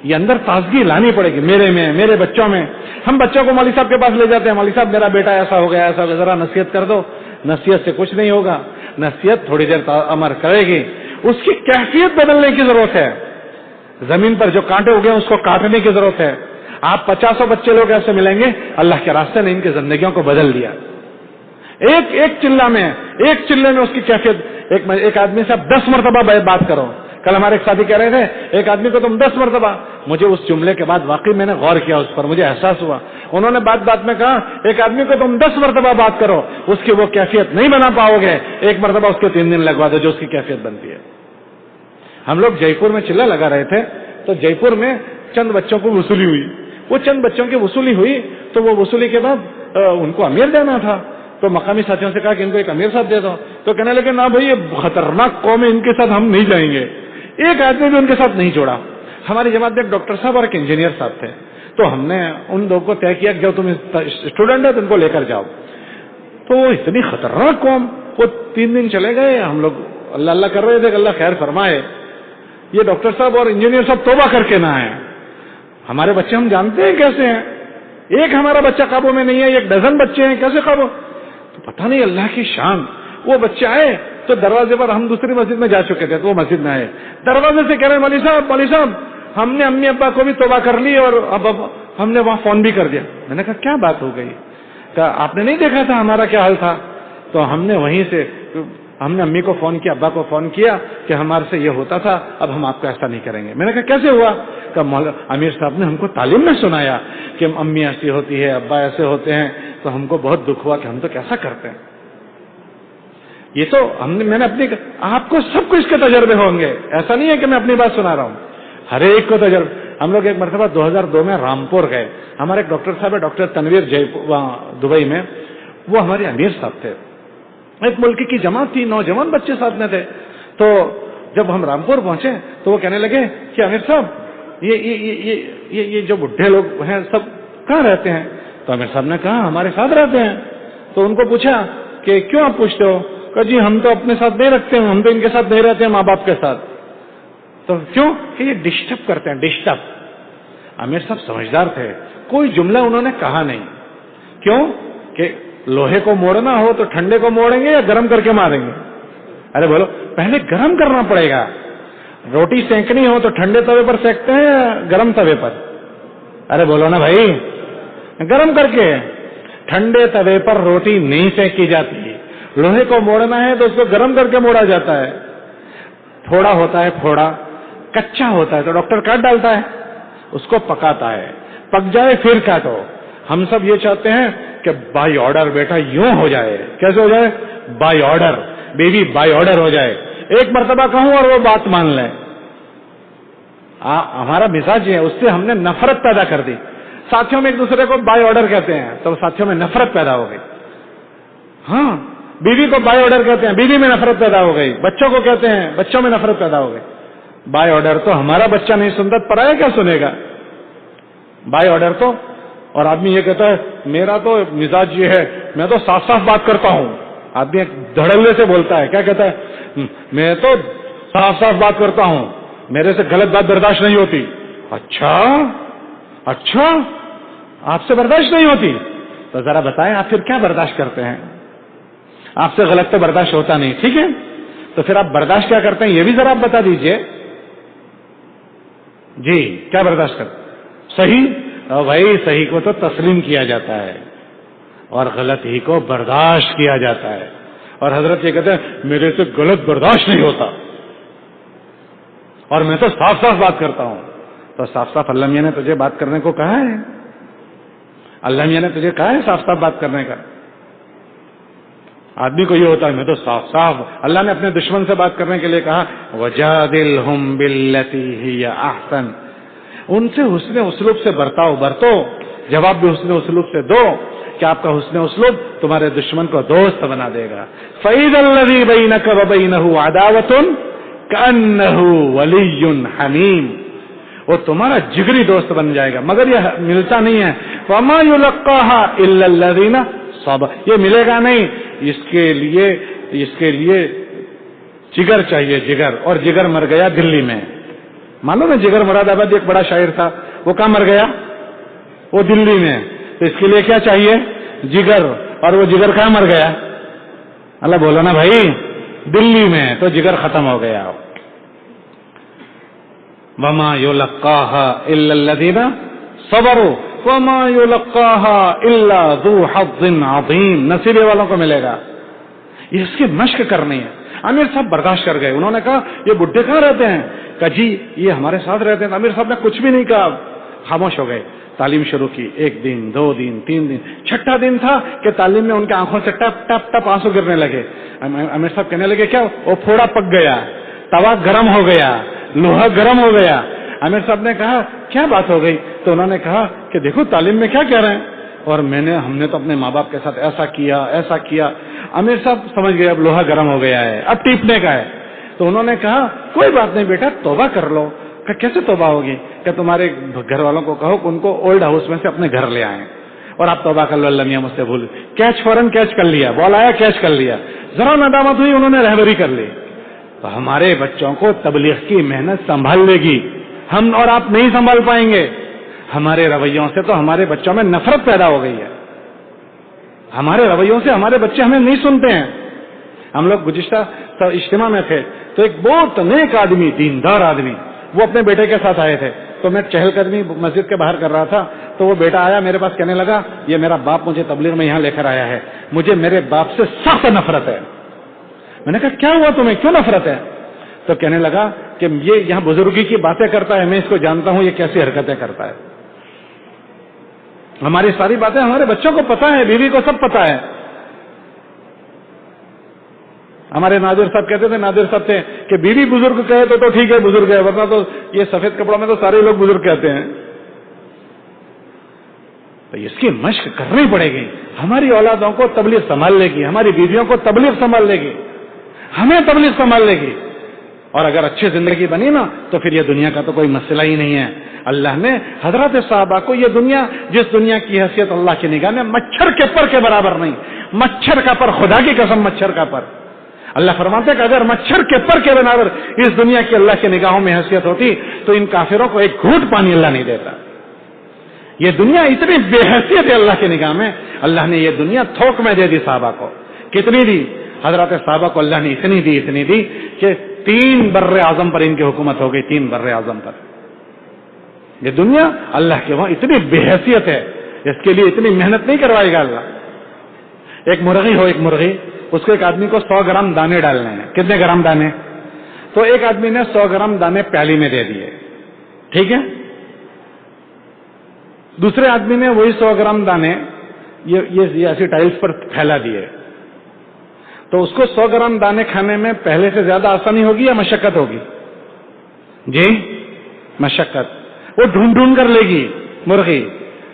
یہ اندر تازگی لانی پڑے گی میرے میں، میرے بچوں میں. ہم بچوں کو مولوی صاحب کے پاس لے جاتے ہیں، مولوی صاحب میرا بیٹا ایسا ہو گیا، ایسا ہو گیا، ذرا نصیحت کر دو. نصیحت سے کچھ نہیں ہوگا. نصیحت تھوڑی دیر امر کرے گی، اس کی کیفیت بدلنے کی ضرورت ہے. زمین پر جو کانٹے اگے ہیں اس کو کاٹنے کی ضرورت ہے. آپ 50 بچے لوگ ایسے ملیں گے اللہ کے راستے نے ان کی زندگیوں کو بدل دیا. ایک چلہ میں، ایک چلے میں اس کی کیفیت. ایک آدمی سے آپ 10 مرتبہ بات کرو. کل ہمارے ایک ساتھی کہہ رہے تھے ایک آدمی کو تم 10 مرتبہ. مجھے اس جملے کے بعد واقعی میں نے غور کیا اس پر، مجھے احساس ہوا. انہوں نے بات میں کہا ایک آدمی کو تم 10 مرتبہ بات کرو، اس کی وہ کیفیت نہیں بنا پاؤ گے. ایک مرتبہ اس کے 3 دن لگوا دو جو اس کی کیفیت بنتی ہے. ہم لوگ جے پور میں چلہ لگا رہے تھے تو جے پور میں چند بچوں کو وصولی ہوئی. وہ چند بچوں کی وصولی ہوئی تو وہ وصولی کے بعد ان کو امیر دینا تھا. تو مقامی ساتھیوں سے کہا کہ ان کو ایک امیر صاحب دے دو. تو کہنے لگے نہ بھائی یہ خطرناک قوم ہے، ان کے ساتھ ہم نہیں جائیں گے. ایک آدمی بھی ان کے ساتھ نہیں جوڑا. ہماری جماعت میں ایک ڈاکٹر صاحب اور ایک انجینئر صاحب تھے. تو ہم نے ان دو کو طے کیا کہ جب تم اسٹوڈنٹ ہے تو ان کو لے کر جاؤ. تو وہ اتنی خطرناک قوم، وہ 3 دن چلے گئے. ہم لوگ اللہ اللہ کر رہے تھے کہ اللہ خیر فرمائے یہ ڈاکٹر صاحب اور انجینئر صاحب توبہ کر کے نہ آئے. ہمارے بچے ہم جانتے ہیں کیسے ہیں. ایک ہمارا بچہ قابو میں نہیں ہے، 1 ڈزن بچے ہیں، کیسے قابو؟ تو پتہ نہیں اللہ کی شان. وہ بچے آئے تو دروازے پر، ہم دوسری مسجد میں جا چکے تھے تو وہ مسجد میں آئے. دروازے سے کہہ رہے مولوی صاحب ہم نے امی ابا کو بھی توبہ کر لی اور اب ہم نے وہاں فون بھی کر دیا. میں نے کہا کیا بات ہو گئی؟ کہا آپ نے نہیں دیکھا تھا ہمارا کیا حال تھا؟ تو ہم نے وہیں سے ہم نے امی کو فون کیا، ابا کو فون کیا کہ ہمارے سے یہ ہوتا تھا، اب ہم آپ کو ایسا نہیں کریں گے. میں نے کہا کیسے ہوا؟ کہ امیر صاحب نے ہم کو تعلیم میں سنایا کہ امی ایسی ہوتی ہے، ابا ایسے ہوتے ہیں، تو ہم کو بہت دکھ ہوا کہ ہم تو کیسا کرتے ہیں. یہ تو میں نے اپنی، آپ کو سب کو اس کے تجربے ہوں گے. ایسا نہیں ہے کہ میں اپنی بات سنا رہا ہوں، ہر ایک کو تجربہ. ہم لوگ ایک مرتبہ 2002 میں رامپور گئے. ہمارے ایک ڈاکٹر صاحب ہے ڈاکٹر تنویر وہاں دبئی میں، وہ ہمارے امیر صاحب تھے. ایک ملک کی جماعت تھی، 9 جوان بچے ساتھ میں تھے. تو جب ہم رامپور پہنچے تو وہ کہنے لگے کہ امیر صاحب یہ جو بڈھے لوگ ہیں سب کہاں رہتے ہیں؟ تو امیر صاحب نے کہا ہمارے ساتھ رہتے ہیں. تو ان کو پوچھا کہ کیوں آپ پوچھتے ہو؟ کہ جی ہم تو اپنے ساتھ نہیں رکھتے ہیں، ہم تو ان کے ساتھ نہیں رہتے ہیں، ماں باپ کے ساتھ. تو کیوں؟ کہ یہ ڈسٹرب کرتے ہیں، ڈسٹرب. امیر صاحب سمجھدار تھے، کوئی جملہ انہوں نے کہا نہیں. کیوں؟ کہ لوہے کو موڑنا ہو تو ٹھنڈے کو موڑیں گے یا گرم کر کے ماریں گے؟ ارے بولو، پہلے گرم کرنا پڑے گا. روٹی سینکنی ہو تو ٹھنڈے توے پر سینکتے ہیں یا گرم توے پر؟ ارے بولو نا بھائی، گرم کر کے. ٹھنڈے توے پر روٹی نہیں سینکی جاتی. لوہے کو موڑنا ہے تو اس کو گرم کر کے موڑا جاتا ہے. پھوڑا ہوتا ہے، پھوڑا کچا ہوتا ہے تو ڈاکٹر کاٹ ڈالتا ہے، اس کو پکاتا ہے، پک جائے پھر کاٹو. ہم سب یہ چاہتے ہیں کہ بائی آرڈر بیٹا یوں ہو جائے. کیسے ہو جائے؟ By order. بیوی بائی آرڈر ہو جائے، ایک مرتبہ کہوں اور وہ بات مان لیں. ہمارا مزاج ہے، اس سے ہم نے نفرت پیدا کر دی. ساتھیوں میں ایک دوسرے کو بائی آرڈر کہتے ہیں تو ساتھیوں میں نفرت پیدا ہو گئی. ہاں، بیوی کو بائی آرڈر کہتے ہیں، بیوی میں نفرت پیدا ہو گئی. بچوں کو کہتے ہیں، بچوں میں نفرت پیدا ہو گئی. بائی آرڈر تو ہمارا بچہ نہیں سنتا، پرایا کیا سنے گا؟ بائی آرڈر تو. اور آدمی یہ کہتا ہے میرا تو مزاج یہ ہے، میں تو صاف صاف بات کرتا ہوں. آدمی ایک دھڑلے سے بولتا ہے، کیا کہتا ہے؟ میں تو صاف صاف بات کرتا ہوں، میرے سے غلط بات برداشت نہیں ہوتی. اچھا آپ سے برداشت نہیں ہوتی تو ذرا بتائیں آپ پھر کیا برداشت کرتے ہیں؟ آپ سے غلط تو برداشت ہوتا نہیں، ٹھیک ہے، تو پھر آپ برداشت کیا کرتے ہیں یہ بھی ذرا آپ بتا دیجئے. جی کیا برداشت کرتے؟ صحیح. بھائی صحیح کو تو تسلیم کیا جاتا ہے اور غلط ہی کو برداشت کیا جاتا ہے. اور حضرت یہ کہتے ہیں میرے سے غلط برداشت نہیں ہوتا اور میں تو صاف صاف بات کرتا ہوں. تو صاف صاف اللہ میاں نے تجھے بات کرنے کو کہا ہے؟ اللہ میاں نے تجھے کہا ہے صاف صاف بات کرنے کا؟ آدمی کو یہ ہوتا ہے میں تو صاف صاف. اللہ نے اپنے دشمن سے بات کرنے کے لیے کہا وَجَادِلْهُمْ بِالَّتِي هِيَ أَحْسَنُ. ان سے حسن اسلوب سے برتو، جواب بھی حسن اسلوب سے دو کہ آپ کا حسن اسلوب تمہارے دشمن کو دوست بنا دے گا. فَإِذَا الَّذِي بَيْنَكَ وَبَيْنَهُ عَدَاوَةٌ كَأَنَّهُ وَلِيٌّ حَمِيمٌ. وہ تمہارا جگری دوست بن جائے گا. مگر یہ ملتا نہیں ہے. وَمَا يُلَقَّاهَا إِلَّا الَّذِينَ صَبَرُوا. یہ ملے گا نہیں، اس کے لیے جگر چاہیے، جگر. اور جگر مر گیا دلی میں. معلوم ہے جگر مراد آباد ایک بڑا شاعر تھا، وہ کہاں مر گیا؟ وہ دلی میں. تو اس کے لیے کیا چاہیے؟ جگر. اور وہ جگر کہاں مر گیا؟ اللہ بولا نا بھائی دلی میں. تو جگر ختم ہو گیا. وما يلقاها الا الذين صبروا وما يلقاها الا ذو حظ عظيم. نصیبے والوں کو ملے گا. یہ اس کی مشق کرنی ہے. امیر صاحب برداشت کر گئے. انہوں نے کہا یہ بڈھے کہاں رہتے ہیں؟ کہا جی یہ ہمارے ساتھ رہتے ہیں. امیر صاحب نے کچھ بھی نہیں کہا، خاموش ہو گئے. تعلیم شروع کی. 1 دن 2 دن 3 دن، چھٹا دن تھا کہ تعلیم میں ان کے آنکھوں سے ٹپ ٹپ ٹپ آنسو گرنے لگے. امیر صاحب کہنے لگے کیا؟ وہ پھوڑا پک گیا، توا گرم ہو گیا، لوہا گرم ہو گیا. امیر صاحب نے کہا کیا بات ہو گئی؟ تو انہوں نے کہا کہ دیکھو تعلیم میں کیا کہہ رہے ہیں، اور ہم نے تو اپنے ماں باپ کے ساتھ ایسا کیا. امیر صاحب سمجھ گئے اب لوہا گرم ہو گیا ہے، اب ٹیپنے کا ہے. تو انہوں نے کہا کوئی بات نہیں بیٹا، توبہ کر لو. کہ کیسے توبہ ہوگی؟ کہ تمہارے گھر والوں کو کہو کہ ان کو اولڈ ہاؤس میں سے اپنے گھر لے آئیں اور آپ توبہ کر لو. اللہ میاں مجھ سے بھول کیچ، فوراً کیچ کر لیا. بال آیا کیچ کر لیا. ذرا ندامت ہوئی، انہوں نے رہبری کر لی. تو ہمارے بچوں کو تبلیغ کی محنت سنبھال لے گی، ہم اور آپ نہیں سنبھال پائیں گے. ہمارے رویوں سے تو ہمارے بچوں میں نفرت پیدا ہو گئی ہے. ہمارے رویوں سے ہمارے بچے ہمیں نہیں سنتے ہیں. ہم لوگ گزشتہ اجتماع میں تھے تو ایک بہت نیک آدمی، دیندار آدمی، وہ اپنے بیٹے کے ساتھ آئے تھے. تو میں چہل قدمی مسجد کے باہر کر رہا تھا تو وہ بیٹا آیا میرے پاس، کہنے لگا یہ میرا باپ مجھے تبلیغ میں یہاں لے کر آیا ہے، مجھے میرے باپ سے سخت نفرت ہے. میں نے کہا کیا ہوا تمہیں، کیوں نفرت ہے؟ تو کہنے لگا کہ یہ یہاں بزرگی کی باتیں کرتا ہے، میں اس کو جانتا ہوں یہ کیسی حرکتیں کرتا ہے. ہماری ساری باتیں ہمارے بچوں کو پتا ہے، بیوی کو سب پتا ہے. ہمارے نادر صاحب کہتے تھے، نادر صاحب تھے کہ بیوی بزرگ کہے تو ٹھیک ہے بزرگ ہے، ورنہ تو یہ سفید کپڑوں میں تو سارے لوگ بزرگ کہتے ہیں. تو اس کی مشق کرنی پڑے گی. ہماری اولادوں کو تبلیغ سنبھال لے گی، ہماری بیویوں کو تبلیغ سنبھال لے گی، ہمیں تبلیغ سنبھال لے گی. اور اگر اچھی زندگی بنی نا تو پھر یہ دنیا کا تو کوئی مسئلہ ہی نہیں ہے. اللہ نے حضرت صحابہ کو یہ دنیا، جس دنیا کی حیثیت اللہ کی نگاہ میں مچھر کے پر کے برابر نہیں، مچھر کا پر، خدا کی قسم مچھر کا پر. اللہ فرماتے کہ اگر مچھر کے پر کے برابر اس دنیا کی اللہ کی نگاہوں میں حیثیت ہوتی تو ان کافروں کو ایک گھونٹ پانی اللہ نہیں دیتا. یہ دنیا اتنی بے حیثیت ہے اللہ کی نگاہ میں. اللہ نے یہ دنیا تھوک میں دے دی صحابہ کو. کتنی دی؟ حضرت صحابہ کو اللہ نے اتنی دی کہ 3 بر اعظم پر ان کی حکومت ہو گئی. 3 بر اعظم پر یہ دنیا اللہ کے وہاں اتنی بے حیثیت ہے، اس کے لیے اتنی محنت نہیں کروائے گا اللہ. ایک مرغی، اس کو ایک آدمی کو 100 گرام دانے ڈالنے ہیں. کتنے گرام دانے؟ تو ایک آدمی نے 100 گرام دانے پیالی میں دے دیے، ٹھیک ہے. دوسرے آدمی نے وہی 100 گرام دانے یہ ایسی ٹائلز پر پھیلا دیے. تو اس کو 100 گرام دانے کھانے میں پہلے سے زیادہ آسانی ہوگی یا مشقت ہوگی؟ جی مشقت. وہ ڈھونڈ ڈھونڈ کر لے گی مرغی,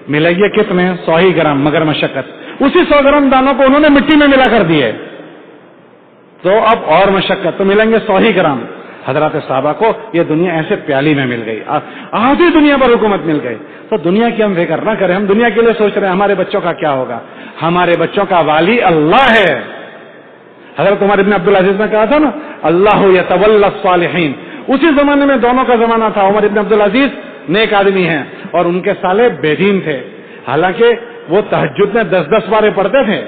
ملے گی کتنے 100 ہی گرام, مگر مشقت. اسی 100 گرام دانوں کو انہوں نے مٹی میں ملا کر دیے, تو اب اور مشقت, تو ملیں گے 100 ہی گرام. حضرات صحابہ کو یہ دنیا ایسے پیالی میں مل گئی, آدھی دنیا پر حکومت مل گئی. تو دنیا کی ہم فکر نہ کریں, ہم دنیا کے لیے سوچ رہے ہیں ہمارے بچوں کا کیا ہوگا. ہمارے بچوں کا والی اللہ ہے. حضرت عمر ابن عبدالعزیز نے کہا تھا نا, اللہ یتولی الصالحین. اسی زمانے میں دونوں کا زمانہ تھا. عمر ابن عبدالعزیز نیک آدمی ہیں اور ان کے سالے بے دین تھے. حالانکہ وہ تہجد میں 10-10 بارے پڑھتے تھے,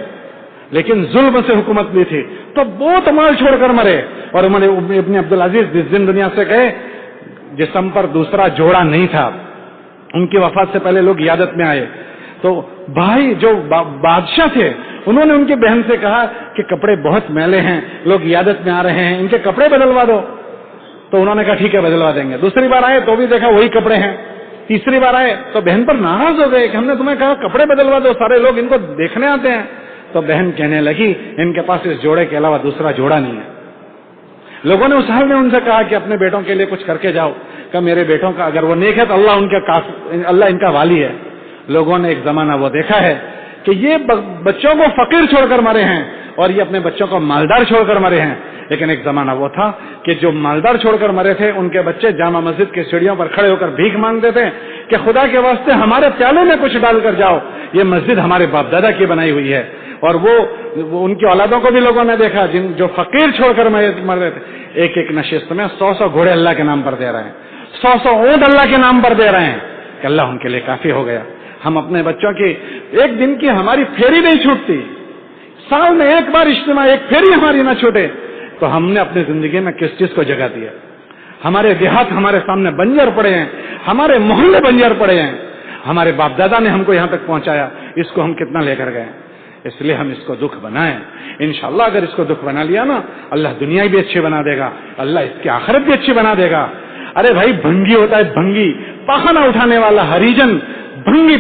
لیکن ظلم سے حکومت بھی تھی, تو بہت مال چھوڑ کر مرے. اور عمر ابن عبدالعزیز جس دن دنیا سے گئے, جسم پر دوسرا جوڑا نہیں تھا. ان کی وفات سے پہلے لوگ عیادت میں آئے, تو بھائی جو بادشاہ تھے انہوں نے ان کی بہن سے کہا کہ کپڑے بہت میلے ہیں, لوگ عیادت میں آ رہے ہیں, ان کے کپڑے بدلوا دو. تو انہوں نے کہا ٹھیک ہے بدلوا دیں گے. دوسری بار آئے تو بھی دیکھا وہی کپڑے ہیں. تیسری بار آئے تو بہن پر ناراض ہو گئے کہ ہم نے تمہیں کہا کپڑے بدلوا دو, سارے لوگ ان کو دیکھنے آتے ہیں. تو بہن کہنے لگی ان کے پاس اس جوڑے کے علاوہ دوسرا جوڑا نہیں ہے. لوگوں نے اس حال میں ان سے کہا کہ اپنے بیٹوں کے لیے کچھ کر کے جاؤ. کہ میرے بیٹوں کا اگر وہ نیک ہے تو اللہ ان کا والی ہے. لوگوں نے ایک زمانہ وہ دیکھا ہے کہ یہ بچوں کو فقیر چھوڑ کر مرے ہیں اور یہ اپنے بچوں کو مالدار چھوڑ کر مرے ہیں. لیکن ایک زمانہ وہ تھا کہ جو مالدار چھوڑ کر مرے تھے ان کے بچے جامع مسجد کی سیڑھیوں پر کھڑے ہو کر بھیک مانگتے تھے کہ خدا کے واسطے ہمارے پیالے میں کچھ ڈال کر جاؤ, یہ مسجد ہمارے باپ دادا کی بنائی ہوئی ہے. اور وہ ان کی اولادوں کو بھی لوگوں نے دیکھا جو فقیر چھوڑ کر مر رہے تھے. ایک ایک نشست میں 100 گھوڑے اللہ کے نام پر دے رہے ہیں, 100 اونٹ اللہ کے نام پر دے رہے ہیں کہ اللہ ان کے لیے کافی ہو گیا. ہم اپنے بچوں کی ایک دن کی ہماری پھیری نہیں چھوٹتی, سال میں ایک بار اجتماع, ایک پھیری ہماری نہ چھوٹے, تو ہم نے اپنی زندگی میں کس چیز کو جگہ دیا. ہمارے دیہات ہمارے سامنے بنجر پڑے ہیں, ہمارے محلے بنجر پڑے ہیں, ہمارے باپ دادا نے ہم کو یہاں تک پہنچایا, اس کو ہم کتنا لے کر گئے. اس لیے ہم اس کو دکھ بنائیں. انشاءاللہ اگر اس کو دکھ بنا لیا نا, اللہ دنیا بھی اچھی بنا دے گا, اللہ اس کی آخرت بھی اچھی بنا دے گا. ارے بھائی بھنگی ہوتا ہے, بھنگی پاخانہ اٹھانے والا ہریجن, بھنگی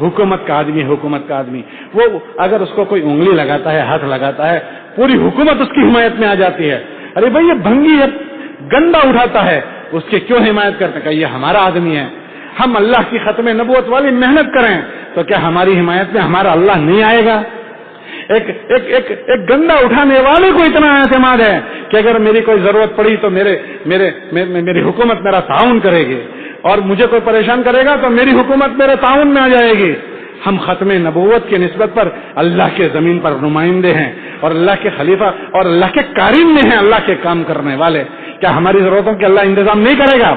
حکومت کا آدمی, حکومت کا آدمی, وہ اگر اس کو کوئی انگلی لگاتا ہے, ہاتھ لگاتا ہے, پوری حکومت اس کی حمایت میں آ جاتی ہے. ارے بھائی یہ بھنگی ہے, گندا اٹھاتا ہے, اس کی کیوں حمایت کرتے کہ یہ ہمارا آدمی ہے. ہم اللہ کی ختم نبوت والی محنت کریں تو کیا ہماری حمایت میں ہمارا اللہ نہیں آئے گا؟ ایک گندا اٹھانے والے کو اتنا اعتماد ہے کہ اگر میری کوئی ضرورت پڑی تو میری حکومت میرا تعاون کرے گی, اور مجھے کوئی پریشان کرے گا تو میری حکومت میرے تعاون میں آ جائے گی. ہم ختم نبوت کی نسبت پر اللہ کے زمین پر نمائندے ہیں اور اللہ کے خلیفہ اور اللہ کے قارئین میں ہیں, اللہ کے کام کرنے والے. کیا ہماری ضرورتوں کے اللہ انتظام نہیں کرے گا؟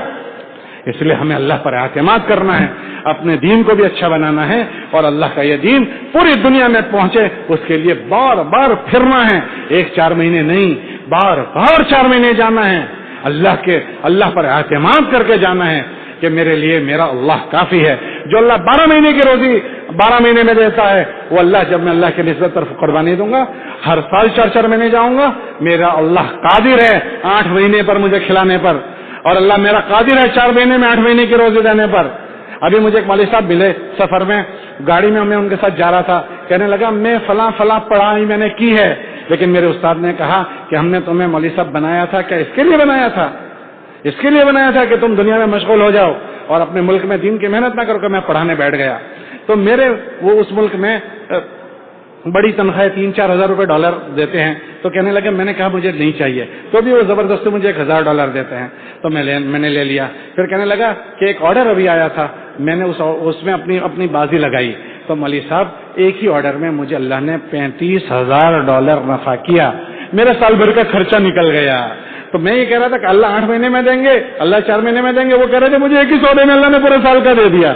اس لیے ہمیں اللہ پر اعتماد کرنا ہے, اپنے دین کو بھی اچھا بنانا ہے, اور اللہ کا یہ دین پوری دنیا میں پہنچے اس کے لیے بار بار پھرنا ہے. 1-4 مہینے نہیں, بار بار 4 مہینے جانا ہے. اللہ پر اعتماد کر کے جانا ہے کہ میرے لیے میرا اللہ کافی ہے. جو اللہ 12 مہینے کی روزی 12 مہینے میں دیتا ہے, وہ اللہ جب میں اللہ کی نسبت پر قربانی دوں گا, ہر سال 4 مہینے جاؤں گا, میرا اللہ قادر ہے 8 مہینے پر مجھے کھلانے پر, اور اللہ میرا قادر ہے 4 مہینے میں 8 مہینے کی روزی دینے پر. ابھی مجھے ایک مولوی صاحب ملے سفر میں, گاڑی میں ان کے ساتھ جا رہا تھا, کہنے لگا میں فلاں پڑھائی میں نے کی ہے, لیکن میرے استاد نے کہا کہ ہم نے تمہیں مولوی صاحب بنایا تھا, کیا اس کے لیے بنایا تھا؟ اس کے لیے بنایا تھا کہ تم دنیا میں مشغول ہو جاؤ اور اپنے ملک میں دین کی محنت نہ کرو. کہ میں پڑھانے بیٹھ گیا تو وہ اس ملک میں بڑی تنخواہ 3-4 ہزار روپے ڈالر دیتے ہیں. تو کہنے لگے, میں نے کہا مجھے نہیں چاہیے, تو بھی وہ زبردستی مجھے $1000 دیتے ہیں. تو میں نے لے لیا. پھر کہنے لگا کہ ایک آرڈر ابھی آیا تھا, میں نے اس میں اپنی بازی لگائی. تو مولوی صاحب ایک ہی آرڈر میں مجھے اللہ نے $35,000 نفع کیا, میرے سال بھر کا خرچہ نکل گیا. تو میں یہ کہہ رہا تھا کہ اللہ 8 مہینے میں دیں گے, اللہ 4 مہینے میں دیں گے. وہ کہہ رہے تھے مجھے ایک ہی سودے میں اللہ نے پورے سال کا دے دیا.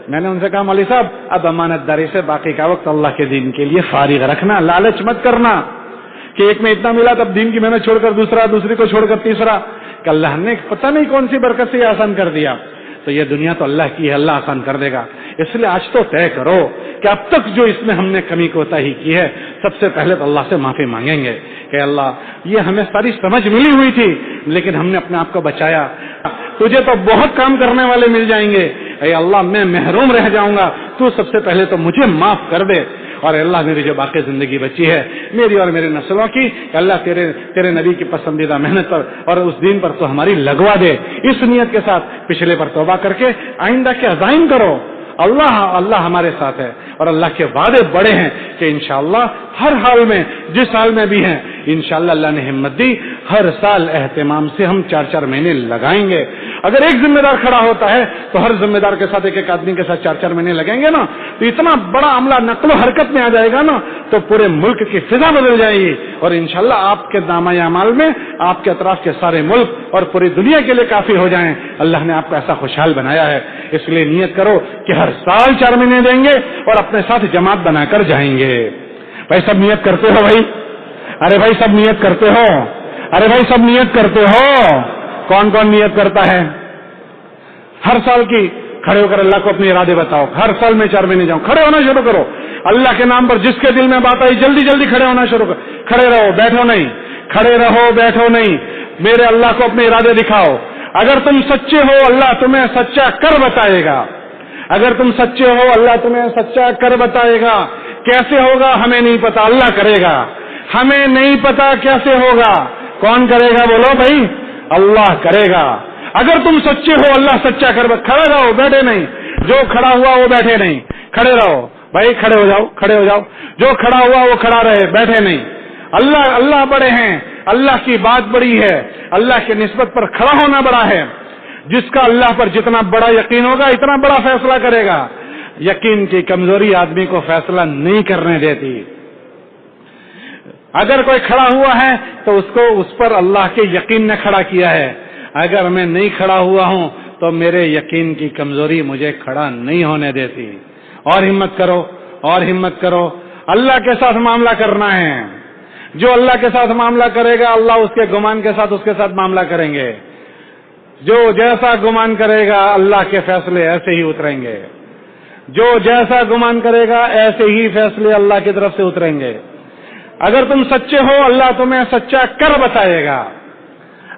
میں نے ان سے کہا مولوی صاحب اب امانت داری سے باقی کا وقت اللہ کے دین کے لیے فارغ رکھنا, لالچ مت کرنا کہ ایک میں اتنا ملا تب دین کی محنت چھوڑ کر دوسرا, دوسری کو چھوڑ کر تیسرا, کہ اللہ نے پتہ نہیں کون سی برکت سے یہ آسان کر دیا. تو یہ دنیا تو اللہ کی ہے, اللہ آسان کر دے گا. اس لیے آج تو طے کرو کہ اب تک جو اس میں ہم نے کمی کوتاہی کی ہے, سب سے پہلے تو اللہ سے معافی مانگیں گے کہ اللہ یہ ہمیں ساری سمجھ ملی ہوئی تھی لیکن ہم نے اپنے آپ کو بچایا. تجھے تو بہت کام کرنے والے مل جائیں گے, اے اللہ میں محروم رہ جاؤں گا, تو سب سے پہلے تو مجھے معاف کر دے. اور اللہ میری جو باقی زندگی بچی ہے میری اور میرے نسلوں کی، اللہ تیرے نبی کی پسندیدہ محنت پر اور اس دین پر تو ہماری لگوا دے. اس نیت کے ساتھ پچھلے پر توبہ کر کے آئندہ کے عزائم کرو. اللہ ہمارے ساتھ ہے اور اللہ کے وعدے بڑے ہیں کہ انشاءاللہ ہر حال میں جس حال میں بھی ہیں انشاءاللہ اللہ نے ہمت دی، ہر سال اہتمام سے ہم 4 مہینے لگائیں گے. اگر ایک ذمہ دار کھڑا ہوتا ہے تو ہر ذمہ دار کے ساتھ ایک آدمی کے ساتھ 4 مہینے لگیں گے نا تو اتنا بڑا عملہ نقل و حرکت میں آ جائے گا نا تو پورے ملک کی فضا بدل جائے گی اور انشاءاللہ آپ کے دامن اعمال میں آپ کے اطراف کے سارے ملک اور پوری دنیا کے لیے کافی ہو جائیں. اللہ نے آپ کو ایسا خوشحال بنایا ہے، اس لیے نیت کرو کہ ہر سال 4 مہینے دیں گے اور اپنے ساتھ جماعت بنا کر جائیں گے. بھائی سب نیت کرتے ہو؟ بھائی ارے بھائی سب نیت کرتے ہو؟ ارے بھائی سب نیت کرتے ہو؟ کون کون نیت کرتا ہے؟ ہر سال کی کھڑے ہو کر اللہ کو اپنے ارادے بتاؤ. ہر سال میں 4 مہینے جاؤں. کھڑے ہونا شروع کرو. اللہ کے نام پر جس کے دل میں بات آئی جلدی جلدی کھڑے ہونا شروع کرو. کھڑے رہو بیٹھو نہیں، کھڑے رہو بیٹھو نہیں. میرے اللہ کو اپنے ارادے دکھاؤ. اگر تم سچے ہو اللہ تمہیں سچا کر بتائے گا. اگر تم سچے ہو اللہ تمہیں سچا کر بتائے گا. کیسے ہوگا ہمیں نہیں پتا، اللہ کرے گا. ہمیں نہیں پتا کیسے ہوگا، کون کرے گا بولو بھائی؟ اللہ کرے گا. اگر تم سچے ہو اللہ سچا کر کھڑے رہو بیٹھے نہیں. جو کھڑا ہوا وہ بیٹھے نہیں، کھڑے رہو بھائی. کھڑے ہو جاؤ کھڑے ہو جاؤ. جو کھڑا ہوا وہ کھڑا رہے بیٹھے نہیں. اللہ بڑے ہیں، اللہ کی بات بڑی ہے، اللہ کی نسبت پر کھڑا ہونا بڑا ہے. جس کا اللہ پر جتنا بڑا یقین ہوگا اتنا بڑا فیصلہ کرے گا. یقین کی کمزوری آدمی کو فیصلہ نہیں کرنے دیتی. اگر کوئی کھڑا ہوا ہے تو اس پر اللہ کے یقین نے کھڑا کیا ہے. اگر میں نہیں کھڑا ہوا ہوں تو میرے یقین کی کمزوری مجھے کھڑا نہیں ہونے دیتی. اور ہمت کرو اور ہمت کرو. اللہ کے ساتھ معاملہ کرنا ہے. جو اللہ کے ساتھ معاملہ کرے گا اللہ اس کے گمان کے ساتھ اس کے ساتھ معاملہ کریں گے. جو جیسا گمان کرے گا اللہ کے فیصلے ایسے ہی اتریں گے. جو جیسا گمان کرے گا ایسے ہی فیصلے اللہ کی طرف سے اتریں گے. اگر تم سچے ہو اللہ تمہیں سچا کر بتائے گا.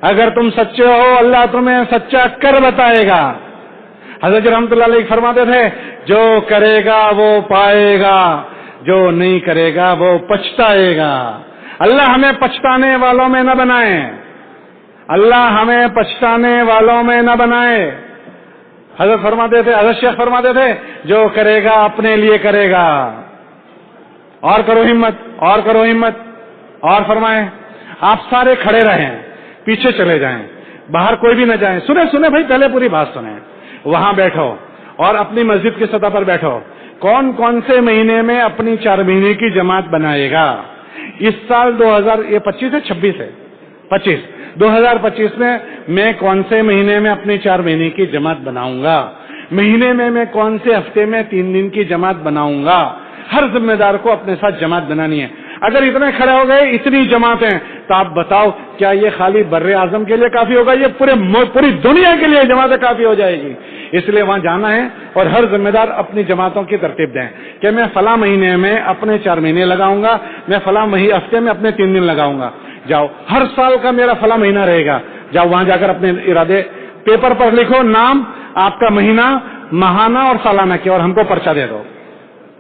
اگر تم سچے ہو اللہ تمہیں سچا کر بتائے گا. حضرت رحمۃ اللہ علیہ فرماتے تھے جو کرے گا وہ پائے گا، جو نہیں کرے گا وہ پچھتائے گا. اللہ ہمیں پچھتانے والوں میں نہ بنائے. اللہ ہمیں پچھتانے والوں میں نہ بنائے. حضرت فرماتے تھے، حضرت شیخ فرماتے تھے جو کرے گا اپنے لیے کرے گا. اور کرو ہمت اور کرو ہمت. اور فرمائیں آپ سارے کھڑے رہیں، پیچھے چلے جائیں، باہر کوئی بھی نہ جائیں. سنیں بھائی پہلے پوری بات سنیں. وہاں بیٹھو اور اپنی مسجد کی سطح پر بیٹھو. کون سے مہینے میں اپنی 4 مہینے کی جماعت بنائے گا؟ اس سال 2025 ہے 26 ہے 25 2025 میں کون سے مہینے میں اپنی 4 مہینے کی جماعت بناؤں گا؟ مہینے میں کون سے ہفتے میں 3 دن کی جماعت بناؤں گا؟ ہر ذمہ دار کو اپنے ساتھ جماعت بنانی ہے. اگر اتنے کھڑے ہو گئے اتنی جماعتیں تو آپ بتاؤ کیا یہ خالی بر اعظم کے لیے کافی ہوگا؟ یہ پوری دنیا کے لیے جماعتیں کافی ہو جائے گی. اس لیے وہاں جانا ہے اور ہر ذمہ دار اپنی جماعتوں کی ترتیب دیں کہ میں فلاں مہینے میں اپنے 4 مہینے لگاؤں گا، میں فلاں ہفتے میں اپنے 3 دن لگاؤں گا. جاؤ ہر سال کا میرا فلاں مہینہ رہے گا. جاؤ وہاں جا کر اپنے ارادے پیپر پر لکھو، نام، آپ کا مہینہ، ماہانہ اور سالانہ کیا، اور ہم کو پرچہ دے دو.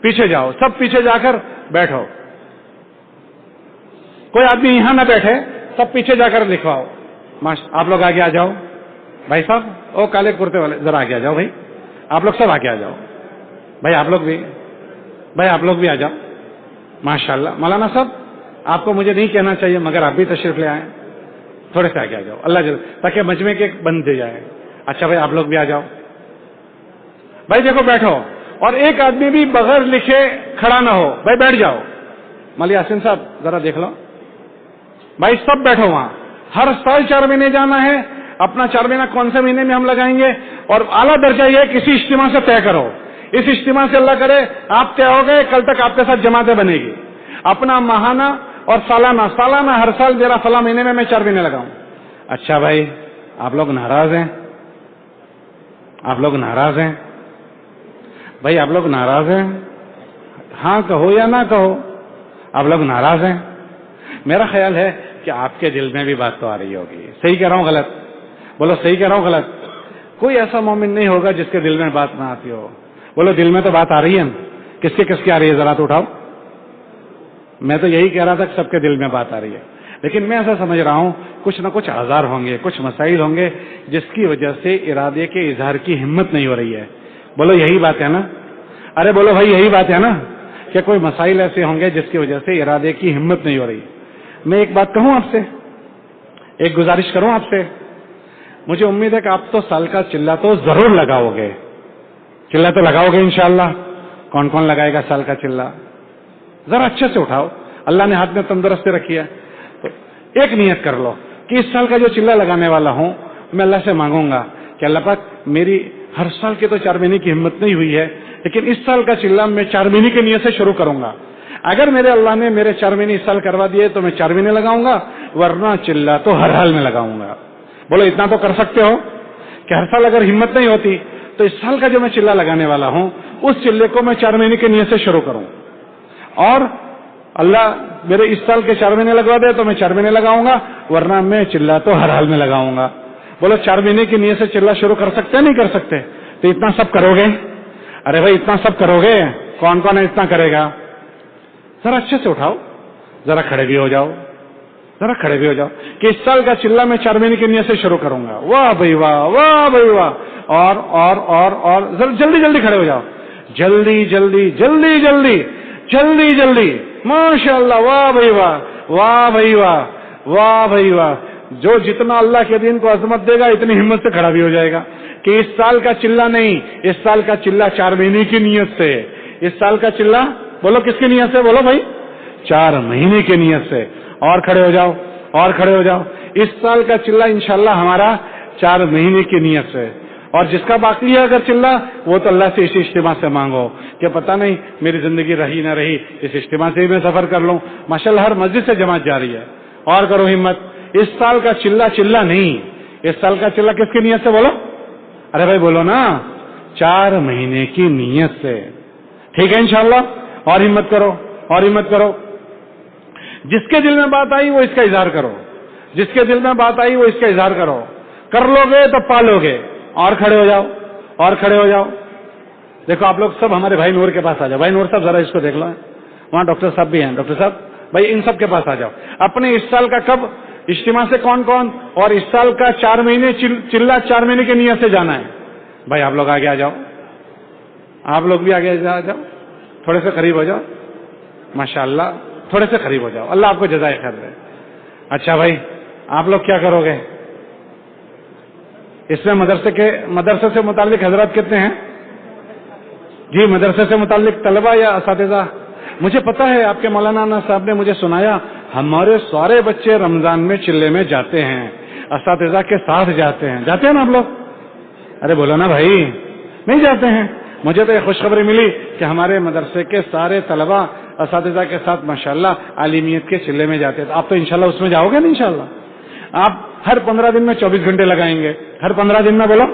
پیچھے جاؤ، سب پیچھے جا کر بیٹھو. کوئی آدمی یہاں نہ بیٹھے، سب پیچھے جا کر لکھواؤ. آپ لوگ آگے آ جاؤ. بھائی صاحب او کالے کرتے والے ذرا آگے آ جاؤ. بھائی آپ لوگ سب آگے آ جاؤ. بھائی آپ لوگ بھی آ جاؤ. ماشاءاللہ. مولانا صاحب آپ کو مجھے نہیں کہنا چاہیے مگر آپ بھی تشریف لے آئیں. تھوڑے سے آگے آ جاؤ اللہ جل تاکہ مجمع کے بند دے جائے. اچھا بھائی آپ لوگ بھی آ جاؤ. بھائی دیکھو بیٹھو اور ایک آدمی بھی بغیر لکھے کھڑا نہ ہو. بھائی بیٹھ جاؤ. ملی یاسین صاحب ذرا دیکھ لو. بھائی سب بیٹھو وہاں. ہر سال 4 مہینے جانا ہے. اپنا 4 مہینہ کون سے مہینے میں ہم لگائیں گے؟ اور اعلیٰ درجہ یہ کسی اجتماع سے طے کرو. اس اجتماع سے اللہ کرے آپ طے ہو گئے، کل تک آپ کے ساتھ جماعتیں بنے گی. اپنا ماہانہ اور سالانہ ہر سال میرا فلاں مہینے میں 4 مہینے لگاؤں. اچھا بھائی آپ لوگ ناراض ہیں؟ بھائی آپ لوگ ناراض ہیں؟ ہاں کہو یا نہ کہو، آپ لوگ ناراض ہیں؟ میرا خیال ہے کہ آپ کے دل میں بھی بات تو آ رہی ہوگی. صحیح کہہ رہا ہوں غلط؟ بولو صحیح کہہ رہا ہوں غلط؟ کوئی ایسا مومن نہیں ہوگا جس کے دل میں بات نہ آتی ہو. بولو دل میں تو بات آ رہی ہے. کس کی آ رہی ہے ذرا تو اٹھاؤ. میں تو یہی کہہ رہا تھا کہ سب کے دل میں بات آ رہی ہے، لیکن میں ایسا سمجھ رہا ہوں کچھ نہ کچھ آزار ہوں گے، کچھ مسائل ہوں گے جس کی وجہ سے ارادے کے اظہار کی ہمت نہیں ہو رہی ہے. بولو یہی بات ہے نا؟ ارے بولو بھائی یہی بات ہے نا کہ کوئی مسائل ایسے ہوں گے جس کی وجہ سے ارادے کی ہمت نہیں ہو رہی. میں ایک بات کہوں آپ سے، ایک گزارش کروں آپ سے. مجھے امید ہے کہ آپ تو سال کا چلہ تو ضرور لگاؤ گے، چلہ تو لگاؤ گے انشاءاللہ. کون کون لگائے گا سال کا چلہ؟ ذرا اچھے سے اٹھاؤ، اللہ نے ہاتھ میں تندرستی رکھی ہے تو ایک نیت کر لو کہ اس سال کا جو چلہ لگانے والا ہوں میں اللہ سے مانگوں گا کہ اللہ پاک میری ہر سال کے تو 4 مہینے کی ہمت نہیں ہوئی ہے، لیکن اس سال کا چلہ میں 4 مہینے کی نیت سے شروع کروں گا. اگر میرے اللہ نے میرے 4 مہینے اس سال کروا دیے تو میں 4 مہینے لگاؤں گا، ورنہ چلہ تو ہر حال میں لگاؤں گا. بولو اتنا تو کر سکتے ہو کہ ہر سال اگر ہمت نہیں ہوتی تو اس سال کا جو میں چلہ لگانے والا ہوں اس چلے کو میں 4 مہینے کی نیت سے شروع کروں، اور اللہ میرے اس سال کے 4 مہینے لگوا دے تو میں 4 مہینے لگاؤں گا، ورنہ میں چلہ تو ہر حال میں لگاؤں گا. بولو 4 مہینے کی نیت سے چلہ شروع کر سکتے نہیں کر سکتے؟ تو اتنا سب کرو گے؟ ارے بھائی اتنا سب کرو گے؟ کون کون ہے اتنا کرے گا؟ ذرا اچھے سے اٹھاؤ، ذرا کھڑے بھی ہو جاؤ، ذرا کھڑے بھی ہو جاؤ کہ اس سال کا چلہ میں 4 مہینے کی نیت سے شروع کروں گا. واہ بھائی واہ، واہ بھائی واہ. اور ذرا جلدی جلدی کھڑے ہو جاؤ، جلدی جلدی جلدی جلدی جلدی جلدی. ماشاء اللہ، واہ بھائی واہ، واہ بھائی واہ، واہ بھائی واہ. جو جتنا اللہ کے دین کو عظمت دے گا اتنی ہمت سے کھڑا بھی ہو جائے گا کہ اس سال کا چلہ نہیں، اس سال کا چلہ 4 مہینے کی نیت سے. اس سال کا چلہ بولو کس کی نیت سے؟ بولو بھائی 4 مہینے کی نیت سے. اور کھڑے ہو جاؤ، اور کھڑے ہو جاؤ. اس سال کا چلہ انشاءاللہ ہمارا 4 مہینے کی نیت سے. اور جس کا باقی ہے اگر چلہ وہ تو اللہ سے اسی اجتماع سے مانگو کہ پتہ نہیں میری زندگی رہی نہ رہی، اس اجتماع سے ہی میں سفر کر لوں. ماشاءاللہ ہر مسجد سے جماعت جاری ہے. اور کرو ہمت. اس سال کا چلہ نہیں، اس سال کا چلہ کس کی نیت سے؟ بولو. ارے بھائی بولو نا، 4 مہینے کی نیت سے. ٹھیک ہے انشاءاللہ. اور ہمت کرو، اور ہمت کرو. جس کے دل میں بات آئی وہ اس کا اظہار کرو، جس کے دل میں بات آئی وہ اس کا اظہار کرو. کر لو گے تو پالو گے. اور کھڑے ہو جاؤ، اور کھڑے ہو جاؤ. دیکھو آپ لوگ سب ہمارے بھائی نور کے پاس آ جاؤ. بھائی نور صاحب ذرا اس کو دیکھ لو، وہاں ڈاکٹر صاحب بھی ہیں. ڈاکٹر صاحب بھائی ان سب کے پاس آ جاؤ. اپنے اس سال کا کب اجتماع سے کون کون، اور اس سال کا 4 مہینے چلہ 4 مہینے کی نیت سے جانا ہے. بھائی آپ لوگ آگے آ جاؤ، آپ لوگ بھی آگے آ جاؤ. تھوڑے سے قریب ہو جاؤ. ماشاءاللہ تھوڑے سے قریب ہو جاؤ. اللہ آپ کو جزائے خیر دے. اچھا بھائی آپ لوگ کیا کرو گے؟ اس میں مدرسے سے متعلق حضرات کتنے ہیں؟ جی مدرسے سے متعلق طلبہ یا اساتذہ؟ مجھے پتا ہے آپ کے مولانا صاحب نے مجھے سنایا ہمارے سارے بچے رمضان میں چلے میں جاتے ہیں، اساتذہ کے ساتھ جاتے ہیں. جاتے ہیں نا آپ لوگ؟ ارے بولو نا بھائی نہیں جاتے ہیں. مجھے تو یہ خوشخبری ملی کہ ہمارے مدرسے کے سارے طلبہ اساتذہ کے ساتھ ماشاءاللہ عالمیت کے چلے میں جاتے ہیں. تو آپ تو انشاءاللہ اس میں جاؤ گے نا انشاءاللہ. آپ ہر 15 دن میں 24 گھنٹے لگائیں گے. ہر 15 دن میں بولو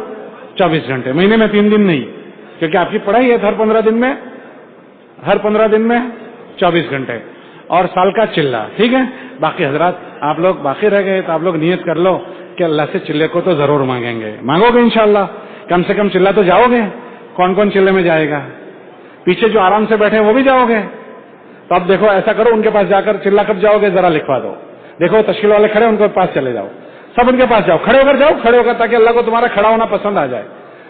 24 گھنٹے، مہینے میں 3 دن نہیں، کیونکہ آپ کی پڑھائی ہے ہر 15 دن میں، ہر 15 دن میں 24 گھنٹے. اور سال کا چلہ. ٹھیک ہے. باقی حضرات آپ لوگ باقی رہ گئے تو آپ لوگ نیت کر لو کہ اللہ سے چلے کو تو ضرور مانگیں گے. مانگو گے انشاءاللہ. کم سے کم چلہ تو جاؤ گے. کون کون چلے میں جائے گا؟ پیچھے جو آرام سے بیٹھے ہیں وہ بھی جاؤ گے. تو اب دیکھو ایسا کرو ان کے پاس جا کر چلہ کب جاؤ گے ذرا لکھوا دو. دیکھو تشکیل والے کھڑے ان کے پاس چلے جاؤ. سب ان کے پاس جاؤ. کھڑے ہو کر جاؤ، کھڑے ہو کر، تاکہ اللہ کو تمہارا کھڑا ہونا پسند آ جائے.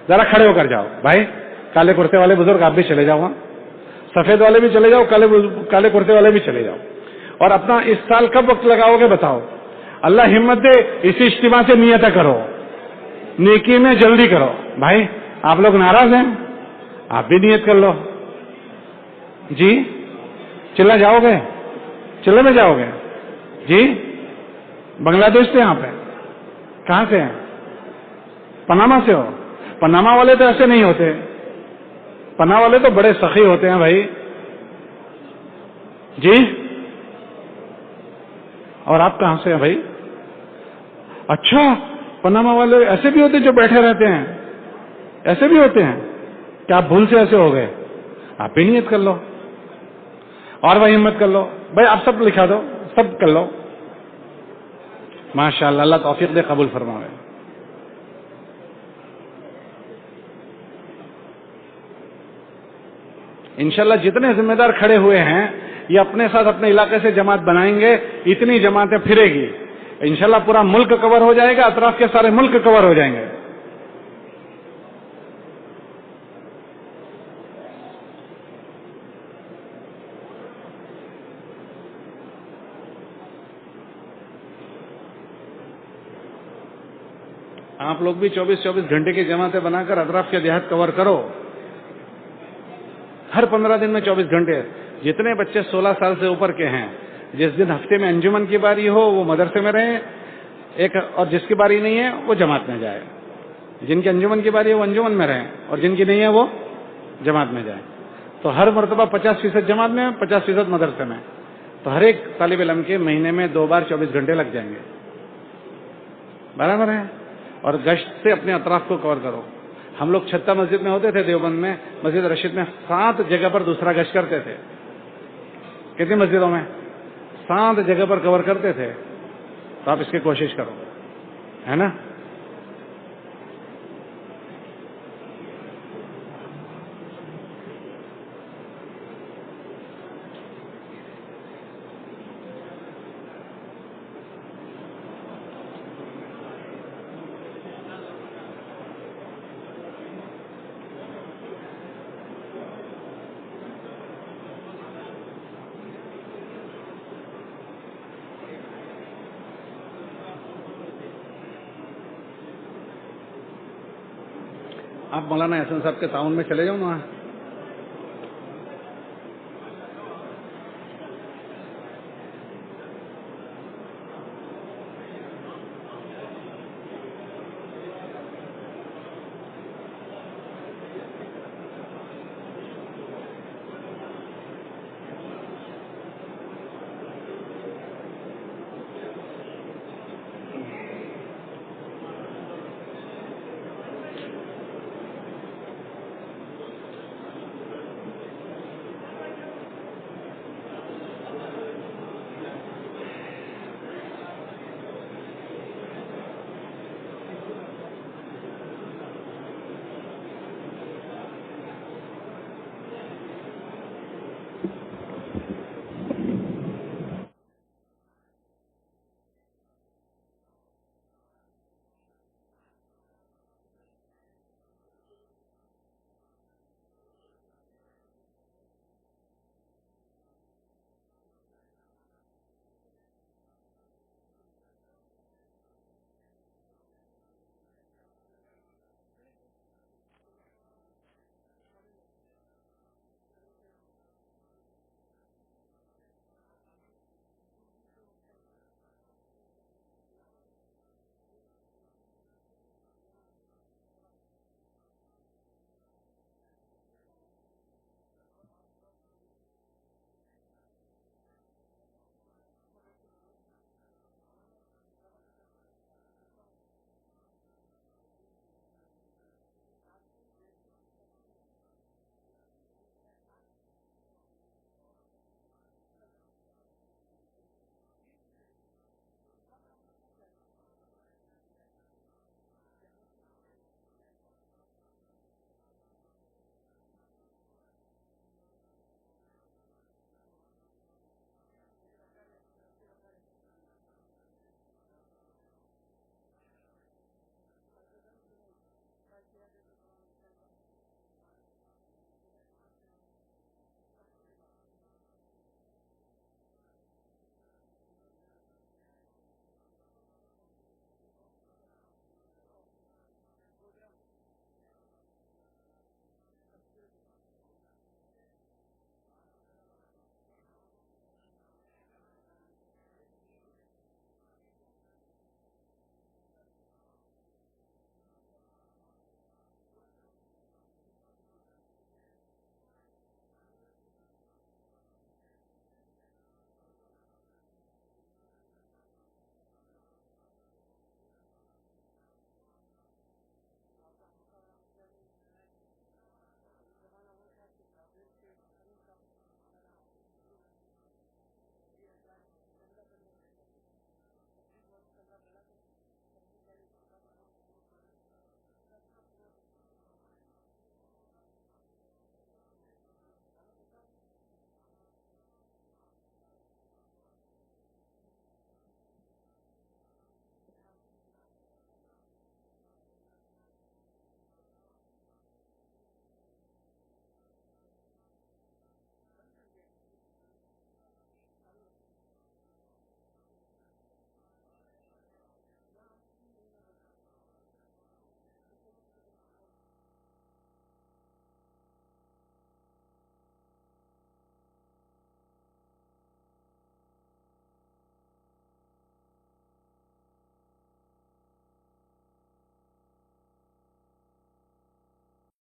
ذرا کھڑے ہو کر جاؤ. بھائی کالے کرتے والے بزرگ آپ بھی چلے جاؤ. وہاں سفید والے بھی چلے جاؤ، کالے کرتے والے بھی چلے جاؤ. اور اپنا اس سال کب وقت لگاؤ گے بتاؤ. اللہ ہمت دے اسی اجتماع سے نیتیں کرو، نیکی میں جلدی کرو. بھائی آپ لوگ ناراض ہیں؟ آپ بھی نیت کر لو. جی چلے جاؤ گے؟ چلے میں جاؤ گے؟ جی بنگلہ دیش سے یہاں پہ کہاں سے ہیں؟ پناما سے ہو؟ پناما والے تو ایسے نہیں ہوتے. پناما والے تو بڑے سخی ہوتے ہیں بھائی. جی اور آپ کہاں سے ہیں بھائی؟ اچھا پناما والے ایسے بھی ہوتے جو بیٹھے رہتے ہیں؟ ایسے بھی ہوتے ہیں کہ آپ بھول سے ایسے ہو گئے؟ آپ بھی نیت کر لو اور بھائی ہمت کر لو. بھائی آپ سب لکھا دو، سب کر لو. ماشاءاللہ اللہ توفیق دے، قبول فرمائے. انشاءاللہ جتنے ذمہ دار کھڑے ہوئے ہیں یہ اپنے ساتھ اپنے علاقے سے جماعت بنائیں گے، اتنی جماعتیں پھرے گی، انشاءاللہ پورا ملک کور ہو جائے گا، اطراف کے سارے ملک کور ہو جائیں گے۔ آپ لوگ بھی 24 گھنٹے کی جماعتیں بنا کر اطراف کے دیہات کور کرو، ہر 15 دن میں 24 گھنٹے۔ جتنے بچے 16 سال سے اوپر کے ہیں، جس دن ہفتے میں انجمن کی باری ہو وہ مدرسے میں رہیں، اور جس کی باری نہیں ہے وہ جماعت میں جائے۔ جن کی انجمن کی باری ہے وہ انجمن میں رہیں، اور جن کی نہیں ہے وہ جماعت میں جائیں۔ تو ہر مرتبہ 50% جماعت میں، 50% مدرسے میں، تو ہر ایک طالب علم کے مہینے میں 2 بار 24 گھنٹے لگ جائیں گے، برابر ہے؟ اور گشت سے اپنے اطراف کو کور کرو۔ ہم لوگ چھتا مسجد میں ہوتے تھے دیوبند میں، مسجد رشید میں 7 جگہ پر دوسرا گشت کرتے تھے۔ کتنی مسجدوں میں 7 جگہ پر کور کرتے تھے۔ تو آپ اس کی کوشش کرو، ہے نا؟ آپ مولانا احسن صاحب کے تعاون میں چلے جاؤ نا۔